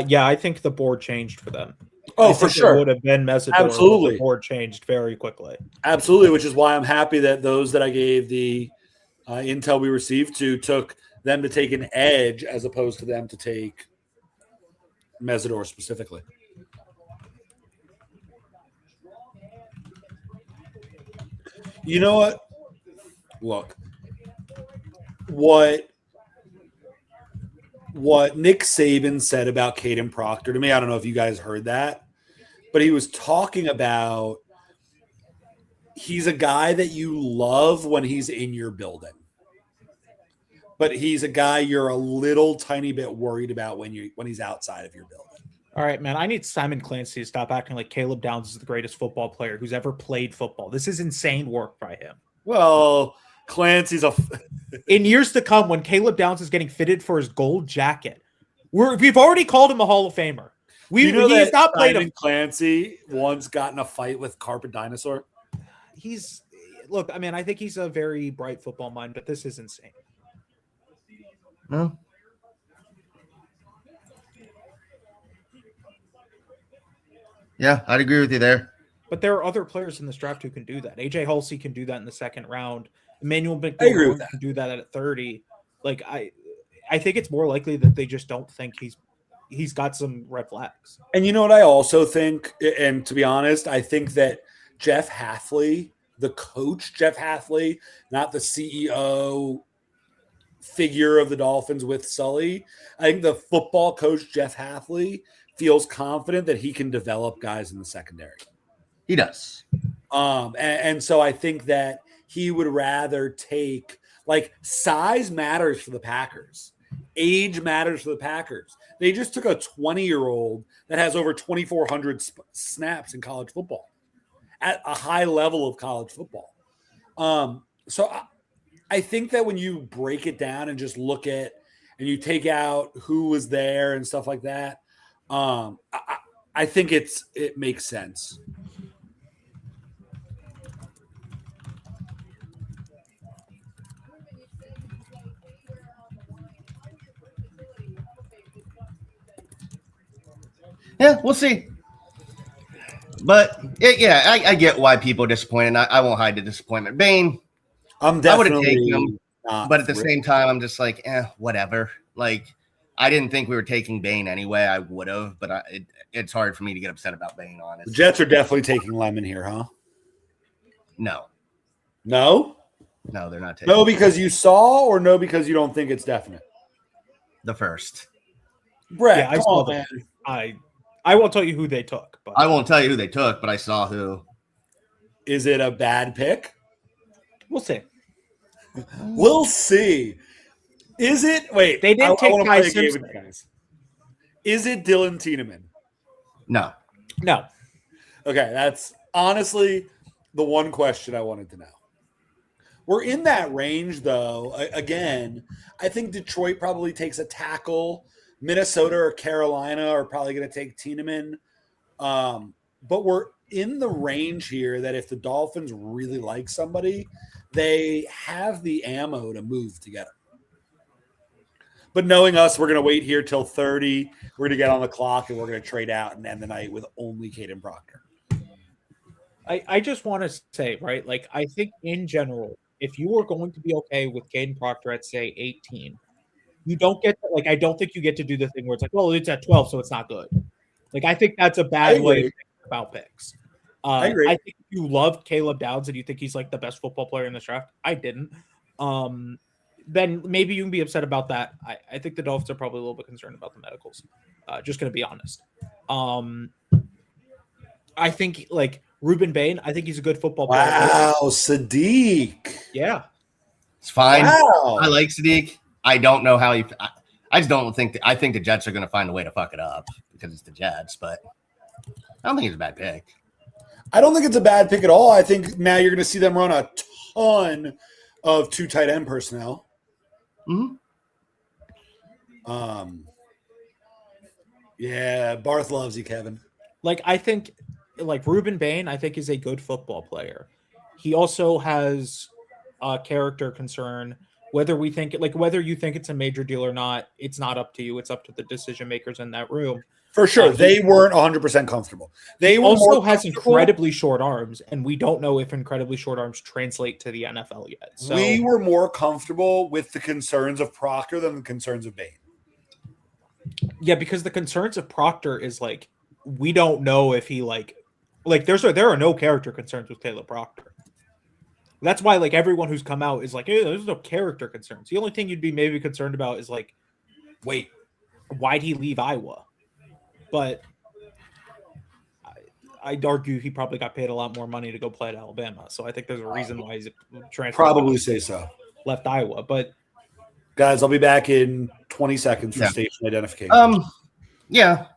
S3: Yeah, I think the board changed for them.
S2: Oh,
S3: I
S2: for
S3: think
S2: sure.
S3: It would have been Mesidor. but
S2: Absolutely.
S3: The board changed very quickly.
S2: Absolutely, which is why I'm happy that those that I gave the intel we received to took them to take an edge as opposed to them to take Mesidor specifically. You know what? Look, what Nick Saban said about Caden Proctor to me, I don't know if you guys heard that, but he was talking about he's a guy that you love when he's in your building. But he's a guy you're a little tiny bit worried about when he's outside of your building.
S3: All right, man. I need Simon Clancy to stop acting like Caleb Downs is the greatest football player who's ever played football. This is insane work by him.
S2: Well, Clancy's
S3: in years to come, when Caleb Downs is getting fitted for his gold jacket, we've already called him a Hall of Famer.
S2: You know
S3: He's
S2: that
S3: not played
S2: Simon
S3: a.
S2: Clancy once got in a fight with Carpet Dinosaur.
S3: Look. I mean, I think he's a very bright football mind, but this is insane.
S1: No. Yeah, I'd agree with you there.
S3: But there are other players in this draft who can do that. AJ Halsey can do that in the second round. Emmanuel
S2: I agree with
S3: McDormand
S2: that.
S3: can do that at 30. Like I think it's more likely that they just don't think he's got some red flags.
S2: And you know what I also think, and to be honest, I think that Jeff Hathley, the coach Jeff Hathley, not the CEO figure of the Dolphins with Sully, I think the football coach Jeff Hathley feels confident that he can develop guys in the secondary.
S1: He does.
S2: And so I think that he would rather take, like, size matters for the Packers. Age matters for the Packers. They just took a 20-year-old that has over 2,400 snaps in college football at a high level of college football. So I think that when you break it down and just look at and you take out who was there and stuff like that, I think it makes sense.
S1: Yeah, we'll see. But I get why people are disappointed. I won't hide the disappointment. Bain,
S2: I'm
S1: I would have
S2: definitely
S1: taken him,
S2: not
S1: but at the
S2: thrilled.
S1: same time, I'm just like, whatever. Like, I didn't think we were taking Bane anyway. I would have, but it's hard for me to get upset about Bane,
S2: The
S1: honestly.
S2: Jets are definitely taking Lemon here, huh?
S1: No,
S2: No?
S1: they're not taking
S2: No, because you saw, or no, because you don't think it's definite?
S1: the first.
S2: Brett,
S3: Yeah, I
S2: come
S3: saw
S2: on,
S3: that.
S2: man.
S3: I won't tell you who they took, but
S1: I won't tell you who they took, but I saw who.
S2: Is it a bad pick?
S3: we'll see.
S2: We'll see. Is it? Wait,
S3: They didn't take
S2: wanna
S3: Kai
S2: play a game
S3: Simpson.
S2: with you guys. Is it Dylan Tiedemann?
S1: No,
S3: No,
S2: Okay, that's honestly the one question I wanted to know. We're in that range, though. Again, I think Detroit probably takes a tackle. Minnesota or Carolina are probably going to take Tiedemann. But we're in the range here that if the Dolphins really like somebody, they have the ammo to move together. But knowing us, we're going to wait here till 30. We're going to get on the clock and we're going to trade out and end the night with only Caden Proctor.
S3: I just want to say, right, like, I think in general, if you are going to be okay with Caden Proctor at, say, 18, you don't get to, like, I don't think you get to do the thing where it's like, well, it's at 12, so it's not good. Like, I think that's a bad way to think about picks.
S2: I agree.
S3: I think you loved Caleb Downs and you think he's like the best football player in this draft. I didn't. Then maybe you can be upset about that. I think the Dolphins are probably a little bit concerned about the medicals. Just going to be honest. I think, like, Ruben Bain, I think he's a good football player.
S2: Wow, Sadiq.
S3: Yeah.
S1: it's fine.
S2: Wow.
S1: I like Sadiq. I don't know how I just don't think I think the Jets are going to find a way to fuck it up because it's the Jets, but I don't think it's a bad pick.
S2: I don't think it's a bad pick at all. I think now you're going to see them run a ton of 2 tight end personnel.
S1: Mhm.
S2: Yeah, Barth loves you, Kevin.
S3: Like, I think, like, Ruben Bain, I think, is a good football player. He also has a character concern. Whether we think, like, whether you think it's a major deal or not, it's not up to you. It's up to the decision makers in that room.
S2: For sure. They weren't 100% comfortable. They were
S3: Also
S2: more
S3: has
S2: comfortable.
S3: incredibly short arms, and we don't know if incredibly short arms translate to the NFL yet. So
S2: We were more comfortable with the concerns of Proctor than the concerns of Bain.
S3: yeah, because the concerns of Proctor is, like, we don't know if he like there are no character concerns with Caleb Proctor. That's why, like, everyone who's come out is like, hey, there's no character concerns. The only thing you'd be maybe concerned about is, like, wait, why'd he leave Iowa? But I'd argue he probably got paid a lot more money to go play at Alabama. So I think there's a reason why he's transferred.
S2: Probably say so.
S3: Left Iowa. But
S2: Guys, I'll be back in 20 seconds for
S1: Yeah.
S2: station identification.
S1: Yeah.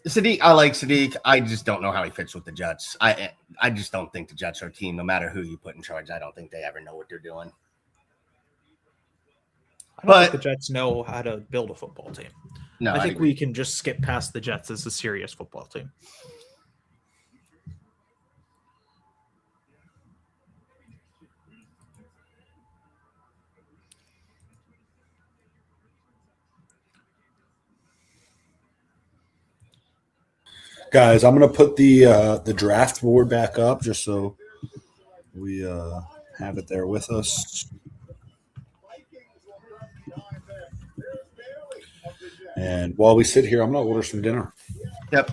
S1: Sadiq, I like Sadiq. I just don't know how he fits with the Jets. I just don't think the Jets are a team, no matter who you put in charge. I don't think they ever know what they're doing.
S3: I don't think
S1: But-
S3: the Jets know how to build a football team.
S1: No,
S3: I think
S1: agree.
S3: we can just skip past the Jets as a serious football team.
S2: Guys, I'm going to put the draft board back up just so we have it there with us. And while we sit here, I'm going to order some dinner.
S1: Yep.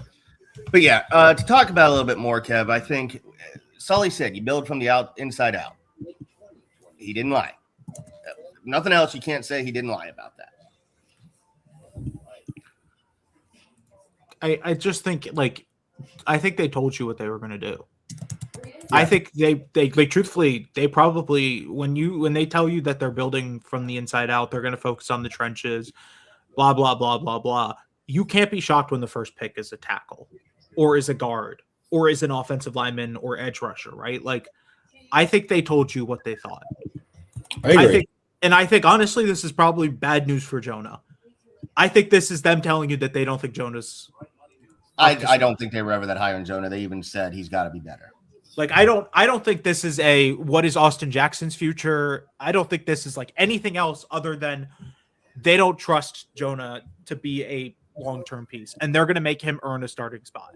S1: But yeah, to talk about a little bit more, Kev, I think Sully said you build from the inside out. He didn't lie. Nothing else you can't say he didn't lie about that.
S3: I just think, like, I think they told you what they were going to do. I think they truthfully, they probably, when they tell you that they're building from the inside out, they're going to focus on the trenches, blah, blah, blah, blah, blah. You can't be shocked when the first pick is a tackle or is a guard or is an offensive lineman or edge rusher, right? Like, I think they told you what they thought. I think honestly, this is probably bad news for Jonah. I think this is them telling you that they don't think Jonah's.
S1: I don't think they were ever that high on Jonah. They even said he's got to be better.
S3: Like, I don't think this is what is Austin Jackson's future. I don't think this is like anything else other than they don't trust Jonah to be a long-term piece, and they're going to make him earn a starting spot.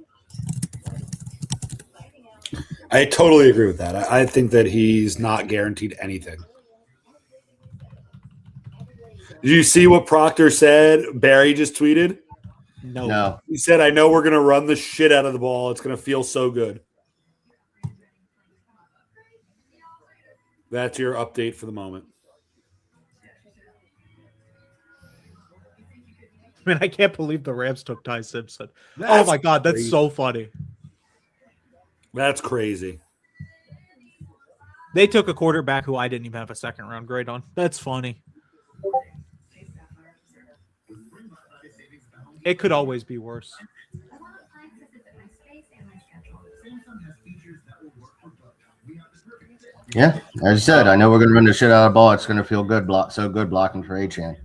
S2: I totally agree with that. I think that he's not guaranteed anything. Did you see what Proctor said? Barry just tweeted.
S1: No.
S2: He said, "I know we're going to run the shit out of the ball. It's going to feel so good." That's your update for the moment.
S3: I mean, I can't believe the Rams took Ty Simpson. Oh
S2: That's
S3: my god, that's
S2: crazy.
S3: so funny.
S2: That's crazy.
S3: They took a quarterback who I didn't even have a second round grade on. That's funny. It could always be worse.
S1: Yeah, as I said, I know we're going to run the shit out of the ball. It's going to feel good, so good blocking for Achane.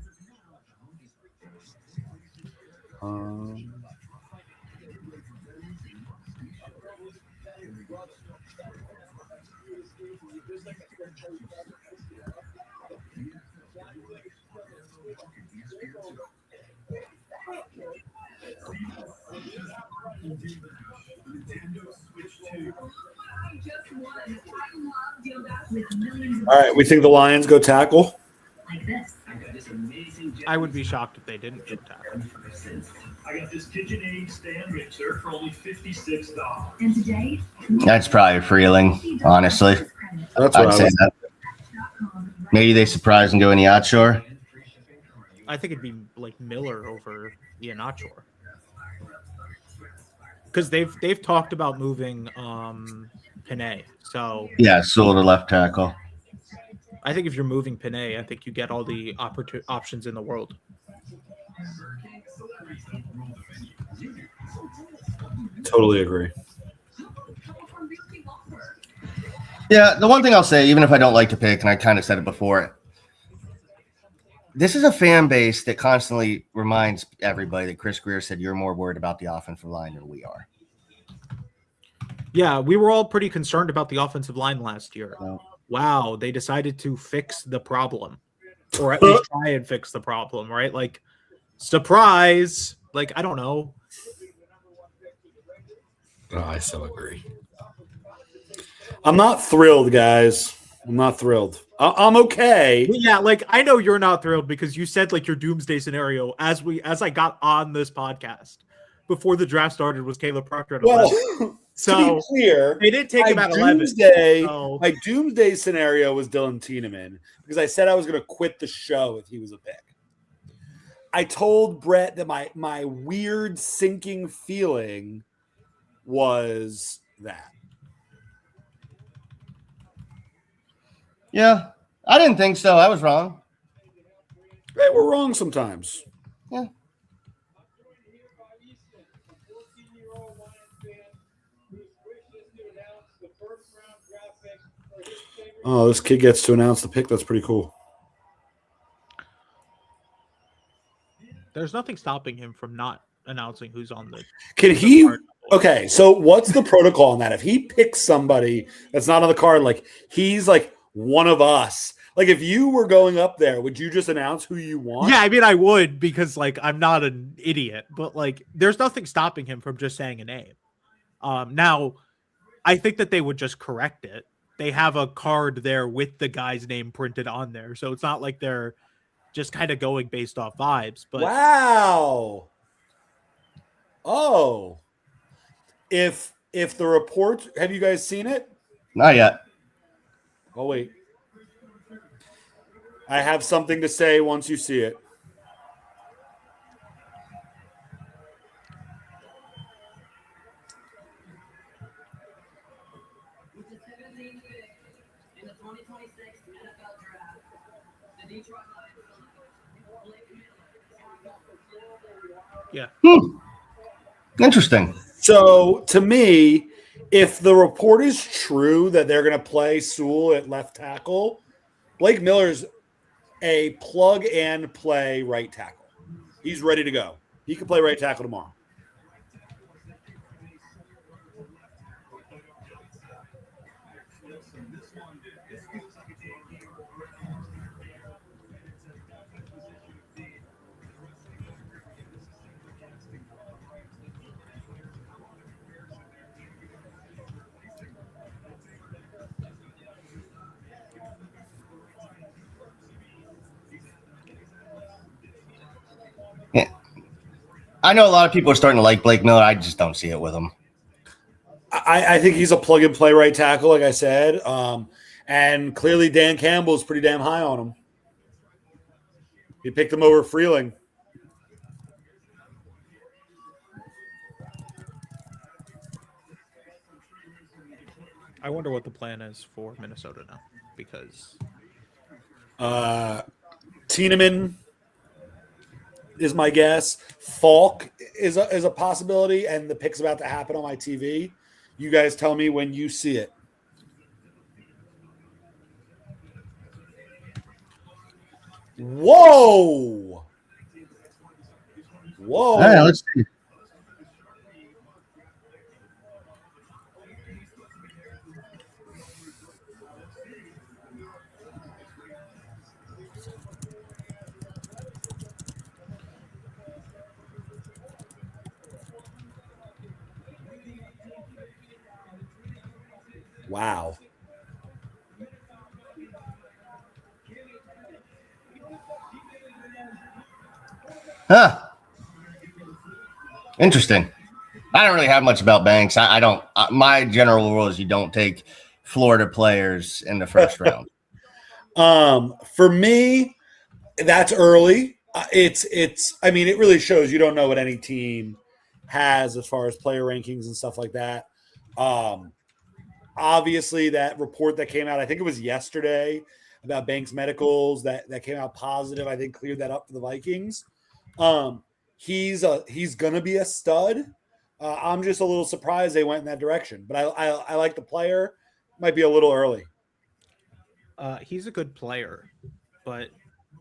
S2: All right, we think the Lions go tackle.
S3: I would be shocked if they didn't get tackle.
S4: I got this KitchenAid stand mixer for only $56.
S1: That's probably Freeling, honestly.
S2: That's
S1: I'd
S2: what I
S1: say
S2: was.
S1: that. Maybe they surprise and go in the outshore.
S3: I think it'd be like Miller over Ian Otshore. Because they've talked about moving Panay. So
S1: Yeah, Sewell to left tackle.
S3: I think if you're moving Panay, I think you get all the options in the world.
S2: Totally agree.
S1: Yeah, the one thing I'll say, even if I don't like to pick, and I kind of said it before, this is a fan base that constantly reminds everybody that Chris Greer said you're more worried about the offensive line than we are.
S3: Yeah, we were all pretty concerned about the offensive line last year.
S1: No.
S3: Wow, they decided to fix the problem, or at least try and fix the problem, right? Like, surprise! Like, I don't know.
S2: Oh, I so agree. I'm not thrilled, guys. I'm not thrilled. I'm okay.
S3: Yeah, like I know you're not thrilled because you said like your doomsday scenario as I got on this podcast before the draft started was Caleb Proctor at 11.
S2: Well,
S3: So
S2: to be clear,
S3: they did take him at 11. So
S2: my doomsday scenario was Dylan Tiedemann because I said I was going to quit the show if he was a pick. I told Brett that my weird sinking feeling was that.
S1: Yeah, I didn't think so. I was wrong.
S2: Hey, we're wrong sometimes.
S1: Yeah.
S2: Oh, this kid gets to announce the pick. That's pretty cool.
S3: there's nothing stopping him from not announcing who's on the.
S2: Can he? Okay, so what's the protocol on that? If he picks somebody that's not on the card, like he's like one of us. Like if you were going up there, would you just announce who you want?
S3: Yeah, I mean, I would because like I'm not an idiot, but like there's nothing stopping him from just saying a name. Now, I think that they would just correct it. They have a card there with the guy's name printed on there, so it's not like they're just kind of going based off vibes. But
S2: wow. Oh, if the report, have you guys seen it?
S1: Not yet.
S2: Oh wait, I have something to say once you see it.
S6: In the 2026 NFL Draft, the Detroit Lions
S3: yeah,
S1: Interesting.
S2: So to me, if the report is true that they're going to play Sewell at left tackle, Blake Miller's a plug and play right tackle. He's ready to go. He can play right tackle tomorrow.
S1: I know a lot of people are starting to like Blake Miller. I just don't see it with him.
S2: I think he's a plug and play right tackle, like I said. And clearly Dan Campbell is pretty damn high on him. He picked him over Freeling.
S3: I wonder what the plan is for Minnesota now, because
S2: Tiedemann is my guess. Falk is a possibility, and the pick's about to happen on my TV. You guys tell me when you see it. Whoa! Whoa!
S1: All right, let's see.
S2: Wow.
S1: Huh. Interesting. I don't really have much about Banks. I don't. My general rule is you don't take Florida players in the first round.
S2: For me, that's early. It's. I mean, it really shows you don't know what any team has as far as player rankings and stuff like that. Obviously, that report that came out, I think it was yesterday, about Banks Medicals that came out positive. I think cleared that up for the Vikings. He's gonna be a stud. I'm just a little surprised they went in that direction, but I like the player. Might be a little early.
S3: he's a good player, but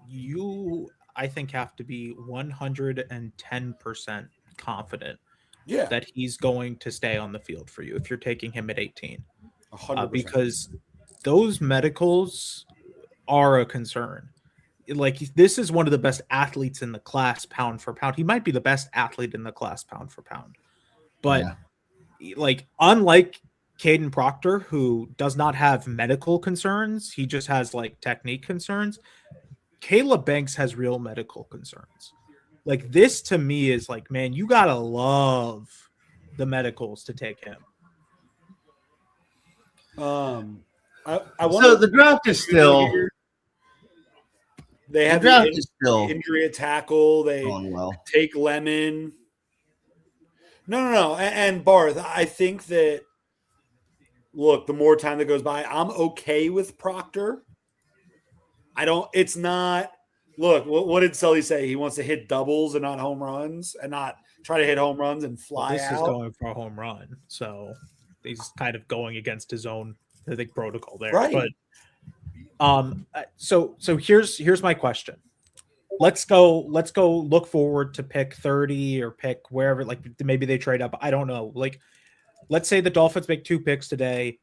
S3: you, I think, have to be 110% confident that he's going to stay on the field for you if you're taking him at 18.
S2: 100%.
S3: Because those medicals are a concern. Like, this is one of the best athletes in the class pound for pound. He might be the best athlete in the class pound for pound. But like, unlike Caden Proctor, who does not have medical concerns, he just has like technique concerns. Caleb Banks has real medical concerns. Like, this to me is like, man, you gotta love the medicals to take him.
S2: I
S1: So the draft is still.
S2: They have
S1: The draft
S2: the
S1: is still
S2: injury at tackle. They
S1: going well.
S2: take Lemon. No. And Barth, I think that, look, the more time that goes by, I'm okay with Proctor. It's not, look, what did Sully say? He wants to hit doubles and not home runs, and not try to hit home runs and fly
S3: This
S2: out.
S3: is going for a home run. So he's kind of going against his own, I think, protocol there.
S2: Right.
S3: But so here's my question. Let's go look forward to pick 30 or pick wherever, like maybe they trade up. I don't know. Like, let's say the Dolphins make 2 picks today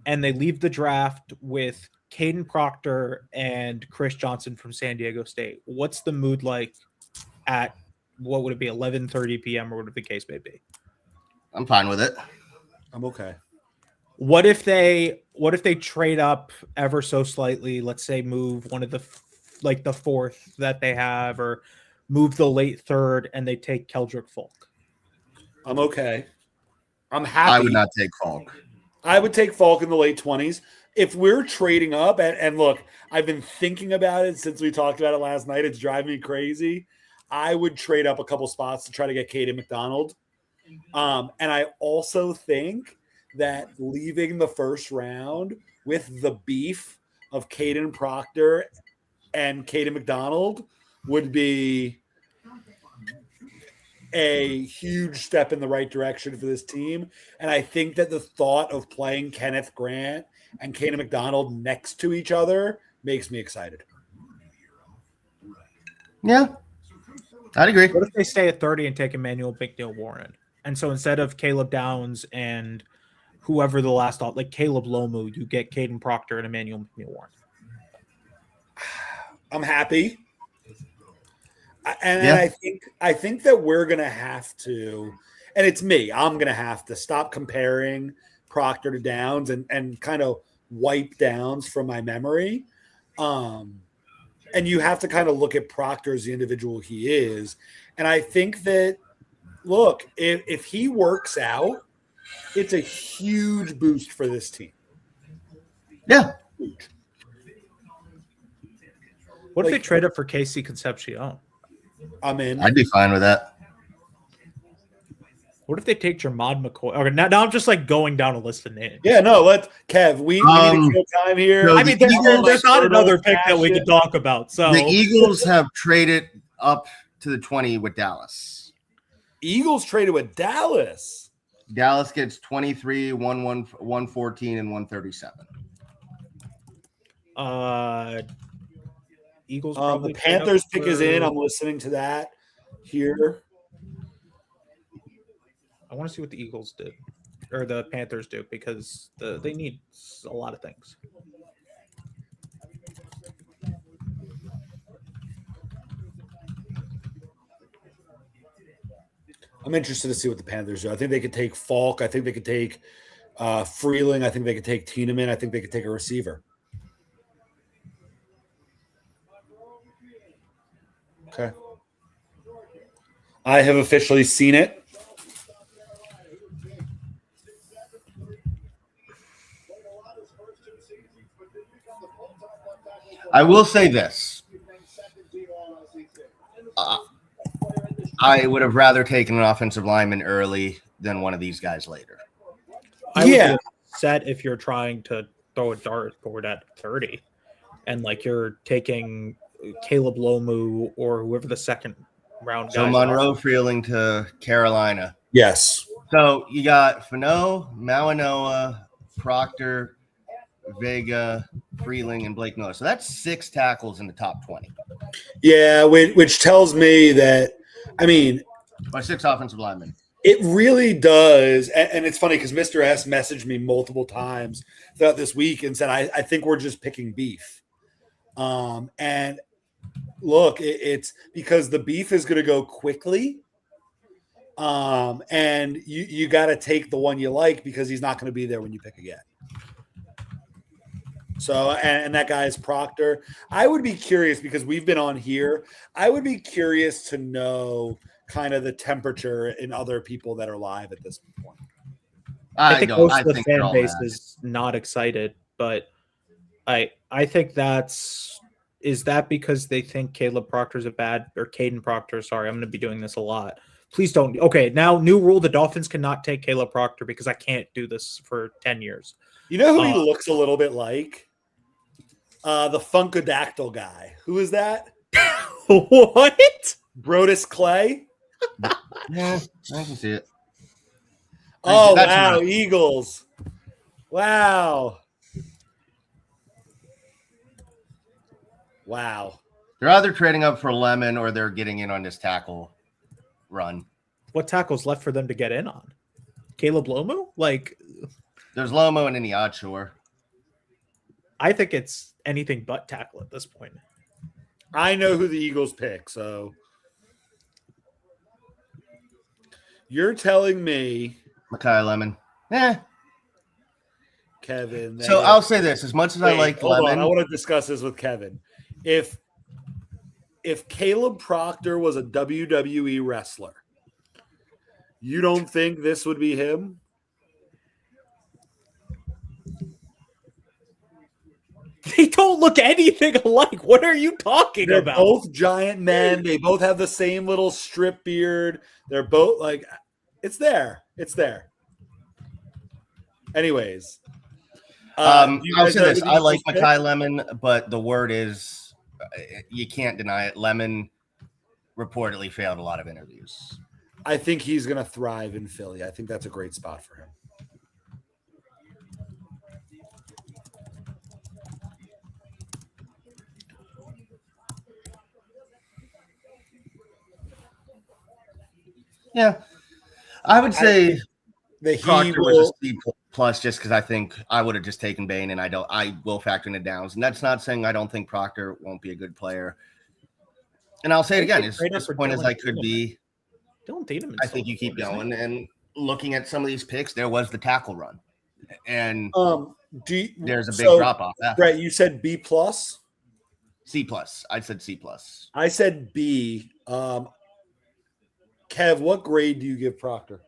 S3: and they leave the draft with Caden Proctor and Chris Johnson from San Diego State. What's the mood like at, what would it be, 11:30 p.m. or whatever the case may be?
S1: I'm fine with it.
S2: I'm okay.
S3: What if they trade up ever so slightly? Let's say move one of the the 4th that they have, or move the late 3rd, and they take Keldrick Folk.
S2: I'm okay. I'm happy.
S1: I would not take Falk.
S2: I would take Falk in the late 20s. If we're trading up, and look, I've been thinking about it since we talked about it last night. It's driving me crazy. I would trade up a couple spots to try to get Caden McDonald. And I also think that leaving the first round with the beef of Caden Proctor and Caden McDonald would be a huge step in the right direction for this team. And I think that the thought of playing Kenneth Grant and Caden McDonald next to each other makes me excited.
S1: Yeah, I'd agree.
S3: What if they stay at 30 and take Emmanuel McNeil Warren? And so instead of Caleb Downs and whoever the last, like Caleb Lomu, you get Caden Proctor and Emmanuel McNeil Warren.
S2: I'm happy. And I think that we're going to have to, and it's me, I'm going to have to stop comparing Proctor to Downs and kind of wipe Downs from my memory. And you have to kind of look at Proctor as the individual he is. And I think that look, if he works out, it's a huge boost for this team.
S1: Yeah.
S3: What if they
S2: Like-
S3: trade up for Casey Concepcion?
S2: I'm in.
S1: I'd be fine with that.
S3: What if they take Jermod McCoy? Okay, now I'm just like going down a list of names.
S2: Yeah, no, let's Kev. We need to kill time here.
S1: no,
S3: I mean,
S1: the
S3: there's not
S2: Turtle
S3: another pick that we
S2: passion.
S3: could talk about. So
S1: The Eagles have traded up to the 20 with Dallas.
S2: Eagles traded with Dallas.
S1: Dallas gets 23, 114, and 137.
S3: Eagles.
S2: The
S3: probably trade up
S2: Panthers pick is in.
S3: for-
S2: I'm listening to that here.
S3: I want to see what the Eagles did or the Panthers do because they need a lot of things.
S2: I'm interested to see what the Panthers do. I think they could take Falk. I think they could take Freeling. I think they could take Tiedemann. I think they could take a receiver. Okay. I have officially seen it.
S1: I will say this. I would have rather taken an offensive lineman early than one of these guys later.
S3: I would
S2: Yeah.
S3: be upset if you're trying to throw a dartboard at 30 and like you're taking Caleb Lomu or whoever the second round
S1: So
S3: guys
S1: Monroe Freeling to Carolina.
S2: Yes.
S1: So you got Fano, Malinoa, Proctor, Vega, Freeling, and Blake Miller. So that's 6 tackles in the top 20.
S2: Yeah, which tells me that, I mean,
S1: Or 6 offensive linemen.
S2: it really does. And it's funny because Mr. S messaged me multiple times throughout this week and said, I think we're just picking beef. And look, it's because the beef is going to go quickly. And you got to take the one you like because he's not going to be there when you pick again. So, and that guy is Proctor. I would be curious because we've been on here. I would be curious to know kind of the temperature in other people that are live at this point.
S3: I think most of the
S1: think they're
S3: fan
S1: all
S3: base
S1: mad.
S3: is not excited, but I think is that because they think Caleb Proctor's a bad or Caden Proctor? Sorry, I'm going to be doing this a lot. Please don't. Okay, now new rule: the Dolphins cannot take Caleb Proctor because I can't do this for 10 years.
S2: You know who he looks a little bit like? The Funkadactyl guy. Who is that?
S3: What?
S2: Brodus Clay?
S1: Yeah, I can see it.
S2: Oh,
S1: That's
S2: wow.
S1: not-
S2: Eagles. Wow. Wow.
S1: They're either trading up for Lemon or they're getting in on this tackle run.
S3: What tackles left for them to get in on? Caleb Lomu? Like,
S1: There's Lomo and Iniachor.
S3: I think it's anything but tackle at this point.
S2: I know who the Eagles pick, so you're telling me,
S1: Makai Lemon.
S2: Kevin. that-
S1: So I'll say this: as much as I
S2: Wait,
S1: like
S2: hold on.
S1: Lemon,
S2: I want to discuss this with Kevin. If Caleb Proctor was a WWE wrestler, you don't think this would be him?
S3: They don't look anything alike. What are you talking
S2: They're
S3: about?
S2: both giant men. They both have the same little strip beard. They're both like, it's there. It's there. Anyways. do you
S1: I'll
S2: guys
S1: say
S2: know
S1: this:
S2: who the
S1: I like
S2: Eagles pick?
S1: Makai Lemon, but the word is you can't deny it. Lemon reportedly failed a lot of interviews.
S2: I think he's going to thrive in Philly. I think that's a great spot for him.
S1: Yeah, I would say
S2: That he
S1: Proctor was
S2: will,
S1: a C plus just because I think I would have just taken Bain, and I will factor in the downs, and that's not saying I don't think Proctor won't be a good player. And I'll say it again: as
S3: Trade up for
S1: disappointed as
S3: Dylan
S1: I could
S3: Tiedemann.
S1: be,
S3: Dylan Tiedemann.
S1: I think you keep going. And looking at some of these picks, there was the tackle run, and there's a big drop off.
S2: Brett, you said B plus.
S1: C plus. I said C plus.
S2: I said B. Kev, what grade do you give Proctor?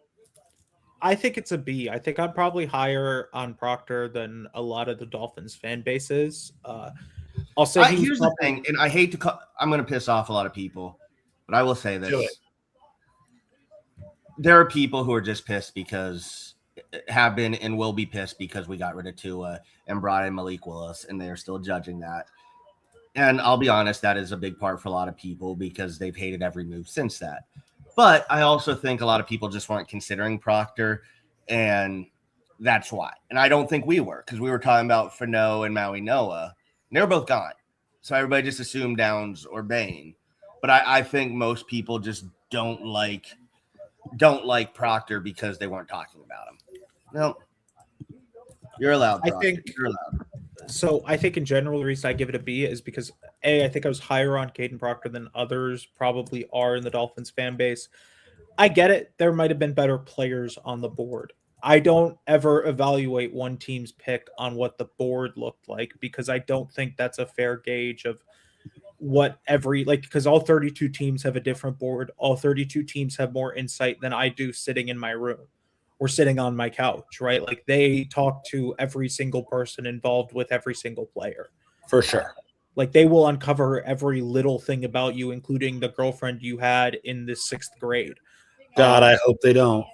S3: I think it's a B. I think I'm probably higher on Proctor than a lot of the Dolphins fan bases. I'll say he was
S1: Here's the
S3: probably-
S1: thing, and I hate to I'm going to piss off a lot of people, but I will say
S2: Do it.
S1: this. There are people who are just pissed because have been and will be pissed because we got rid of Tua and brought in Malik Willis, and they are still judging that. And I'll be honest, that is a big part for a lot of people because they've hated every move since that. But I also think a lot of people just weren't considering Proctor, and that's why. And I don't think we were, because we were talking about Fano and Maui Noah, and they were both gone. So everybody just assumed Downs or Bain. But I think most people just don't like Proctor because they weren't talking about him. No, you're allowed.
S3: I
S1: Proctor.
S3: think-
S1: You're allowed.
S3: So I think in general the reason I give it a B is because I think I was higher on Caden Proctor than others probably are in the Dolphins fan base. I get it. There might have been better players on the board. I don't ever evaluate one team's pick on what the board looked like because I don't think that's a fair gauge of what because all 32 teams have a different board. All 32 teams have more insight than I do sitting in my room or sitting on my couch, right? Like they talk to every single person involved with every single player.
S2: For sure.
S3: Like they will uncover every little thing about you, including the girlfriend you had in the 6th grade.
S2: God, I hope they don't.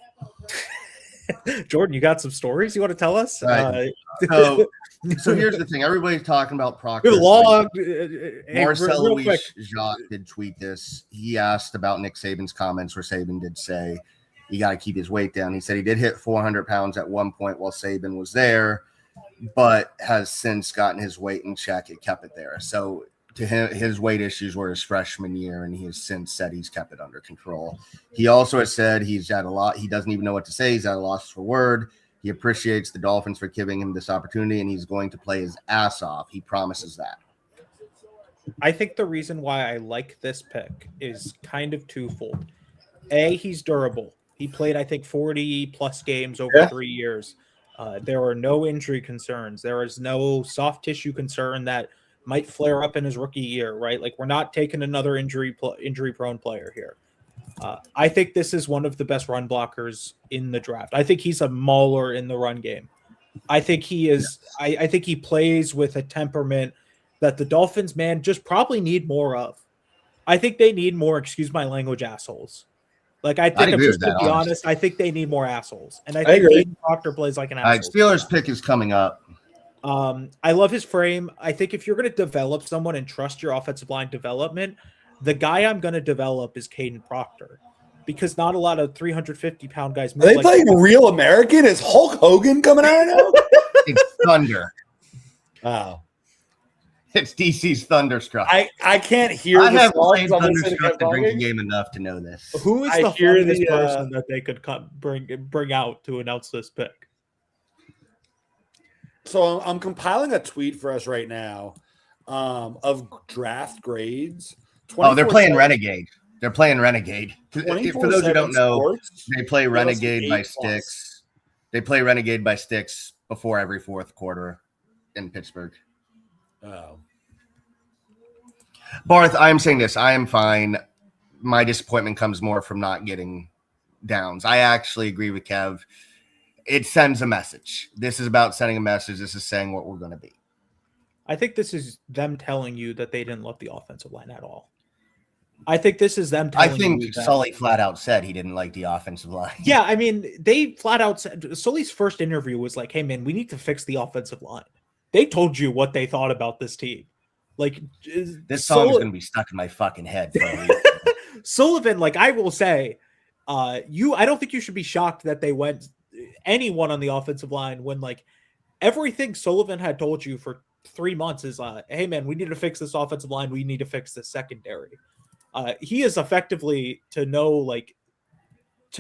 S3: Jordan, you got some stories you want to tell us?
S1: Right. So here's the thing. Everybody's talking about Proctor. Marcel
S3: real quick.
S1: Louis Jacques did tweet this. He asked about Nick Saban's comments where Saban did say you got to keep his weight down. He said he did hit 400 pounds at one point while Saban was there, but has since gotten his weight in check. It kept it there. So to him, his weight issues were his freshman year, and he has since said he's kept it under control. He also has said he's at a lot. He doesn't even know what to say. He's at a loss for word. He appreciates the Dolphins for giving him this opportunity, and he's going to play his ass off. He promises that.
S3: I think the reason why I like this pick is kind of twofold. A, he's durable. He played, I think, 40 plus games over 3 years. There are no injury concerns. There is no soft tissue concern that might flare up in his rookie year, right? Like we're not taking another injury prone player here. I think this is one of the best run blockers in the draft. I think he's a mauler in the run game. I think he is. I think he plays with a temperament that the Dolphins, man, just probably need more of. I think they need more, excuse my language, assholes. Like I think, I'm just to be honest, I think they need more assholes, and I think Caden Proctor plays like an asshole.
S1: Steelers pick is coming up.
S3: I love his frame. I think if you're going to develop someone and trust your offensive line development, the guy I'm going to develop is Caden Proctor, because not a lot of 350-pound guys.
S2: Are they playing Real American? Is Hulk Hogan coming out now?
S1: It's Thunder.
S2: Oh.
S1: It's DC's Thunderstruck.
S2: I can't hear.
S1: I
S2: the
S1: have
S2: songs
S1: played
S2: on this
S1: Thunderstruck
S2: thing
S1: the drinking game enough to know this.
S3: Who is
S2: I
S3: the
S2: hear
S3: funniest
S2: the,
S3: person that they could bring out to announce this pick?
S2: So I'm compiling a tweet for us right now of draft grades.
S1: Oh, they're playing Renegade. They're playing Renegade. For those who don't know,
S2: Sports,
S1: they play Renegade by
S2: 8+.
S1: Sticks. They play Renegade by Sticks before every fourth quarter in Pittsburgh.
S2: Oh.
S1: Barth, I'm saying this. I am fine. My disappointment comes more from not getting Downs. I actually agree with Kev. It sends a message. This is about sending a message. This is saying what we're going to be.
S3: I think this is them telling you that they didn't love the offensive line at all. I think this is them telling
S1: I think
S3: you that.
S1: Sully flat out said he didn't like the offensive line.
S3: Yeah, I mean, they flat out said Sully's first interview was like, "Hey, man, we need to fix the offensive line." They told you what they thought about this team. Like
S1: this song is going to be stuck in my fucking head for a week.
S3: Sullivan, like I will say, I don't think you should be shocked that they went anyone on the offensive line when like everything Sullivan had told you for 3 months is, hey man, we need to fix this offensive line. We need to fix this secondary. He is effectively, to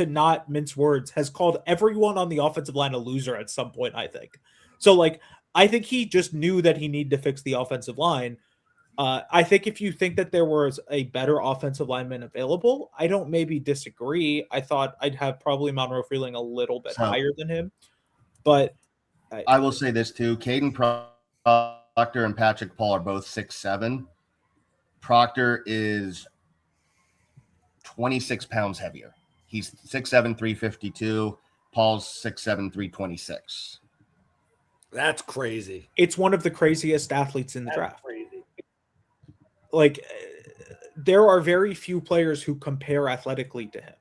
S3: not mince words, has called everyone on the offensive line a loser at some point, I think. So like, I think he just knew that he needed to fix the offensive line. I think if you think that there was a better offensive lineman available, I don't maybe disagree. I thought I'd have probably Monroe Freeling a little bit higher than him. But
S1: I will say this too. Caden Proctor and Patrick Paul are both 6'7". Proctor is 26 pounds heavier. He's 6'7", 352. Paul's 6'7", 326.
S2: That's crazy.
S3: It's one of the craziest athletes in the
S2: That's
S3: draft.
S2: crazy.
S3: Like, there are very few players who compare athletically to him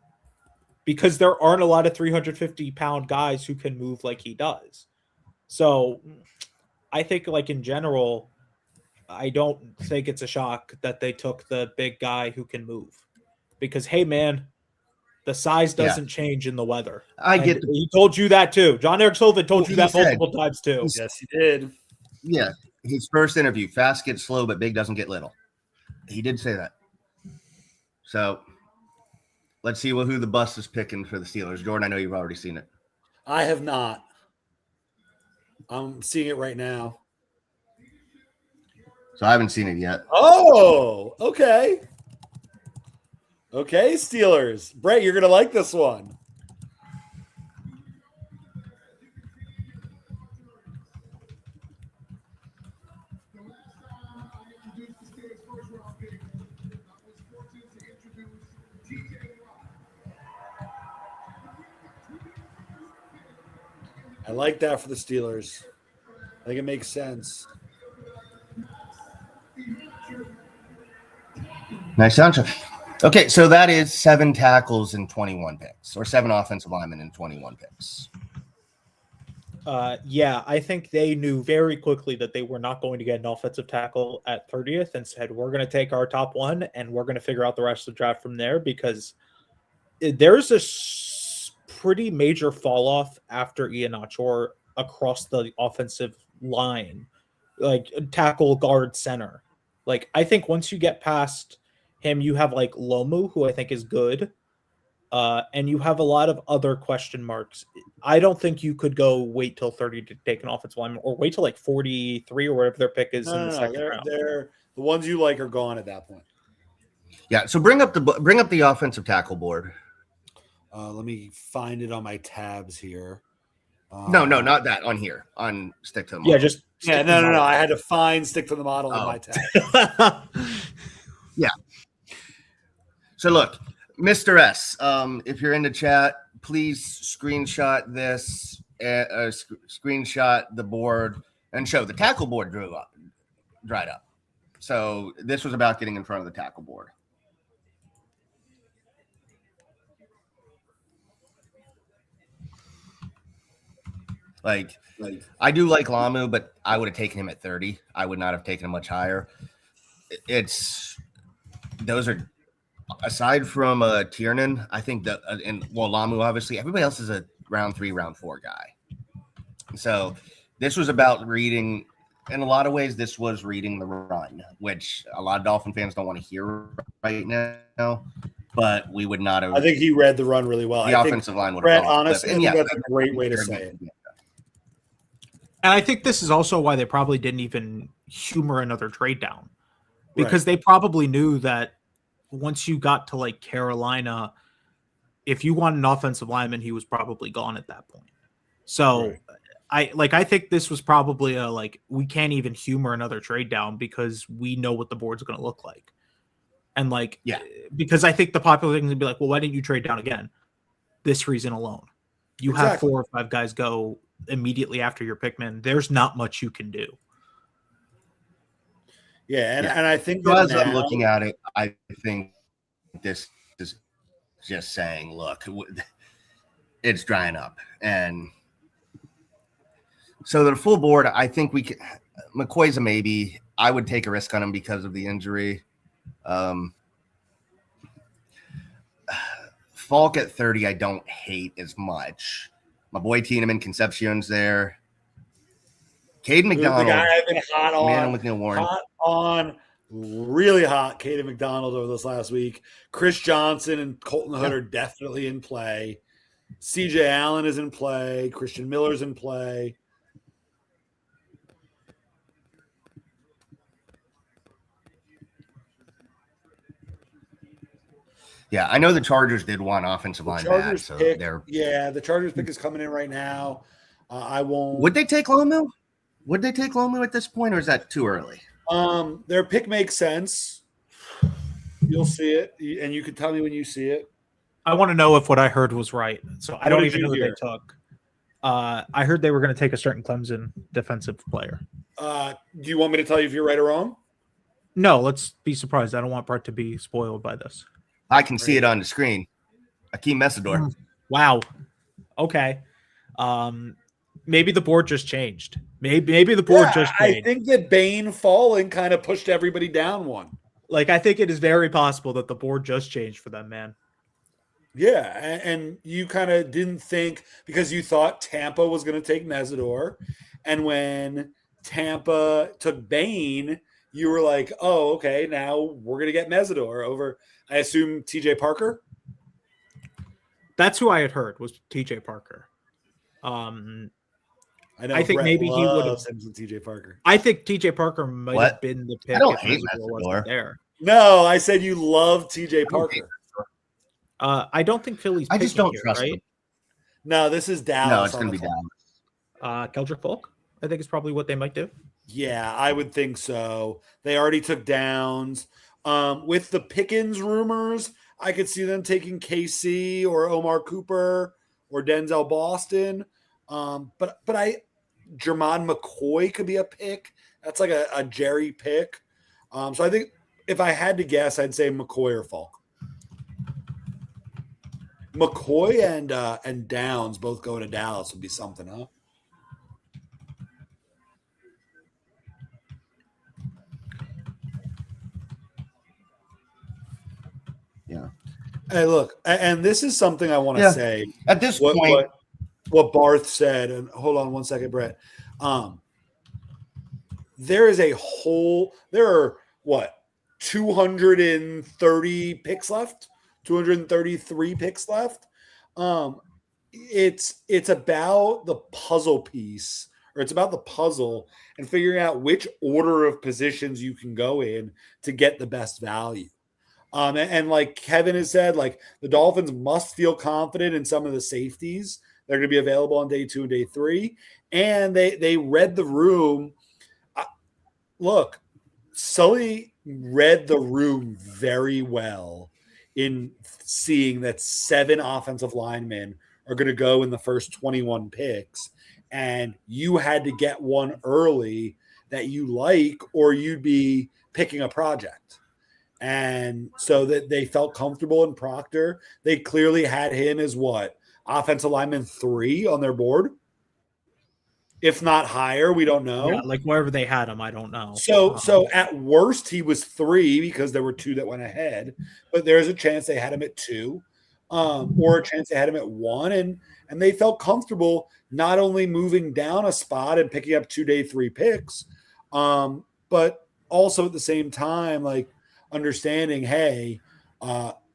S3: because there aren't a lot of 350-pound guys who can move like he does. So I think, like, in general, I don't think it's a shock that they took the big guy who can move because, hey, man, the size doesn't change in the weather.
S1: I
S3: And
S1: get
S3: he told you that too. John Eric Sullivan told
S1: Well,
S3: you
S1: he
S3: that
S1: said-
S3: multiple times too.
S2: Yes, he did.
S1: Yeah, his first interview, fast gets slow, but big doesn't get little. He did say that. So let's see who the bus is picking for the Steelers. Jordan, I know you've already seen it.
S2: I have not. I'm seeing it right now.
S1: So I haven't seen it yet.
S2: Oh, okay. Okay, Steelers. Brett, you're going to like this one. I like that for the Steelers. I think it makes sense.
S1: Nice soundtrack. Okay, so that is 7 tackles and 21 picks, or 7 offensive linemen and 21 picks.
S3: Yeah, I think they knew very quickly that they were not going to get an offensive tackle at 30th and said, we're going to take our top one and we're going to figure out the rest of the draft from there because there's a pretty major fall off after Ian Achor across the offensive line, like tackle, guard, center. Like, I think once you get past him, you have like Lomu, who I think is good. And you have a lot of other question marks. I don't think you could go wait till 30 to take an offensive lineman or wait till like 43 or whatever their pick is in the second round.
S2: They're the ones you like are gone at that point.
S1: Yeah, so bring up the offensive tackle board.
S2: Let me find it on my tabs here.
S1: No, not that on here. On stick to the model.
S3: Yeah, just
S2: No. I had to stick to the model in my tab.
S1: So look, Mr. S, if you're in the chat, please screenshot this, screenshot the board, and show the tackle board dried up. So this was about getting in front of the tackle board. Like I do like Lamu, but I would have taken him at 30. I would not have taken him much higher. Those are, aside from Tiernan, I think that Lamu, obviously, everybody else is a round 3, round 4 guy. So this was about reading. In a lot of ways, this was reading the run, which a lot of Dolphin fans don't want to hear right now. But we would not have.
S2: I think he read the run really well.
S1: The
S2: I
S1: offensive line would
S2: Brett,
S1: have.
S2: honestly, I think that's a great way to say it.
S3: And I think this is also why they probably didn't even humor another trade down because they probably knew that once you got to like Carolina, if you want an offensive lineman, he was probably gone at that point. So I think this was probably we can't even humor another trade down because we know what the board's going to look like. And because I think the popular thing would be like, well, why didn't you trade down again? This reason alone. You have 4 or 5 guys go immediately after your pickman. There's not much you can do.
S2: Yeah, and I think
S1: so as I'm looking at it, I think this is just saying, look, it's drying up. And so the full board, I think we could. McCoy's a maybe. I would take a risk on him because of the injury. Falk at 30, I don't hate as much. My boy Tiedemann, Concepcion's there. Caden McDonald.
S2: The guy I've been hot on.
S1: Man with Neil Warren.
S2: Hot on. Really hot. Caden McDonald over this last week. Chris Johnson and Colton Hood are definitely in play. CJ Allen is in play. Christian Miller's in play.
S1: Yeah, I know the Chargers did want offensive line back, so
S2: pick,
S1: they're.
S2: Yeah, the Chargers pick is coming in right now. I won't.
S1: Would they take Lomu? Would they take Lomu at this point, or is that too early?
S2: Their pick makes sense. You'll see it, and you can tell me when you see it.
S3: I want to know if what I heard was right. So I don't
S2: did
S3: even
S2: you
S3: know who
S2: hear?
S3: they took. I heard they were going to take a certain Clemson defensive player.
S2: Do you want me to tell you if you're right or wrong?
S3: No, let's be surprised. I don't want Brett to be spoiled by this.
S1: I can see it on the screen. Akeem Messidor.
S3: Wow. Okay. Maybe the board just changed. Maybe the board just
S2: I
S3: changed.
S2: think that Bane falling kind of pushed everybody down one.
S3: Like, I think it is very possible that the board just changed for them, man.
S2: Yeah, and you kind of didn't think because you thought Tampa was going to take Mesidor, and when Tampa took Bane, you were like, "Oh, okay, now we're going to get Mesidor over." I assume TJ Parker.
S3: That's who I had heard was TJ Parker.
S2: I know.
S3: I think
S2: Brett
S3: maybe he would have.
S2: loves him some TJ Parker.
S3: I think TJ Parker might
S1: What?
S3: have been the pick.
S1: I don't
S3: if
S1: hate
S3: Mesidor
S1: Mesidor.
S3: wasn't there.
S2: No, I said you love TJ Parker.
S3: I don't think Philly's.
S1: I just
S3: picking
S1: don't
S3: here,
S1: trust
S3: right?
S1: him.
S2: No, this is Dallas.
S1: No, it's
S2: on
S1: going to
S2: the
S1: be
S2: phone.
S1: Dallas.
S3: Keldrick Folk. I think is probably what they might do.
S2: Yeah, I would think so. They already took Downs. With the Pickens rumors, I could see them taking KC or Omar Cooper or Denzel Boston. But Jermon McCoy could be a pick. That's like a Jerry pick. So I think if I had to guess, I'd say McCoy or Falk. McCoy and Downs both go to Dallas would be something, huh?
S1: Yeah.
S2: Hey, look, and this is something I want to
S1: Yeah.
S2: say.
S1: At this point,
S2: What Barth said, and hold on one second, Brett. There are what 230 picks left, 233 picks left. It's about the puzzle piece, or it's about the puzzle and figuring out which order of positions you can go in to get the best value. And like Kevin has said, like the Dolphins must feel confident in some of the safeties. They're going to be available on day 2 and day 3. And they read the room. Look, Sully read the room very well in seeing that 7 offensive linemen are going to go in the first 21 picks. And you had to get one early that you like, or you'd be picking a project. And so that they felt comfortable in Proctor. They clearly had him as what? Offensive lineman 3 on their board. If not higher, we don't know.
S3: Yeah, like wherever they had him, I don't know.
S2: So at worst, he was 3 because there were 2 that went ahead. But there's a chance they had him at 2, or a chance they had him at 1, and they felt comfortable not only moving down a spot and picking up 2 day 3 picks, but also at the same time, like understanding, hey,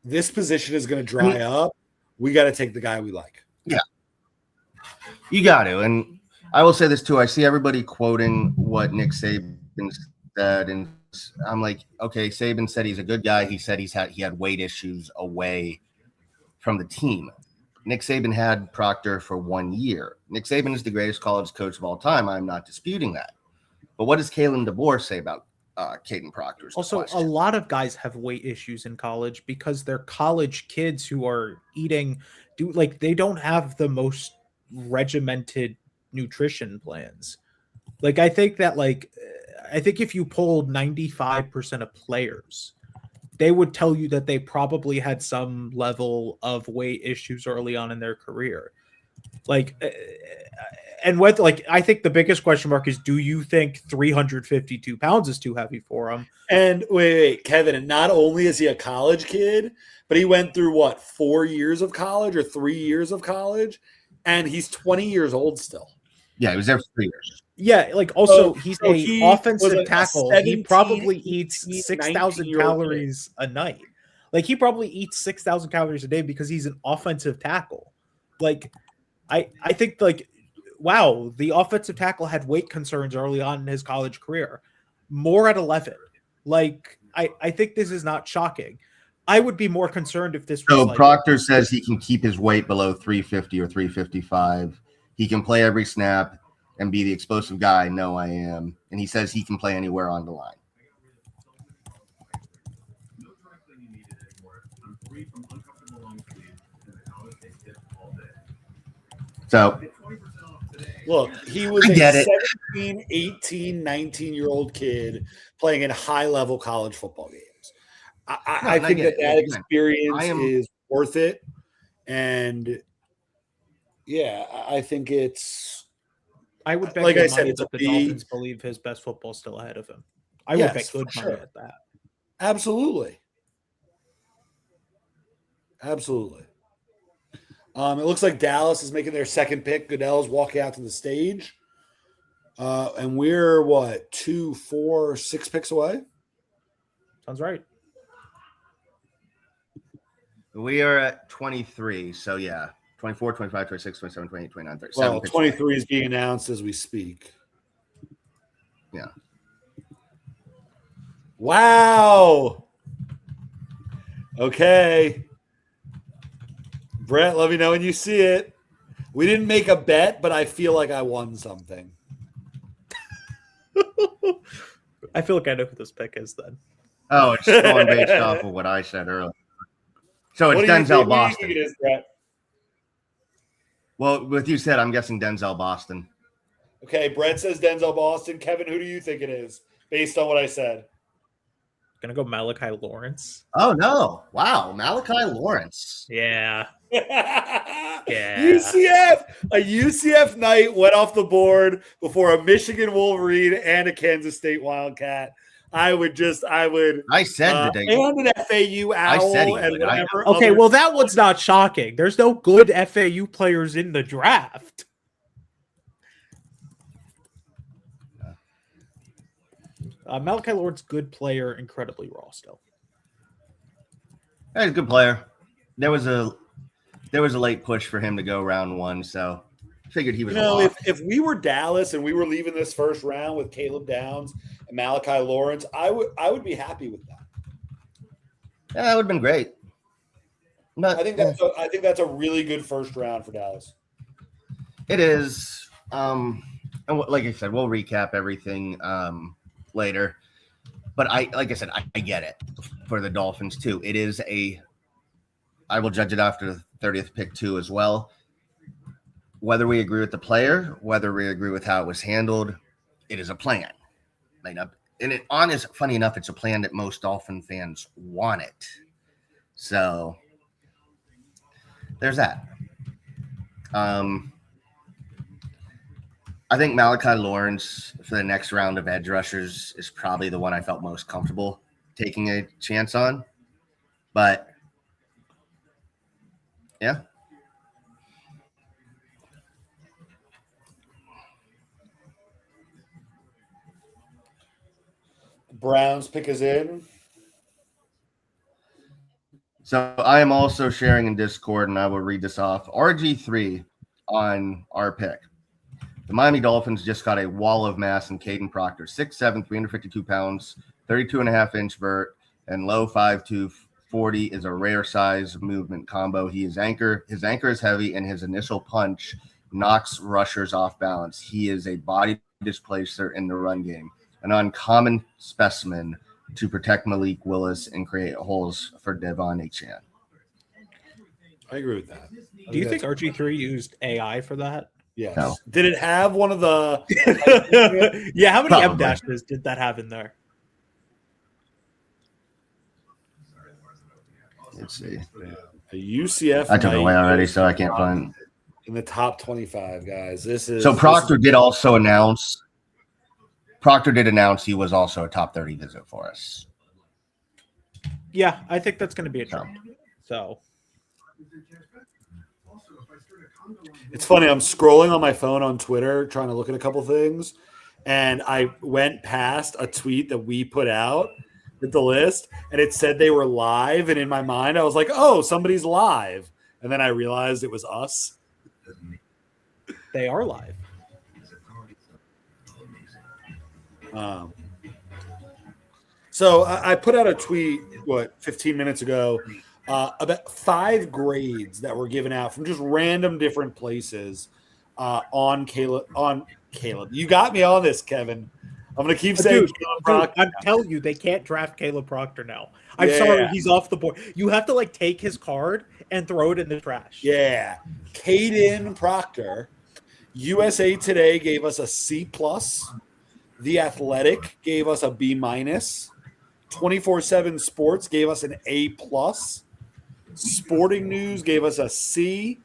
S2: this position is going to dry up. We got to take the guy we like.
S1: Yeah, you got to. And I will say this too. I see everybody quoting what Nick Saban said, and I'm like, okay, Saban said he's a good guy. He said he had weight issues away from the team. Nick Saban had Proctor for 1 year. Nick Saban is the greatest college coach of all time. I'm not disputing that. But what does Kalen DeBoer say about Caden Proctor?
S3: Also, a lot of guys have weight issues in college because they're college kids who are they don't have the most regimented nutrition plans. Like, I think if you polled 95% of players, they would tell you that they probably had some level of weight issues early on in their career. I think the biggest question mark is, do you think 352 pounds is too heavy for him?
S2: And wait, Kevin, and not only is he a college kid, but he went through 4 years of college or 3 years of college, and he's 20 years old still.
S1: Yeah, he was there for 3 years.
S3: Yeah, he's an offensive tackle. He probably eats 6,000 calories a night. Like, he probably eats 6,000 calories a day because he's an offensive tackle. Like, I think, wow, the offensive tackle had weight concerns early on in his college career. More at 11. Like, I think this is not shocking. I would be more concerned if this was
S1: So Proctor says he can keep his weight below 350 or 355. He can play every snap and be the explosive guy. No, I am. And he says he can play anywhere on the line. So
S2: Look, he was
S1: I
S2: a
S1: get it.
S2: 17, 18, 19-year-old kid playing in high-level college football games. I
S1: and I
S2: think
S1: get
S2: that
S1: it. Again,
S2: experience
S1: I am-
S2: is worth it. And, yeah, I think it's
S3: I would bet
S2: like
S3: good
S2: I said,
S3: money
S2: it's
S3: that
S2: a
S3: the
S2: B.
S3: Dolphins believe his best football's still ahead of him. I would
S2: Yes,
S3: bet good
S2: for
S3: money
S2: sure.
S3: at that.
S2: Absolutely. Absolutely. It looks like Dallas is making their second pick. Goodell's walking out to the stage. And we're, 2, 4, 6 picks away?
S3: Sounds right.
S1: We are at 23. So yeah, 24, 25, 26, 27, 28, 29, 30.
S2: Well, 23 is being announced as we speak.
S1: Yeah.
S2: Wow. Okay. Brett, let me know when you see it. We didn't make a bet, but I feel like I won something.
S3: I feel like I know who this pick is then.
S1: Oh, it's going based off of what I said earlier. So it's
S2: What do you
S1: Denzel
S2: think- what do you
S1: Boston.
S2: think it is, Brett?
S1: Well, with you said, I'm guessing Denzel Boston.
S2: Okay, Brett says Denzel Boston. Kevin, who do you think it is based on what I said?
S3: Gonna go Malachi Lawrence.
S1: Oh no! Wow, Malachi Lawrence.
S3: Yeah.
S2: UCF. A UCF Knight went off the board before a Michigan Wolverine and a Kansas State Wildcat. I would
S1: I said today.
S2: and an FAU Owl
S1: said he
S2: and
S1: would.
S2: whatever.
S3: Okay,
S2: other-
S3: well, that one's not shocking. There's no good FAU players in the draft. Malachi Lawrence, good player, incredibly raw still.
S1: He's a good player. There was a late push for him to go round one, so figured he was.
S2: You know,
S1: a lock.
S2: if we were Dallas and we were leaving this first round with Caleb Downs and Malachi Lawrence, I would be happy with that.
S1: Yeah, that would have been great. But
S2: I think that's a really good first round for Dallas.
S1: it is. And like I said, we'll recap everything later. But like I said, I get it for the Dolphins too. It is I will judge it after the 30th pick too as well. Whether we agree with the player, whether we agree with how it was handled, it is a plan. Funny enough, it's a plan that most Dolphin fans want it. So there's that. I think Malachi Lawrence for the next round of edge rushers is probably the one I felt most comfortable taking a chance on. But yeah.
S2: Browns pick is in.
S1: So I am also sharing in Discord, and I will read this off. RG3 on our pick. The Miami Dolphins just got a wall of mass in Caden Proctor, 6'7", 352 pounds, 32.5-inch vert, and low 5'2", 40 is a rare size movement combo. His anchor is heavy, and his initial punch knocks rushers off balance. He is a body displacer in the run game, an uncommon specimen to protect Malik Willis and create holes for Devon Achane.
S2: I agree with that.
S3: Do you think RG3 used AI for that?
S2: Yes.
S1: No.
S2: Did it have one of the?
S3: Yeah, how many
S1: Probably.
S3: M dashes did that have in there?
S1: Let's see.
S2: A UCF.
S1: I took it
S2: Knight
S1: away already, so I can't find.
S2: in the top 25 guys. This is
S1: So Proctor did also announce. Proctor did announce he was also a top 30 visit for us.
S3: Yeah, I think that's going to be a trend. So
S2: It's funny. I'm scrolling on my phone on Twitter trying to look at a couple things, and I went past a tweet that we put out with the list, and it said they were live. And in my mind, I was like, "Oh, somebody's live," and then I realized it was us.
S3: they are live.
S2: So I put out a tweet 15 minutes ago about 5 grades that were given out from just random different places on Caleb. You got me on this, Kevin. I'm gonna keep saying Caleb Proctor.
S3: I'm telling you, they can't draft Caleb Proctor now. I'm
S2: Yeah.
S3: sorry, he's off the board. You have to take his card and throw it in the trash.
S2: Yeah. Caden Proctor. USA Today gave us a C+. The Athletic gave us a B-. 24/7 Sports gave us an A+. Sporting News gave us a C.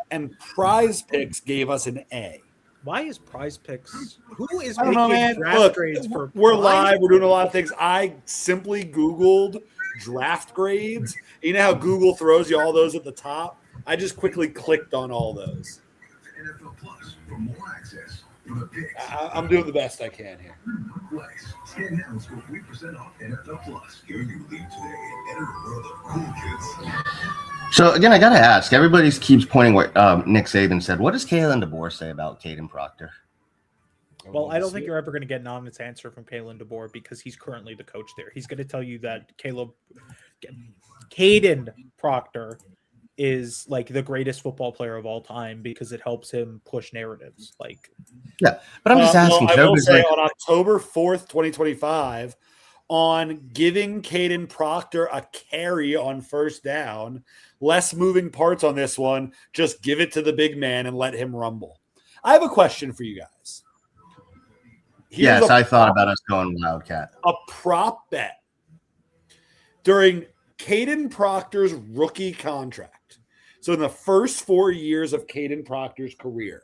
S2: And Prize Picks gave us an A.
S3: Why is Prize Picks? Who is
S2: I don't know,
S3: making
S2: man.
S3: draft
S2: Look,
S3: grades for?
S2: we're
S3: Prize
S2: live. We're doing a lot of things. I simply Googled draft grades. You know how Google throws you all those at the top? I just quickly clicked on all those.
S7: NFL Plus for more access for the picks.
S2: I'm doing the best I can here.
S7: Flex. Scan now and score 3% off NFL Plus. Here you leave today and enter a world of cool kids.
S1: So again, I gotta ask. Everybody keeps pointing what Nick Saban said. What does Kalen DeBoer say about Caden Proctor?
S3: Well, I don't think you're ever going to get an honest answer from Kalen DeBoer because he's currently the coach there. He's going to tell you that Caden Proctor is like the greatest football player of all time because it helps him push narratives. Like,
S1: yeah, but I'm just asking.
S2: I will say
S1: like,
S2: on October 4th, 2025, on giving Caden Proctor a carry on first down, less moving parts on this one. Just give it to the big man and let him rumble. I have a question for you guys.
S1: Yes, I thought about us going Wildcat.
S2: A prop bet during Caden Proctor's rookie contract. So in the first 4 years of Caden Proctor's career,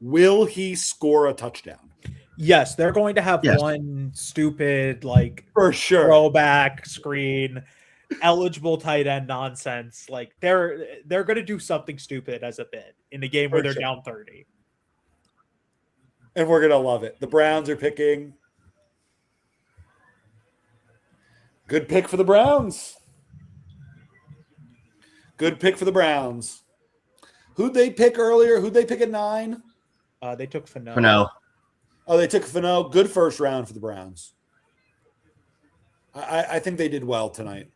S2: will he score a touchdown?
S3: yes, they're going to have one stupid, like,
S2: For sure.
S3: throwback screen, eligible tight end nonsense. Like, they're going to do something stupid as a bid in a game where they're down 30.
S2: And we're going to love it. The Browns are picking. Good pick for the Browns. Good pick for the Browns. Who'd they pick earlier? Who'd they pick at 9?
S3: They took Fano.
S1: Fano.
S2: Oh, they took Fano. Good first round for the Browns. I think they did well tonight.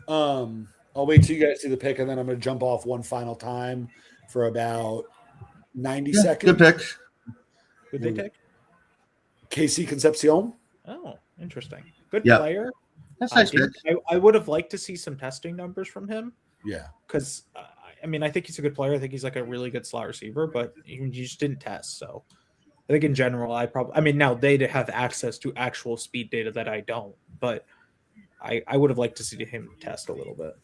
S2: I'll wait till you guys see the pick, and then I'm going to jump off one final time for about 90 seconds.
S1: Good pick.
S3: Who'd they take?
S2: KC Concepcion.
S3: Oh, interesting. Good
S1: Yeah.
S3: player.
S1: That's nice pick.
S3: I would have liked to see some testing numbers from him
S2: Yeah.
S3: because, I mean, I think he's a good player. I think he's like a really good slot receiver, but he just didn't test. So I think in general, now they have access to actual speed data that I don't, but I would have liked to see him test a little bit.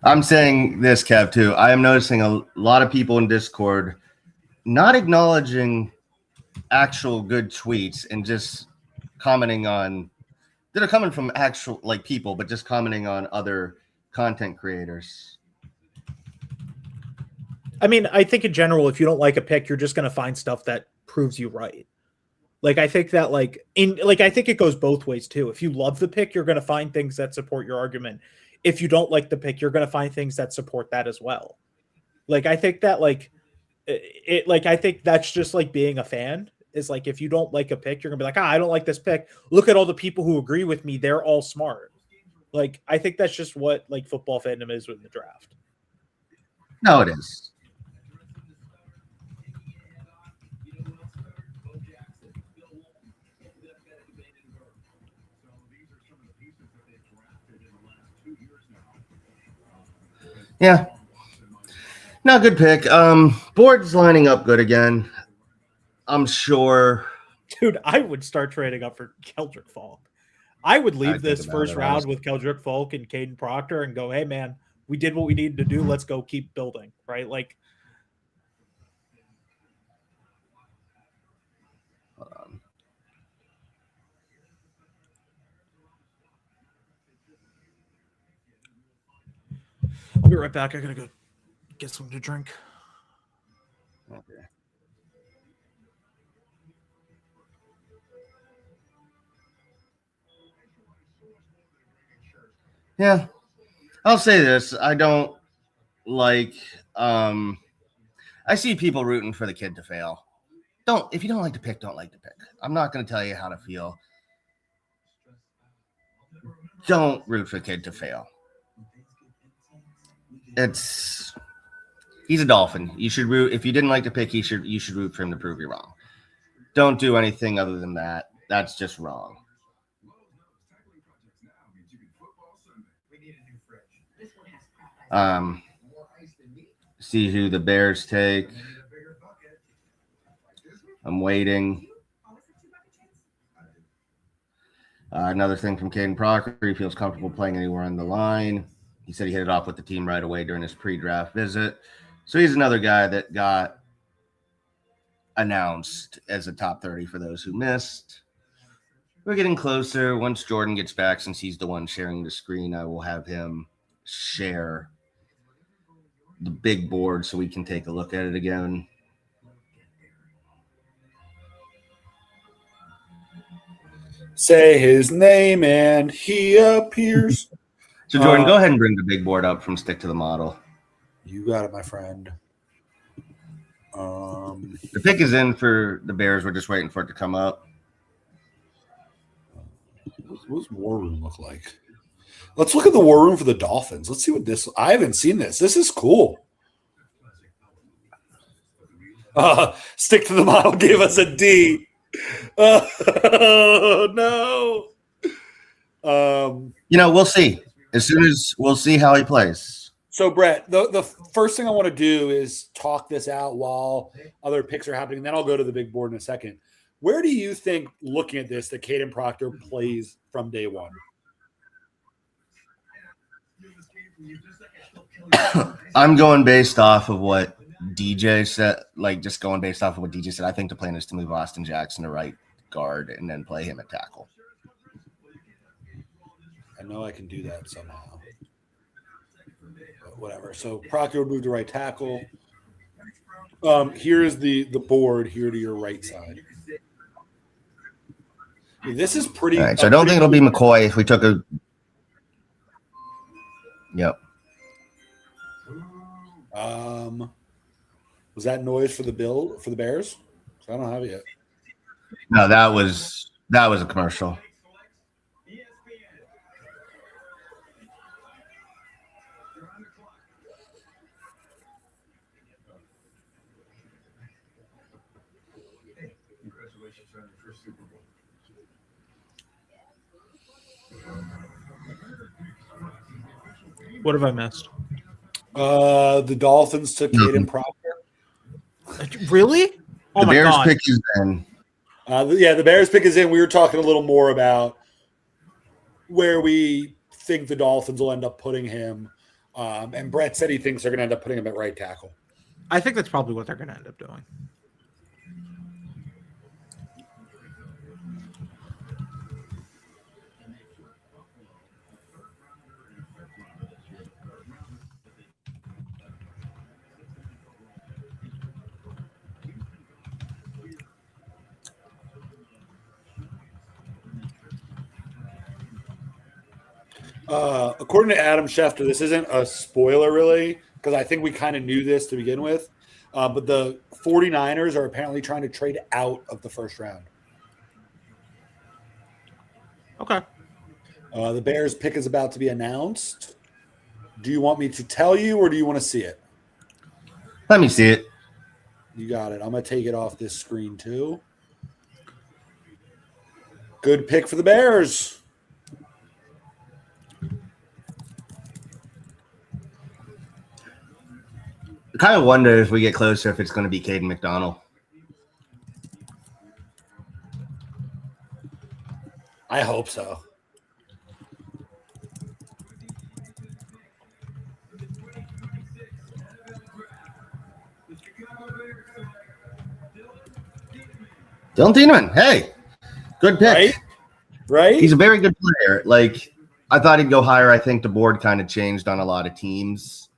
S1: I'm saying this, Kev, too. I am noticing a lot of people in Discord not acknowledging actual good tweets and just commenting on that are coming from actual like people, but just commenting on other content creators.
S3: I mean, I think in general, if you don't like a pick, you're just going to find stuff that proves you right. Like, I think that I think it goes both ways too. If you love the pick, you're going to find things that support your argument. If you don't like the pick, you're going to find things that support that as well. Like, I think that I think that's just like being a fan is like, if you don't like a pick, you're gonna be like, I don't like this pick. Look at all the people who agree with me. They're all smart. Like, I think that's just what like football fandom is with the draft.
S1: No, it is. Yeah. No, good pick. Board's lining up good again. I'm sure.
S3: Dude, I would start trading up for Keldrick Falk. I would leave
S1: think
S3: this
S1: about
S3: first
S1: it,
S3: round
S1: honestly.
S3: with Keldrick Falk and Caden Proctor and go, hey man, we did what we needed to do. Let's go keep building. Right? Like,
S1: Hold on.
S3: I'll be right back. I gotta go get something to drink.
S1: Okay. Yeah. I'll say this. I don't like I see people rooting for the kid to fail. If you don't like the pick, don't like the pick. I'm not going to tell you how to feel. Don't root for the kid to fail. He's a Dolphin. You should root. If you didn't like the pick, you should root for him to prove you wrong. Don't do anything other than that. That's just wrong. See who the Bears take. I'm waiting. Another thing from Caden Proctor, he feels comfortable playing anywhere on the line. He said he hit it off with the team right away during his pre-draft visit. So he's another guy that got announced as a top 30 for those who missed. We're getting closer. Once Jordan gets back, since he's the one sharing the screen, I will have him share the big board so we can take a look at it again.
S2: Say his name and he appears.
S1: So Jordan, go ahead and bring the big board up from Stick to the Model.
S2: You got it, my friend.
S1: The pick is in for the Bears. We're just waiting for it to come up.
S2: What's War Room look like? Let's look at the War Room for the Dolphins. Let's see what this. I haven't seen this. This is cool. Stick to the Model gave us a D. Oh no.
S1: We'll see. As soon as we'll see how he plays.
S2: So, Brett, the first thing I want to do is talk this out while other picks are happening. Then I'll go to the big board in a second. Where do you think, looking at this, that Caden Proctor plays from day one?
S1: I'm going based off of what DJ said, just going based off of what DJ said. I think the plan is to move Austin Jackson to right guard and then play him at tackle.
S2: I know I can do that somehow. But whatever. So Proctor would move to right tackle. Here's the board here to your right side. This is pretty.
S1: All right, so I don't think it'll be McCoy if we took a. Yep.
S2: Was that noise for the Bears? I don't have it yet.
S1: No, that was a commercial.
S7: Congratulations on your first Super Bowl.
S3: What have I missed?
S2: The Dolphins took Caden Proctor.
S3: Really? Oh
S1: The
S3: my
S1: Bears
S3: god!
S1: pick is in.
S2: The Bears pick is in. We were talking a little more about where we think the Dolphins will end up putting him. And Brett said he thinks they're going to end up putting him at right tackle.
S3: I think that's probably what they're going to end up doing.
S2: According to Adam Schefter, this isn't a spoiler really, because I think we kind of knew this to begin with. But the 49ers are apparently trying to trade out of the first round.
S3: Okay.
S2: The Bears pick is about to be announced. Do you want me to tell you, or do you want to see it?
S1: Let me see it.
S2: You got it. I'm going to take it off this screen too. Good pick for the Bears.
S1: I kind of wonder if we get closer if it's going to be Caden McDonald.
S2: I hope so.
S1: Dylan Thieneman, hey, good pick.
S2: Right?
S1: He's a very good player. I thought he'd go higher. I think the board kind of changed on a lot of teams.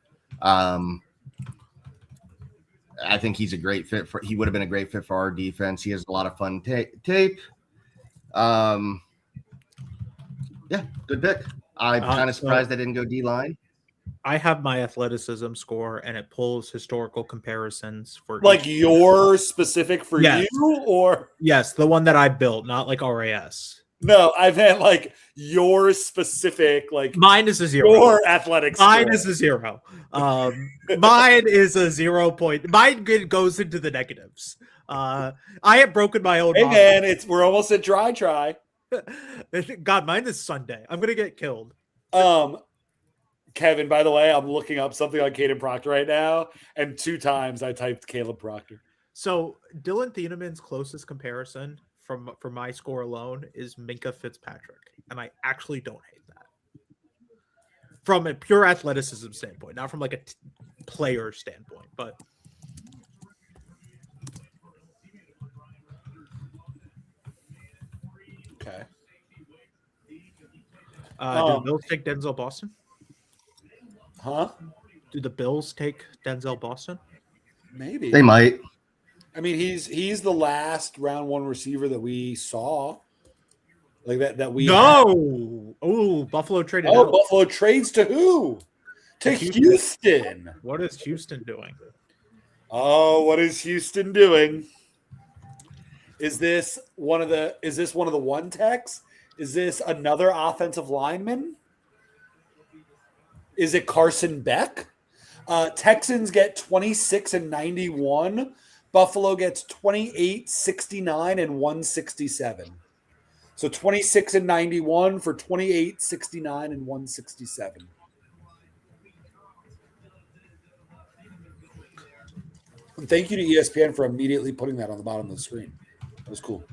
S1: I think he's a great fit he would have been a great fit for our defense. He has a lot of fun tape. Yeah, good pick. I'm kind of surprised they didn't go D-line.
S3: I have my athleticism score, and it pulls historical comparisons for
S2: your specific for
S3: Yes.
S2: you, or
S3: yes, the one that I built, not like RAS.
S2: No, I meant like your specific, like
S3: Mine is a 0.
S2: your athletic
S3: Mine
S2: score.
S3: is a 0. Mine is a 0 point. Mine goes into the negatives. I have broken my own
S2: Hey
S3: model.
S2: man, we're almost at dry try.
S3: God, mine is Sunday. I'm gonna get killed.
S2: Kevin, by the way, I'm looking up something on Caden Proctor right now, and 2 times I typed Caleb Proctor.
S3: So Dylan Thienemann's closest comparison from for my score alone is Minka Fitzpatrick, and I actually don't hate that from a pure athleticism standpoint, not from like a player standpoint. But
S2: Okay.
S3: do the Bills take Denzel Boston?
S2: Huh?
S3: Do the Bills take Denzel Boston?
S2: Maybe.
S1: They might.
S2: I mean, he's the last round 1 receiver that we saw. Like that we
S3: No. Oh, Buffalo traded.
S2: Oh,
S3: out.
S2: Buffalo trades to who? To Houston.
S3: What is Houston doing?
S2: Oh, what is Houston doing? Is this one of the one techs? Is this another offensive lineman? Is it Carson Beck? Texans get 26 and 91. Buffalo gets 28, 69, and 167. So 26 and 91 for 28, 69, and 167. And thank you to ESPN for immediately putting that on the bottom of the screen. That was cool.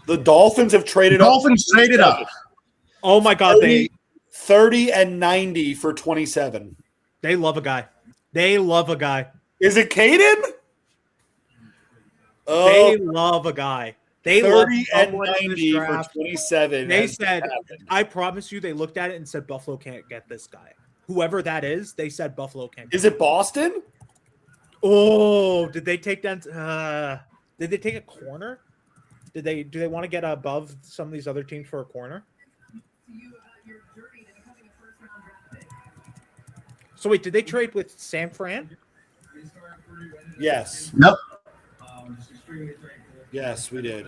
S2: The Dolphins have traded
S1: Dolphins traded up.
S3: Oh my God,
S2: 30 and 90 for 27.
S3: they love a guy. They love a guy.
S2: Is it Caden?
S3: They love a guy. They
S2: 30
S3: love
S2: and
S3: someone in this
S2: 90 for
S3: draft.
S2: 27.
S3: They
S2: has
S3: said,
S2: happened.
S3: I promise you, they looked at it and said, Buffalo can't get this guy. Whoever that is, they said Buffalo can't get
S2: Is it Boston?
S3: Oh, did they take that? Did they take a corner? Do they want to get above some of these other teams for a corner? So wait, did they trade with San Fran?
S2: Yes.
S1: Nope.
S2: Yes, we did.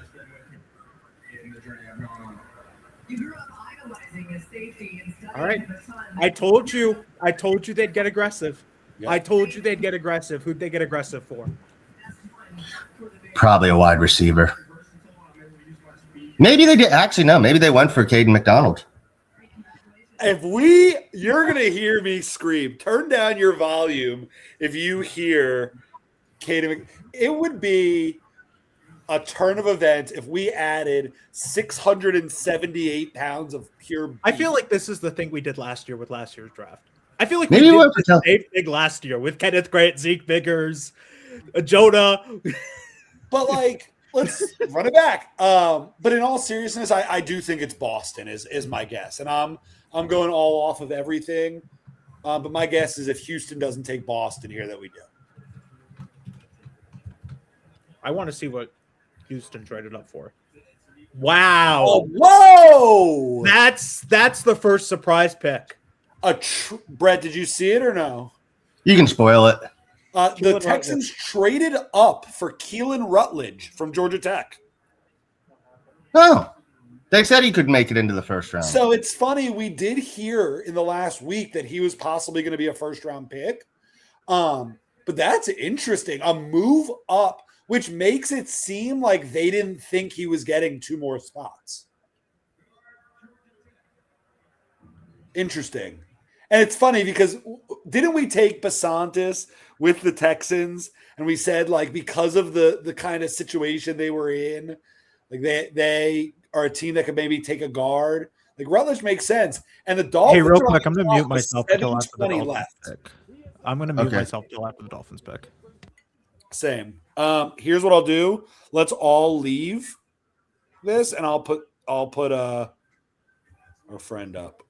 S3: All right. I told you they'd get aggressive.
S2: Yep.
S3: I told you they'd get aggressive. Who'd they get aggressive for?
S1: Probably a wide receiver. Maybe they did. Actually, no. Maybe they went for Caden McDonald.
S2: You're going to hear me scream. Turn down your volume if you hear Caden. It would be a turn of events if we added 678 pounds of pure beef.
S3: I feel like this is the thing we did last year with last year's draft. I feel like
S1: Maybe
S3: we
S1: we
S3: did
S1: went for
S3: the same thing last year with Kenneth Grant, Zeke Biggers, Jonah.
S2: But like, let's run it back. But in all seriousness, I do think it's Boston is my guess, and I'm going all off of everything. But my guess is if Houston doesn't take Boston here, that we do.
S3: I want to see what Houston traded up for. Wow.
S2: Oh, whoa!
S3: That's the first surprise pick.
S2: Brett, did you see it or no?
S1: You can spoil it.
S2: The
S3: Keelan
S2: Texans traded up for Keelan Rutledge from Georgia Tech.
S1: Oh, they said he could make it into the first round.
S2: So it's funny. We did hear in the last week that he was possibly going to be a first-round pick. But that's interesting. A move up, which makes it seem like they didn't think he was getting 2 more spots. Interesting. And it's funny because didn't we take Basantis with the Texans and we said like because of the kind of situation they were in, like they are a team that could maybe take a guard. Like Rutledge makes sense. And the Dolphins.
S3: Hey, real
S2: are on
S3: quick, I'm
S2: the
S3: going to
S2: clock
S3: mute
S2: with
S3: myself until after the
S2: 7:20
S3: Dolphins
S2: left.
S3: pick. I'm going to mute
S1: Okay.
S3: myself until after the Dolphins pick.
S2: Same. Here's what I'll do. Let's all leave this, and I'll put a friend up.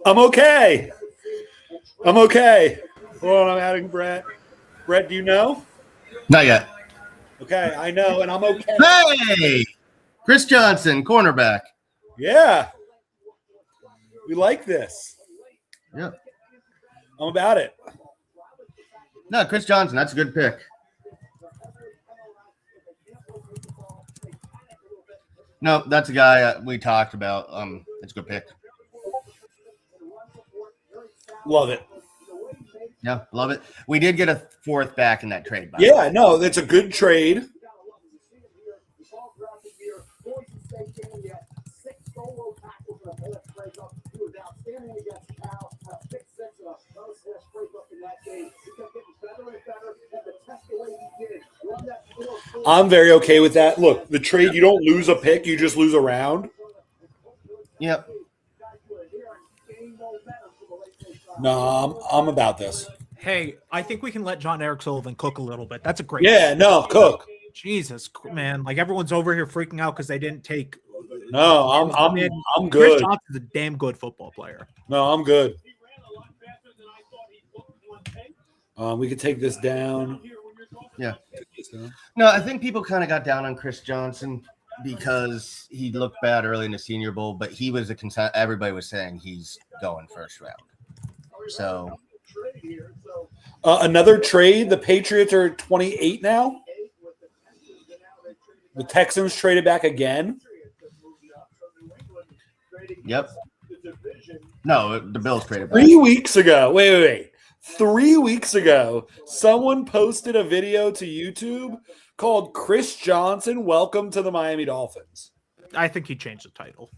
S2: I'm okay. I'm okay. Hold on, I'm adding Brett. Brett, do you know?
S1: Not yet.
S2: Okay, I know, and I'm okay.
S1: Hey, Chris Johnson, cornerback.
S2: Yeah. We like this.
S1: Yep.
S2: I'm about it.
S1: No, Chris Johnson. That's a good pick. No, that's a guy we talked about. It's a good pick.
S2: Love it.
S1: Yeah, love it. We did get a fourth back in that trade. By the
S2: Yeah,
S1: way.
S2: no, that's a good trade. I'm very okay with that. Look, the trade, you don't lose a pick, you just lose a round.
S1: Yep.
S2: No, I'm about this.
S3: Hey, I think we can let John Eric Sullivan cook a little bit. That's a great.
S2: Yeah, no, Cook.
S3: Jesus, man! Like everyone's over here freaking out because they didn't take.
S2: No, I'm
S3: Chris
S2: good.
S3: Johnson's a damn good football player.
S2: No, I'm good. We could take this down.
S1: Yeah. No, I think people kind of got down on Chris Johnson because he looked bad early in the Senior Bowl, but he was a concern. Everybody was saying he's going first round. So
S2: Another trade. The Patriots are 28 now. The Texans traded back again.
S1: Yep. No, the Bills traded back.
S2: 3 weeks ago. Wait. 3 weeks ago, someone posted a video to YouTube called Chris Johnson, Welcome to the Miami Dolphins.
S3: I think he changed the title.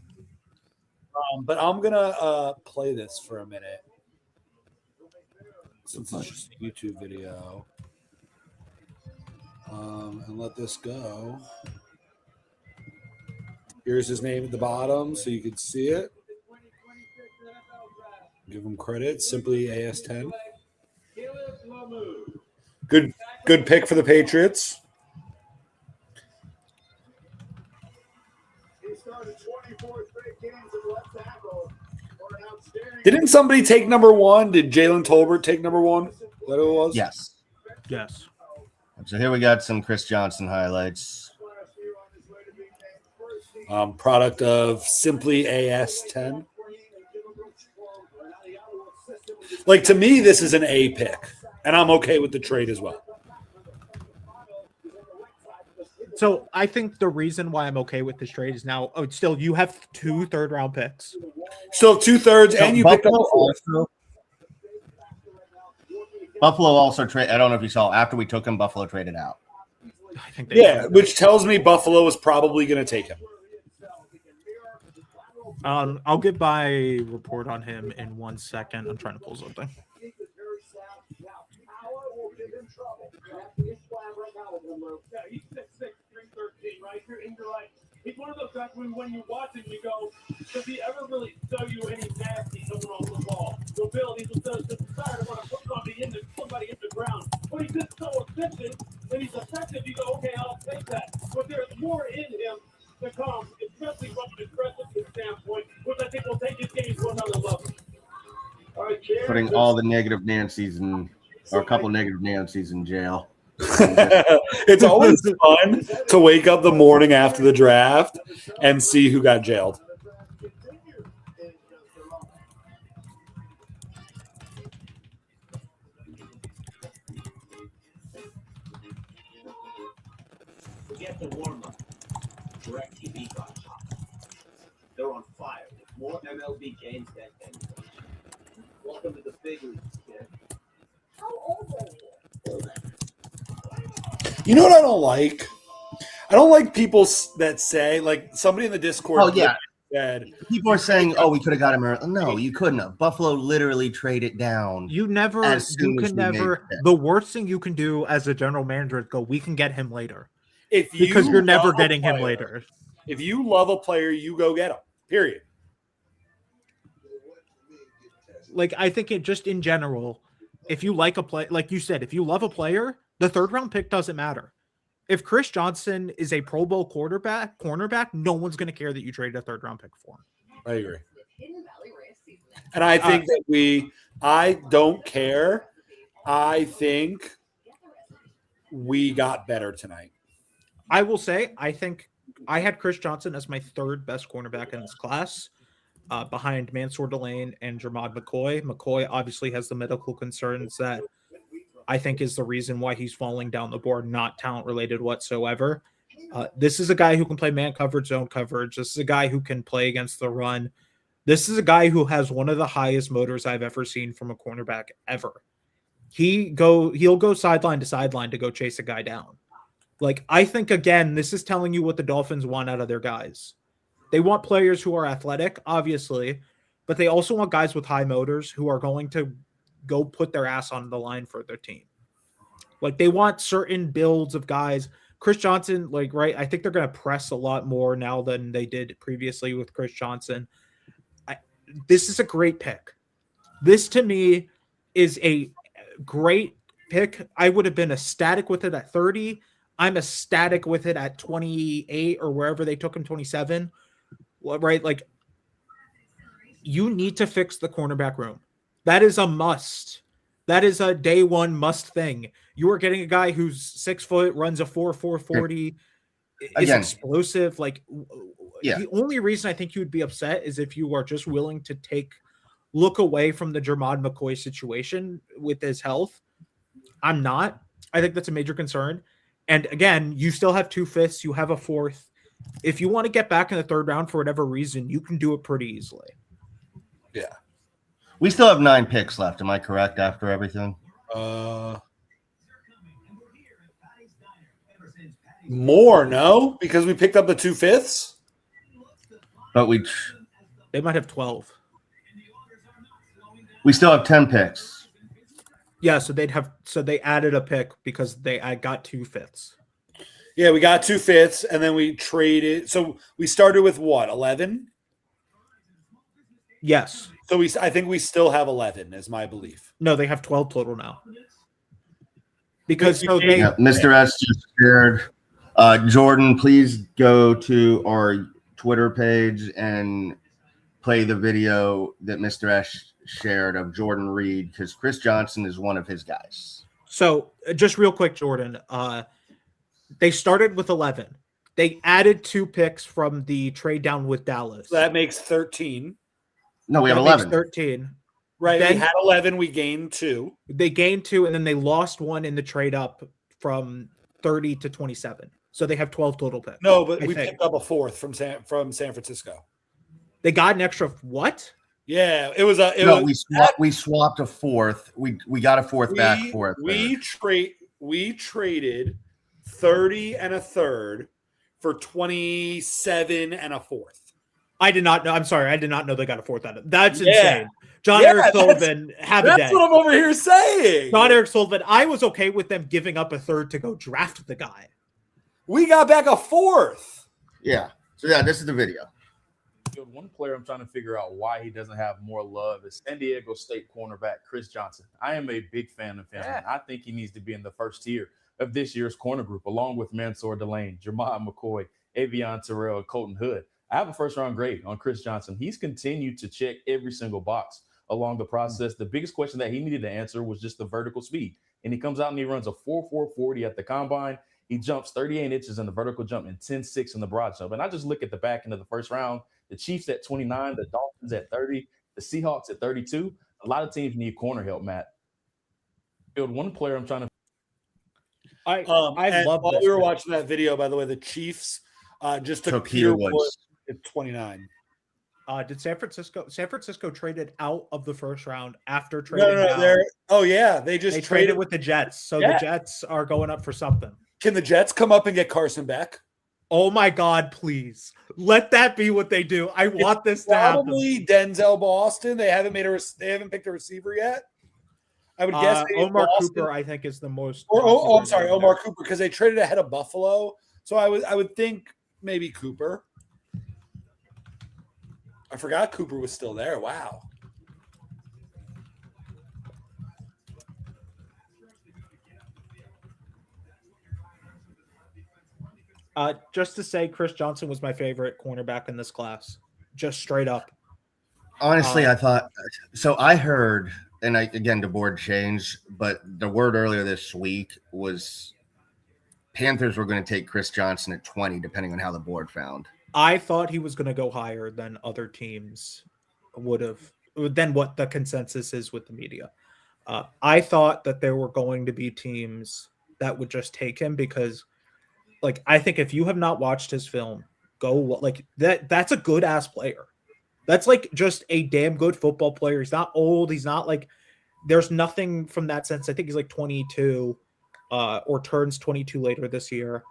S2: But I'm going to play this for a minute. Since it's just a YouTube video. And let this go. Here's his name at the bottom so you can see it. Give him credit. Simply AS10. Good pick for the Patriots. Didn't somebody take number one? Did Jalen Tolbert take number one? Is that who it was?
S1: Yes.
S3: Yes.
S1: So here we got some Chris Johnson highlights.
S2: Product of Simply AS10. Like, to me, this is an A pick, and I'm okay with the trade as well.
S3: So I think the reason why I'm okay with this trade is now. Oh, still, you have 2 third-round picks.
S2: Still 2/3, and you picked up a fourth.
S1: Buffalo also traded. I don't know if you saw after we took him, Buffalo traded out.
S3: I think they
S2: Yeah, which tells me Buffalo is probably going to take him.
S3: I'll get my report on him in 1 second. I'm trying to pull something.
S4: He's 6'6", 313, right? You're like, he's one of those guys when you watch him, you go, does he ever really show you any nasty coming off the ball? The ability to desire to want to put somebody in the ground. But he's just so efficient and he's effective. You go, okay, I'll take that. But there's more in him to come, especially from an aggressive standpoint, which I think will take his game to another level. All right, Jared,
S1: Putting all the negative Nancys or a couple negative Nancys in jail.
S2: It's always fun to wake up the morning after the draft and see who got jailed.
S5: Get the warm-up. DirecTV got hot. They're on fire. More MLB games than anyone. Welcome to the big leagues, kid.
S6: How old are you?
S2: You know what I don't like? I don't like people that say, like somebody in the Discord.
S1: Oh, yeah.
S2: Said,
S1: People are saying, "Oh, we could have got him." No, you couldn't have. Buffalo literally traded down.
S3: You never.
S1: As
S3: You
S1: soon as
S3: can
S1: we made
S3: never.
S1: that.
S3: The worst thing you can do as a general manager is go, "We can get him later,"
S2: if you
S3: because you're never
S2: love a
S3: getting him
S2: player-
S3: later.
S2: If you love a player, you go get him. Period.
S3: Like I think it just in general, if you like a play, like you said, if you love a player, the 3rd-round pick doesn't matter. If Chris Johnson is a Pro Bowl cornerback, no one's going to care that you traded a 3rd-round pick for him.
S2: I agree.
S6: Hidden Valley Ranch season
S2: And I think I don't care. I think we got better tonight.
S3: I will say, I think I had Chris Johnson as my third best cornerback in this class, behind Mansour Delane and Jermod McCoy. McCoy obviously has the medical concerns that I think is the reason why he's falling down the board, not talent related whatsoever. This is a guy who can play man coverage, zone coverage. This is a guy who can play against the run. This is a guy who has one of the highest motors I've ever seen from a cornerback ever. He'll go sideline to sideline to go chase a guy down. Like, I think, again, this is telling you what the Dolphins want out of their guys. They want players who are athletic, obviously, but they also want guys with high motors who are going to go put their ass on the line for their team. Like, they want certain builds of guys. Chris Johnson, like, right, I think they're going to press a lot more now than they did previously with Chris Johnson. This is a great pick. This, to me, is a great pick. I would have been ecstatic with it at 30. I'm ecstatic with it at 28 or wherever they took him, 27. Right? Like, you need to fix the cornerback room. That is a must. That is a day one must thing. You are getting a guy who's 6 foot, runs a 4.40, is explosive. Like, the only reason I think you would be upset is if you are just willing to look away from the Jermod McCoy situation with his health. I'm not. I think that's a major concern. And again, you still have 2 fifths. You have a 4th. If you want to get back in the 3rd round for whatever reason, you can do it pretty easily.
S2: Yeah.
S1: We still have 9 picks left. Am I correct after everything?
S2: More, no? Because we picked up the 2 fifths?
S1: But
S3: they might have 12.
S1: We still have 10 picks.
S3: Yeah, so they added a pick because I got 2 fifths.
S2: Yeah, we got 2 fifths, and then we traded. So we started with what, 11?
S3: Yes.
S2: So I think we still have 11, is my belief.
S3: No, they have 12 total now. Because
S1: Mr. S just shared. Jordan, please go to our Twitter page and play the video that Mr. S shared of Jordan Reed, because Chris Johnson is one of his guys.
S3: So just real quick, Jordan, they started with 11. They added 2 picks from the trade down with Dallas.
S2: So that makes 13.
S1: No, we have 11.
S3: 13.
S2: Right.
S3: Then,
S2: we had 11. We gained 2.
S3: They gained 2, and then they lost 1 in the trade up from 30 to 27. So they have 12 total picks.
S2: No, but we picked up a 4th from San Francisco.
S3: They got an extra what?
S2: Yeah, we
S1: swapped a 4th. We got a 4th back for it.
S2: We traded 30 and a 3rd for 27 and a 4th.
S3: I did not know. I'm sorry. I did not know they got a 4th out of it. That's insane. Eric Sullivan, have a day.
S2: That's what I'm over here saying.
S3: John Eric Sullivan, I was okay with them giving up a 3rd to go draft the guy.
S2: We got back a 4th.
S1: Yeah. So, yeah, this is the video.
S8: One player I'm trying to figure out why he doesn't have more love is San Diego State cornerback Chris Johnson. I am a big fan of him. And I think he needs to be in the first tier of this year's corner group, along with Mansour Delane, Jermod McCoy, Avion Terrell, and Colton Hood. I have a first-round grade on Chris Johnson. He's continued to check every single box along the process. The biggest question that he needed to answer was just the vertical speed. And he comes out and he runs a 4.40 at the combine. He jumps 38 inches in the vertical jump and 10.6 in the broad jump. And I just look at the back end of the first round. The Chiefs at 29, the Dolphins at 30, the Seahawks at 32. A lot of teams need corner help, Matt. One player I'm trying to.
S3: I love
S2: while
S3: this.
S2: We were watching that video, by the way, the Chiefs just took Peter Woods at 29.
S3: Did San Francisco traded out of the first round after trading?
S2: They
S3: traded with the Jets. So the Jets are going up for something.
S2: Can the Jets come up and get Carson back?
S3: Oh my God, please. Let that be what they do. I want this to happen.
S2: Probably Denzel Boston. They haven't picked a receiver yet. I would guess
S3: Omar Cooper, I think, is the most.
S2: I'm sorry, Omar Cooper, because they traded ahead of Buffalo. So I would think maybe Cooper. I forgot Cooper was still there. Wow.
S3: Just to say, Chris Johnson was my favorite cornerback in this class. Just straight up.
S1: Honestly, I thought so. I heard, and again, the board changed, but the word earlier this week was Panthers were going to take Chris Johnson at 20, depending on how the board found.
S3: I thought he was going to go higher than other teams would have, than what the consensus is with the media. I thought that there were going to be teams that would just take him because, like, I think if you have not watched his film, that's a good ass player. That's like just a damn good football player. He's not old. He's not like, there's nothing from that sense. I think he's like 22 or turns 22 later this year.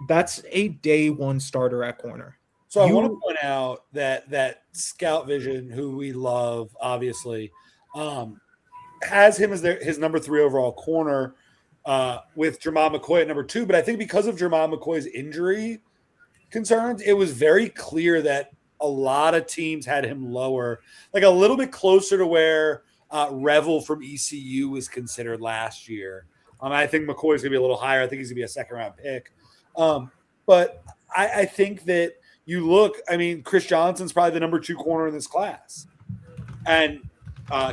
S3: That's a day one starter at corner.
S2: So I want to point out that Scout Vision, who we love, obviously, has him as his number 3 overall corner with Jermod McCoy at number 2. But I think because of Jermod McCoy's injury concerns, it was very clear that a lot of teams had him lower, like a little bit closer to where Revel from ECU was considered last year. I think McCoy's going to be a little higher. I think he's going to be a second-round pick. But I think that you look, I mean, Chris Johnson's probably the number 2 corner in this class. And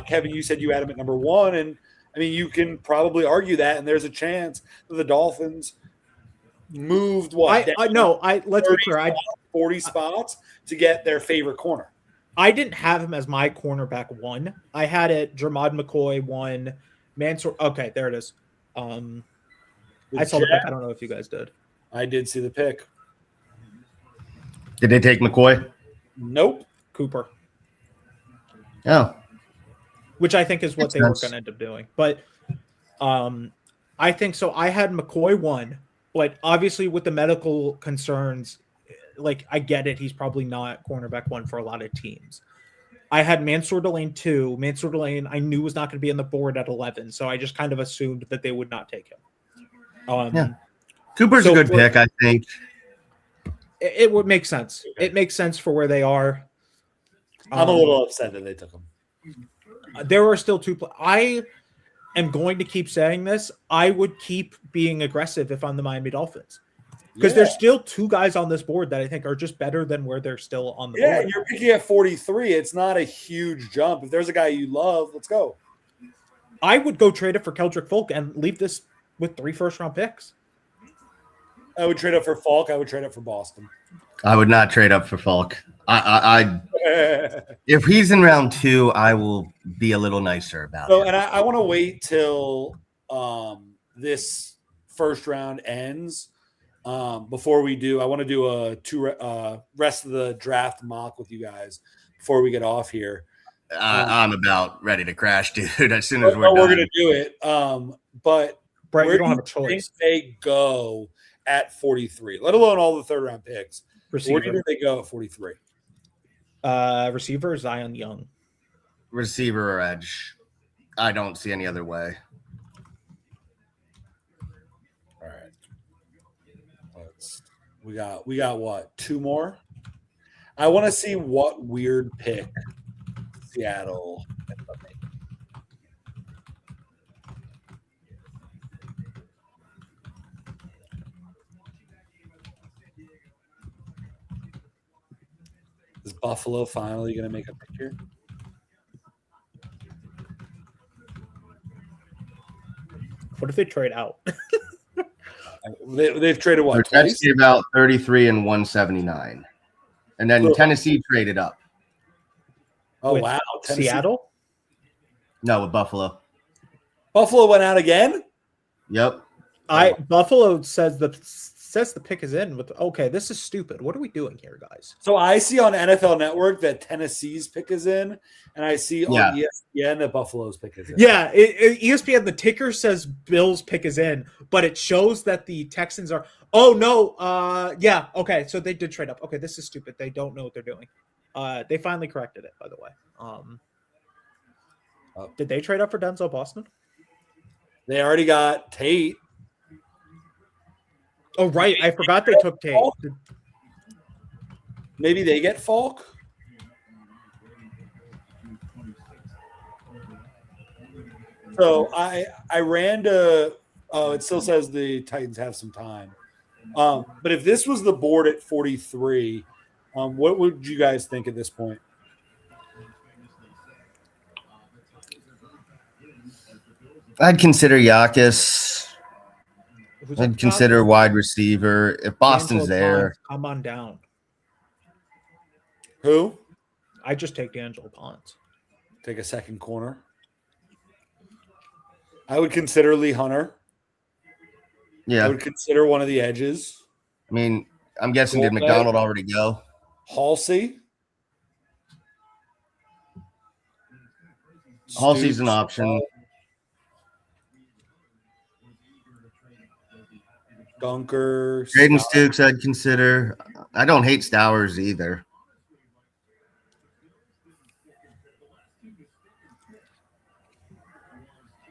S2: Kevin, you said you had him at number 1. And, I mean, you can probably argue that, and there's a chance that the Dolphins moved
S3: let's be clear.
S2: 40 spots to get their favorite corner.
S3: I didn't have him as my cornerback 1. I had it Jermod McCoy 1, Mansour. Okay, there it is. I saw the pick. I don't know if you guys did.
S2: I did see the pick.
S1: Did they take McCoy?
S2: Nope.
S3: Cooper.
S1: Oh.
S3: Which I think is what they were going to end up doing. But I think so. I had McCoy 1, but obviously with the medical concerns, like I get it. He's probably not cornerback 1 for a lot of teams. I had Mansour Delane 2. Mansour Delane I knew was not going to be on the board at 11, so I just kind of assumed that they would not take him.
S1: Yeah. Cooper's a good pick, I think.
S3: It would make sense. It makes sense for where they are.
S2: I'm a little upset that they took him.
S3: There are still 2 I am going to keep saying this. I would keep being aggressive if I'm the Miami Dolphins. Because there's still 2 guys on this board that I think are just better than where they're still on the board.
S2: Yeah, you're picking at 43. It's not a huge jump. If there's a guy you love, let's go.
S3: I would go trade it for Keldrick Folk and leave this with 3 first-round picks.
S2: I would trade up for Falk. I would trade up for Boston.
S1: I would not trade up for Falk. If he's in round 2, I will be a little nicer about it.
S2: And I want to wait till this first round ends before we do. I want to do a rest of the draft mock with you guys before we get off here.
S1: I'm about ready to crash, dude. As soon as we're
S2: going to do it. But
S3: Brett,
S2: where
S3: you don't
S2: do
S3: have a choice.
S2: Think they go at 43, let alone all the third round picks?
S3: Receiver.
S2: Where do you think they go at 43?
S3: Receiver, Zion Young.
S1: Receiver or edge. I don't see any other way.
S2: All right. We got what? 2 more? I want to see what weird pick Seattle. Is Buffalo finally going to make a pick here?
S3: What if they trade out?
S2: They've traded what?
S1: Their Jets gave out 33 and 179. And then Tennessee traded up.
S2: Oh,
S3: With
S2: wow. Tennessee.
S3: Seattle?
S1: No, with Buffalo.
S2: Buffalo went out again?
S1: Yep.
S3: Buffalo says the pick is in with okay, this is stupid. What are we doing here, guys?
S2: So I see on NFL Network that Tennessee's pick is in, and I see on ESPN that Buffalo's pick is in.
S3: Yeah, ESPN, the ticker says Bills pick is in, but it shows that the Texans are okay, so they did trade up. Okay, this is stupid. They don't know what they're doing. They finally corrected it, by the way. Did they trade up for Denzel Boston?
S2: They already got Tate.
S3: Oh, right. I forgot they took Tate.
S2: Maybe they get Falk. So I ran to it still says the Titans have some time. But if this was the board at 43, what would you guys think at this point?
S1: I'd consider Giannis.
S3: Who's up
S1: I'd
S3: top?
S1: consider wide receiver. If Boston's
S3: D'Angelo
S1: there,
S3: Ponce, come on down.
S2: Who?
S3: I just take D'Angelo Ponce.
S2: Take a second corner. I would consider Lee Hunter.
S1: yeah.
S2: I would consider one of the edges.
S1: I mean, I'm guessing did
S2: Goldberg.
S1: McDonald already go?
S2: Halsey.
S1: Halsey's an
S2: Stoops.
S1: option.
S2: Dunker.
S1: Jaden
S2: Scott.
S1: Stukes, I'd consider. I don't hate Stowers either.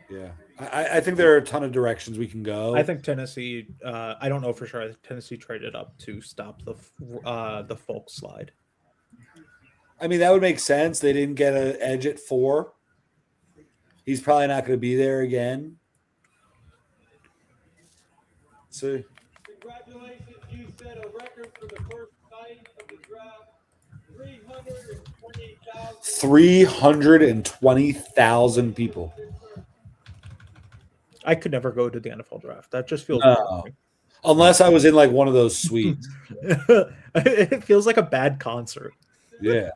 S2: Yeah. I think there are a ton of directions we can go.
S3: I think Tennessee. I don't know for sure. I think Tennessee traded up to stop the Folk slide.
S2: I mean, that would make sense. They didn't get an edge at 4. He's probably not going to be there again. So
S4: Congratulations, you set a record for the first night of the draft. 320,000.
S2: 320,000 people.
S3: I could never go to the NFL draft. That just feels.
S2: No. Unless I was in like one of those suites.
S3: It feels like a bad concert.
S2: Yeah.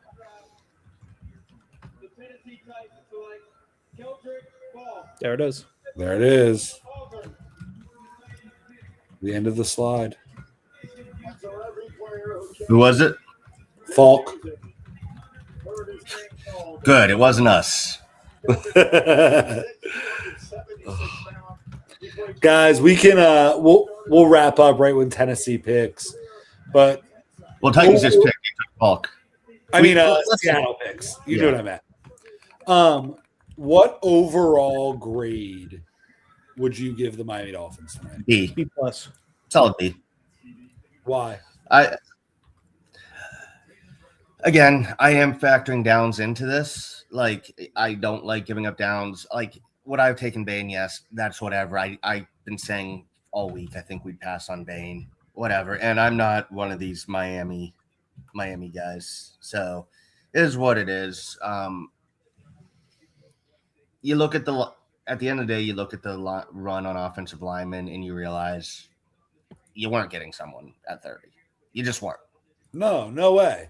S4: The Tennessee Titans select Keldrick Ball.
S3: There it is.
S2: There it is.
S4: Auburn.
S2: The end of the slide.
S4: So every player who
S1: Who was it?
S2: Falk.
S4: heard his name called.
S1: Good. It wasn't us.
S2: Guys, we can we'll wrap up right when Tennessee picks. But
S1: Well, Titans just picked Falk.
S2: I mean
S1: let's-
S2: Seattle picks. You
S1: Yeah.
S2: know what I meant. What overall grade would you give the Miami Dolphins tonight?
S1: B.
S3: B plus.
S1: Solid B.
S2: Why?
S1: I am factoring downs into this. Like, I don't like giving up downs. Like, would I have taken Bain? Yes, that's whatever. I've been saying all week I think we'd pass on Bain. Whatever. And I'm not one of these Miami guys. So it is what it is. You look at at the end of the day, you look at the run on offensive linemen and you realize you weren't getting someone at 30. You just weren't.
S2: No way.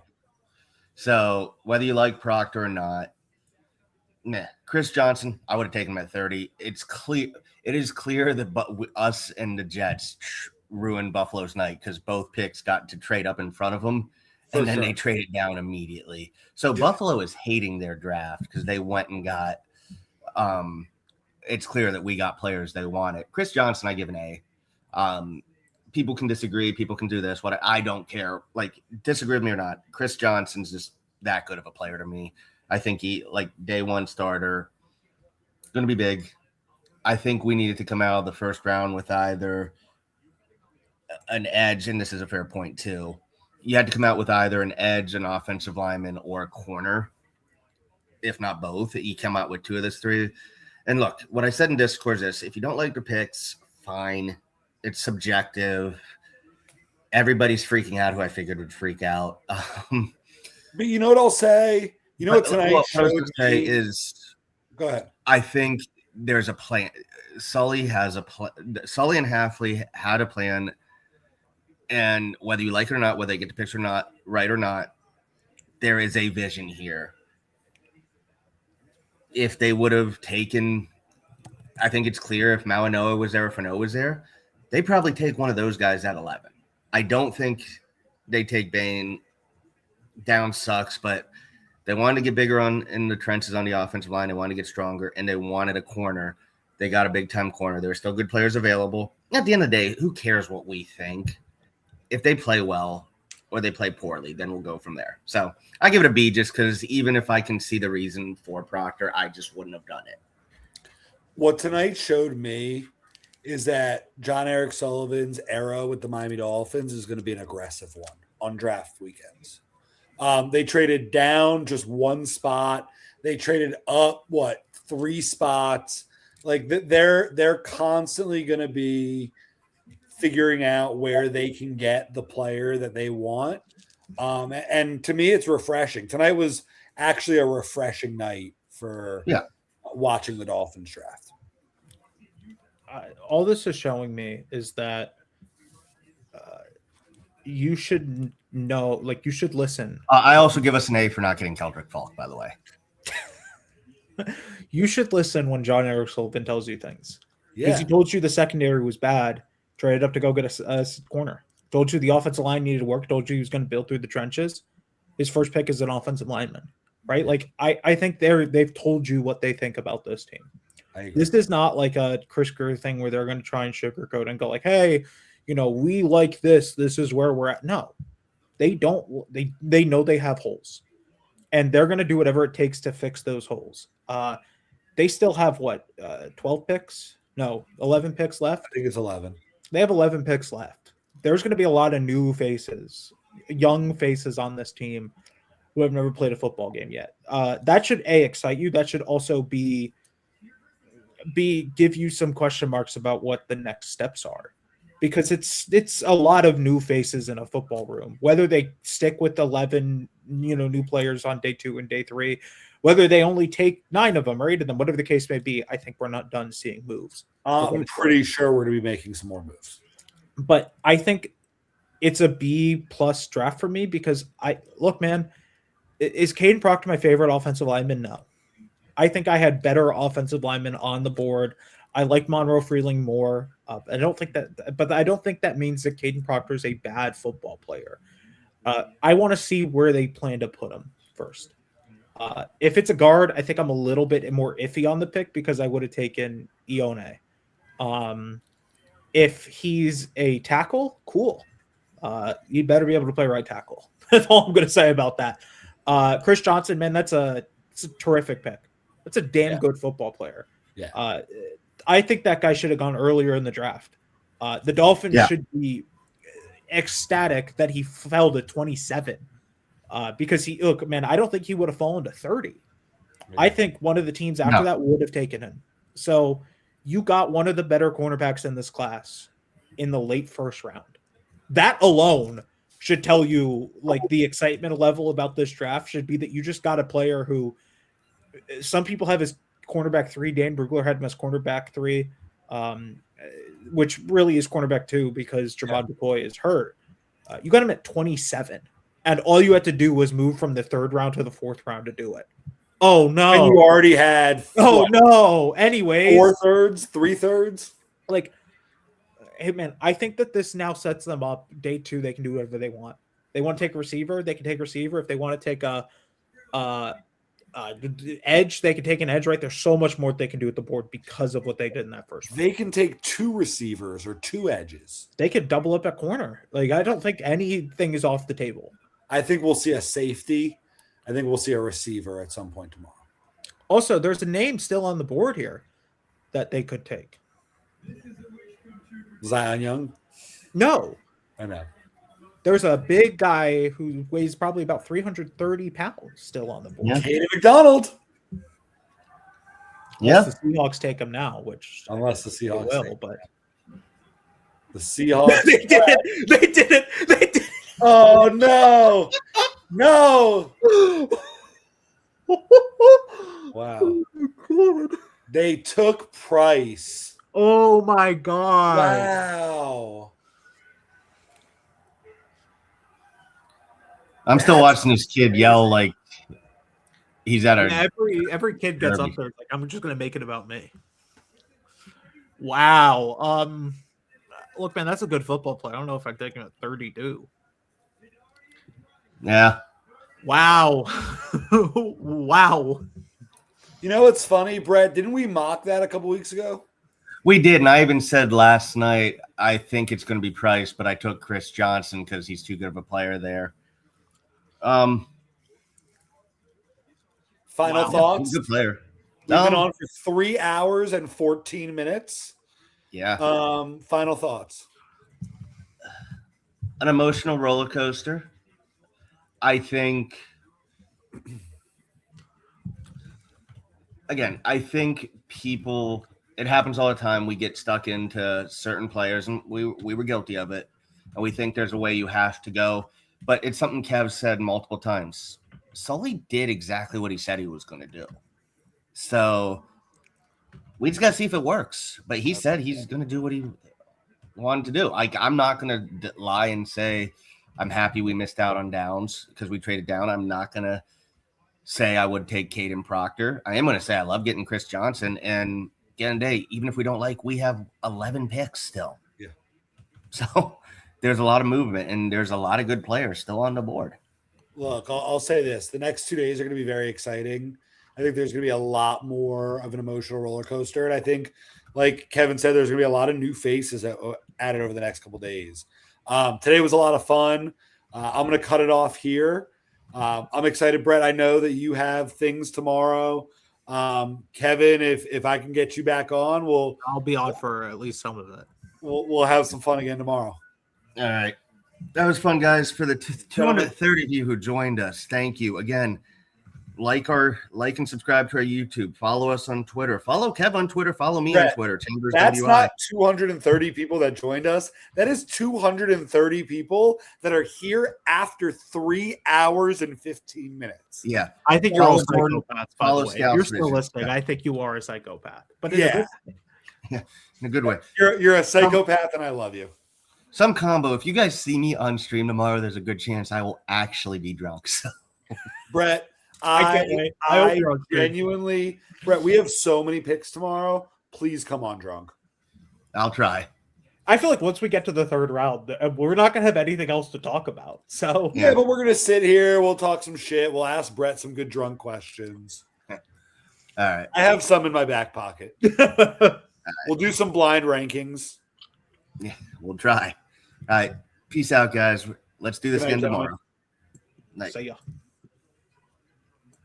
S1: So whether you like Proctor or not, Chris Johnson, I would have taken him at 30. It is clear that us and the Jets ruined Buffalo's night because both picks got to trade up in front of them, and then they traded down immediately. So Buffalo is hating their draft because they went and got. It's clear that we got players they wanted. Chris Johnson, I give an A. People can disagree. People can do this. I don't care. Like, disagree with me or not. Chris Johnson's just that good of a player to me. I think he, like, day one starter, going to be big. I think we needed to come out of the first round with either an edge, and this is a fair point too. You had to come out with either an edge, an offensive lineman, or a corner, if not both. You come out with two of those three. And look, what I said in Discord is this: if you don't like the picks, fine. It's subjective. Everybody's freaking out who I figured would freak out.
S2: But you know what I'll say? You know what tonight
S1: what I was
S2: showed
S1: gonna say
S2: me?
S1: is,
S2: Go ahead.
S1: I think there's a plan. Sully has a plan. Sully and Hafley had a plan, and whether you like it or not, whether they get the picture or not, right or not, there is a vision here. If they would have taken, I think it's clear if Malinois was there, if Fano was there, they probably take one of those guys at 11. I don't think they take Bain. Down sucks, but they wanted to get bigger in the trenches on the offensive line. They wanted to get stronger, and they wanted a corner. They got a big-time corner. There were still good players available. At the end of the day, who cares what we think? If they play well or they play poorly, then we'll go from there. So I give it a B just because even if I can see the reason for Proctor, I just wouldn't have done it.
S2: What tonight showed me is that John Eric Sullivan's era with the Miami Dolphins is going to be an aggressive one on draft weekends. They traded down just one spot. They traded up, 3 spots? Like they're constantly going to be figuring out where they can get the player that they want. And to me, it's refreshing. Tonight was actually a refreshing night for watching the Dolphins draft.
S3: all this is showing me is that you should know, like, you should listen.
S1: I also give us an A for not getting Keldrick Falk, by the way.
S3: You should listen when John Eric Sullivan tells you things. Because
S2: Yeah.
S3: he told you the secondary was bad, traded up to go get a corner. Told you the offensive line needed work, told you he was going to build through the trenches. His first pick is an offensive lineman, right? Like, I think they've told you what they think about this team.
S2: I agree.
S3: This is not like a Chris Greer thing where they're going to try and sugarcoat and go like, hey, we like this. This is where we're at. No, they don't. They know they have holes, and they're going to do whatever it takes to fix those holes. They still have 12 picks? No, 11 picks left.
S2: I think it's 11.
S3: They have 11 picks left. There's going to be a lot of new faces, young faces on this team who have never played a football game yet. That should excite you. That should also give you some question marks about what the next steps are, because it's a lot of new faces in a football room. Whether they stick with 11, new players on day 2 and day 3, whether they only take 9 of them or 8 of them, whatever the case may be, I think we're not done seeing moves.
S2: I'm pretty sure we're going to be making some more moves.
S3: But I think it's a B+ draft for me because look, man, is Caden Proctor my favorite offensive lineman? No. I think I had better offensive linemen on the board. I like Monroe Freeling more. I don't think that means that Caden Proctor is a bad football player. I want to see where they plan to put him first. If it's a guard, I think I'm a little bit more iffy on the pick because I would have taken Ione. If he's a tackle, cool. You better be able to play right tackle. That's all I'm going to say about that. Chris Johnson, man, it's a terrific pick. That's a damn good football player.
S2: Yeah.
S3: I think that guy should have gone earlier in the draft. The Dolphins should be ecstatic that he fell to 27 because I don't think he would have fallen to 30. I think one of the teams after that would have taken him. So you got one of the better cornerbacks in this class in the late first round. That alone should tell you, like, the excitement level about this draft should be that you just got a player who some people have as cornerback 3. Dan Brugler had him as cornerback 3, which really is cornerback 2 because Javon McCoy is hurt. You got him at 27, and all you had to do was move from the 3rd round to the 4th round to do it. Oh, no.
S2: And you already had
S3: no. Anyways.
S2: 4/3, 3/3.
S3: Like, hey, man, I think that this now sets them up. Day 2, they can do whatever they want. They want to take a receiver, they can take a receiver. If they want to take a edge, they can take an edge, right? There's so much more they can do with the board because of what they did in that first round.
S2: They can take 2 receivers or 2 edges.
S3: They could double up at corner. Like, I don't think anything is off the table.
S2: I think we'll see a safety. I think we'll see a receiver at some point tomorrow.
S3: Also, there's a name still on the board here that they could take.
S2: Zion Young?
S3: No.
S2: I know.
S3: There's a big guy who weighs probably about 330 pounds still on the board.
S1: Yeah.
S2: Katie McDonald.
S3: Unless the Seahawks take him now, which
S2: Unless the Seahawks
S3: will,
S2: take
S3: but
S2: the Seahawks.
S3: They did it.
S2: Oh, no. No. Wow. They took Price.
S3: Oh my god.
S2: Wow.
S1: I'm still watching this kid yell like he's at a.
S3: Every kid gets up there like, I'm just gonna make it about me. Wow. Look, man, that's a good football player. I don't know if I'd take him at 32.
S1: Yeah.
S3: Wow. Wow.
S2: You know what's funny, Brett? Didn't we mock that a couple weeks ago?
S1: We did, and I even said last night I think it's going to be Price, but I took Chris Johnson because he's too good of a player there.
S2: Final thoughts?
S1: Good player.
S2: We've been on for 3 hours and 14 minutes.
S1: Yeah.
S2: Final thoughts.
S1: An emotional roller coaster. I think, again, people, it happens all the time. We get stuck into certain players, and we were guilty of it. And we think there's a way you have to go. But it's something Kev said multiple times. Sully did exactly what he said he was going to do. So We just got to see if it works. But he said he's going to do what he wanted to do. Like, I'm not going to lie and say I'm happy we missed out on Downs because we traded down. I'm not going to say I would take Caden Proctor. I am going to say I love getting Chris Johnson. And again, day, even if we don't like, we have 11 picks still.
S2: Yeah.
S1: So there's a lot of movement and there's a lot of good players still on the board.
S2: Look, I'll say this. The next 2 days are going to be very exciting. I think there's going to be a lot more of an emotional roller coaster. And I think, like Kevin said, there's going to be a lot of new faces added over the next couple days. Today was a lot of fun. I'm going to cut it off here. I'm excited, Brett. I know that you have things tomorrow. Kevin, if I can get you back on,
S3: I'll be on for at least some of it.
S2: We'll have some fun again tomorrow.
S1: All right. That was fun, guys. For the 230 of you who joined us, thank you. Again, like and subscribe to our YouTube. Follow us on Twitter. Follow Kev on Twitter. Follow me on Twitter. Chambers
S2: That's
S1: WI.
S2: not 230 people that joined us. That is 230 people that are here after 3 hours and 15 minutes.
S1: Yeah.
S3: I think you're
S1: Follow
S3: all
S1: Gordon,
S3: psychopaths, by
S1: follow
S3: the way. If
S1: Scout's
S3: you're still
S1: Vision.
S3: listening,
S1: Yeah.
S3: I think you are a psychopath. But
S2: Yeah.
S1: In a good way.
S2: You're a psychopath, and I love you.
S1: Some combo. If you guys see me on stream tomorrow, there's a good chance I will actually be drunk. So
S2: Brett,
S3: I can't wait. I hope you're on stream.
S2: genuinely, Brett, we have so many picks tomorrow. Please come on drunk.
S1: I'll try.
S3: I feel like once we get to the third round, we're not going to have anything else to talk about. So
S2: Yeah, but we're going to sit here. We'll talk some shit. We'll ask Brett some good drunk questions.
S1: All right.
S2: I have some in my back pocket. We'll do some blind rankings.
S1: Yeah, we'll try. All right. Peace out, guys. Let's do this
S2: Good night,
S1: again
S2: gentlemen.
S1: tomorrow. Night.
S3: See ya.